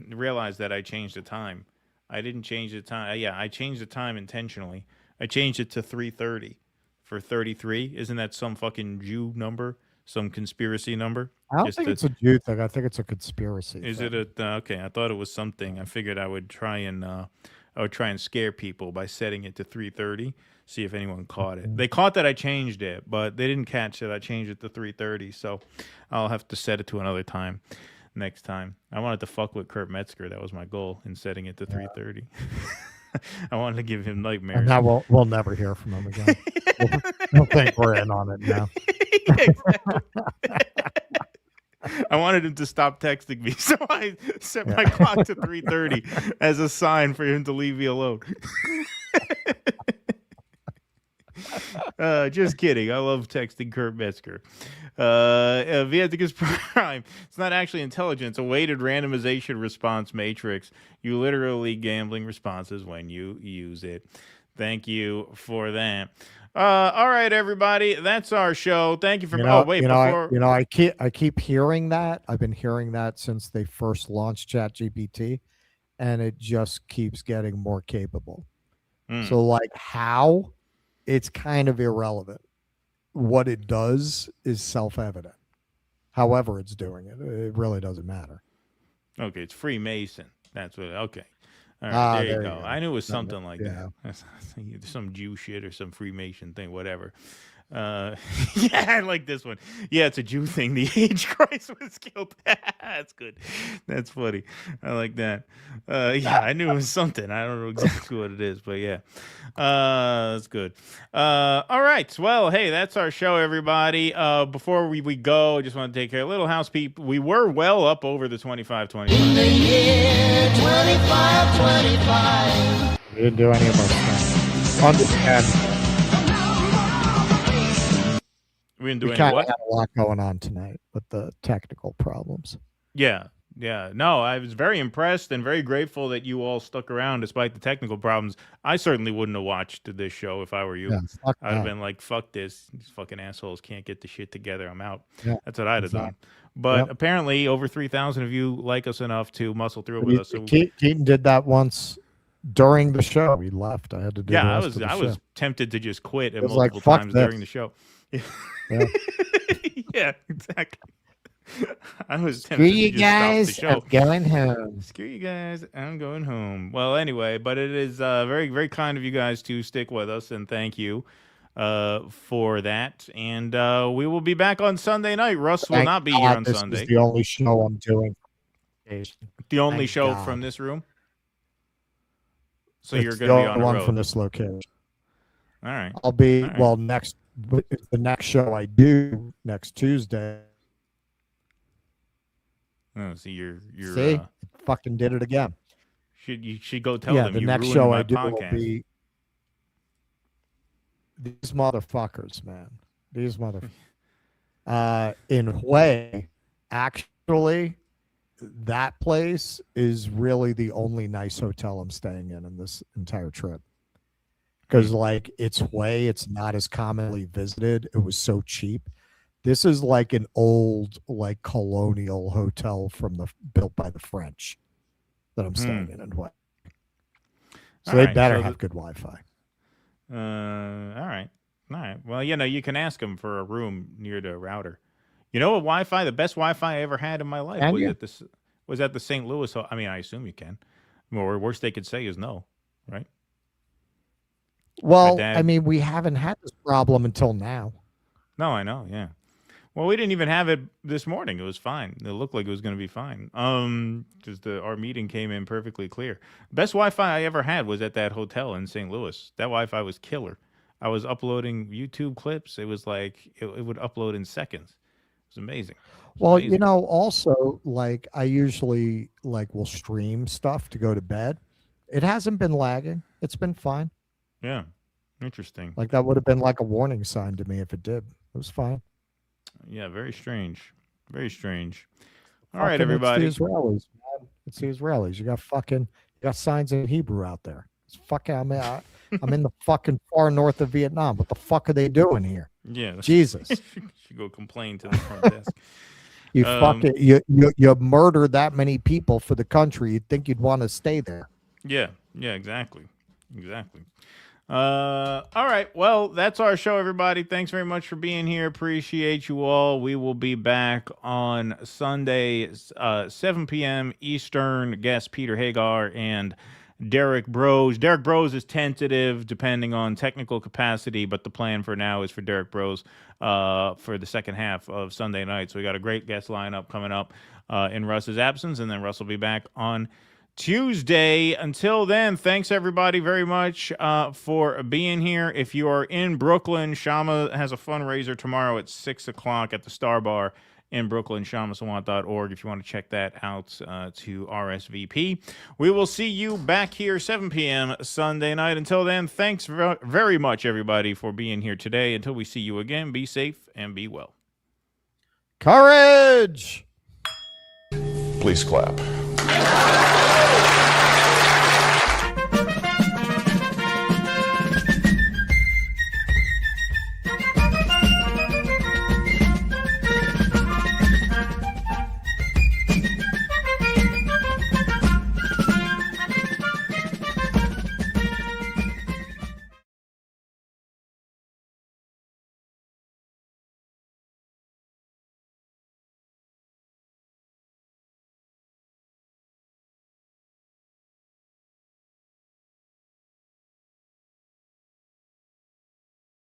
realize that I changed the time. I didn't change the time. Yeah, I changed the time intentionally. I changed it to 3:30 for 33. Isn't that some fucking Jew number? Some conspiracy number? I don't think it's a Jew thing. I think it's a conspiracy. Is it a okay? I thought it was something. I figured I would try and scare people by setting it to 3:30. See if anyone caught it. They caught that I changed it, but they didn't catch that I changed it to 3:30. So I'll have to set it to another time next time. I wanted to fuck with Kurt Metzger. That was my goal in setting it to 3:30. I wanted to give him nightmares. And now we'll never hear from him again. We'll think we're in on it now. I wanted him to stop texting me, so I set my clock to 3:30 as a sign for him to leave me alone. Just kidding. I love texting Kurt Metzger. Viaticus Prime. It's not actually intelligence. A weighted randomization response matrix. You literally gambling responses when you use it. Thank you for that. All right, everybody. That's our show. Thank you for. I keep hearing that. I've been hearing that since they first launched ChatGPT, and it just keeps getting more capable. So, like, how? It's kind of irrelevant. What it does is self-evident. However it's doing it, it really doesn't matter. Okay, it's Freemason. That's what. Okay. All right, there you go. I knew it was something like that. Some Jew shit or some Freemason thing, whatever. Yeah, I like this one. Yeah, it's a Jew thing. The age Christ was killed. That's good. That's funny. I like that. Yeah, I knew it was something. I don't know exactly what it is, but yeah. That's good. All right. Well, hey, that's our show, everybody. Before we go, I just want to take care of little house people. We were well up over the 25. In the year 25. We didn't do any of our stuff. Understand. We didn't do we any kind what? of had a lot going on tonight with the technical problems. Yeah. Yeah, no, I was very impressed and very grateful that you all stuck around despite the technical problems. I certainly wouldn't have watched this show if I were you. Yeah, fuck I'd have that. been like, fuck this. These fucking assholes can't get the shit together. I'm out. Yeah, That's what I'd have done. exactly. But Yep. apparently, over 3,000 of you like us enough to muscle through it with us. So Keaton did that once during the show. He left. I had to do yeah, the I rest was of the I show. was tempted to just quit It at was like, multiple fuck times this. during the show. Yeah. Yeah, exactly. I was Screw tempted you to just stop guys, the show. I'm going home. Screw you guys, I'm going home. Well, anyway, but it is very, very kind of you guys to stick with us, and thank you for that. And we will be back on Sunday night. Russ will Thank not be God here on this Sunday. is the only show I'm doing. The only Thank show God. from this room. So It's you're the going to be only on the one road. from this location. All right. I'll be All right. well next. The next show I do next Tuesday. Oh, see, you're See, fucking did it again. you should go tell Yeah, them the you next ruined show my I do podcast. will be these motherfuckers, man. These motherfuckers. In Hue, actually, that place is really the only nice hotel I'm staying in this entire trip. Because like it's Hue, it's not as commonly visited. It was so cheap. This is like an old, like colonial hotel from built by the French that I'm staying in Hue. So All they right, better so have good Wi-Fi. All right. Well, you can ask them for a room near the router. You know what Wi-Fi? The best Wi-Fi I ever had in my life Can was you? at the St. Louis. I mean, I assume you can. Well, worst they could say is no, right? Well, dad- I mean, we haven't had this problem until now. No, I know. Yeah. Well, we didn't even have it this morning. It was fine. It looked like it was going to be fine. Just our meeting came in perfectly clear. Best Wi-Fi I ever had was at that hotel in St. Louis. That Wi-Fi was killer. I was uploading YouTube clips. It was like it would upload in seconds. It was amazing. Well, you know, also like I usually like will stream stuff to go to bed. It hasn't been lagging. It's been fine. Yeah. Interesting. Like that would have been like a warning sign to me if it did. It was fine. Yeah, very strange. Very strange. All right, Fucking, everybody. It's the Israelis, man. It's the Israelis. You got signs in Hebrew out there. It's fucking. I'm in the fucking far north of Vietnam. What the fuck are they doing here? Yeah. Jesus. Should go complain to the front desk. You fucking you murder that many people for the country. You'd think you'd want to stay there. Yeah, exactly. All right. Well, that's our show, everybody. Thanks very much for being here. Appreciate you all. We will be back on Sunday, 7 p.m. Eastern. Guest Peter Hagar and Derek Bros. Derek Bros is tentative depending on technical capacity, but the plan for now is for Derek Bros for the second half of Sunday night. So we got a great guest lineup coming up in Russ's absence, and then Russ will be back on Tuesday. Until then, thanks everybody very much for being here. If you are in Brooklyn, Shama has a fundraiser tomorrow at 6 o'clock at the Star Bar in Brooklyn, shamasawant.org if you want to check that out to RSVP. We will see you back here 7 p.m. Sunday night. Until then, thanks very much, everybody, for being here today. Until we see you again, be safe and be well. Courage! Please clap.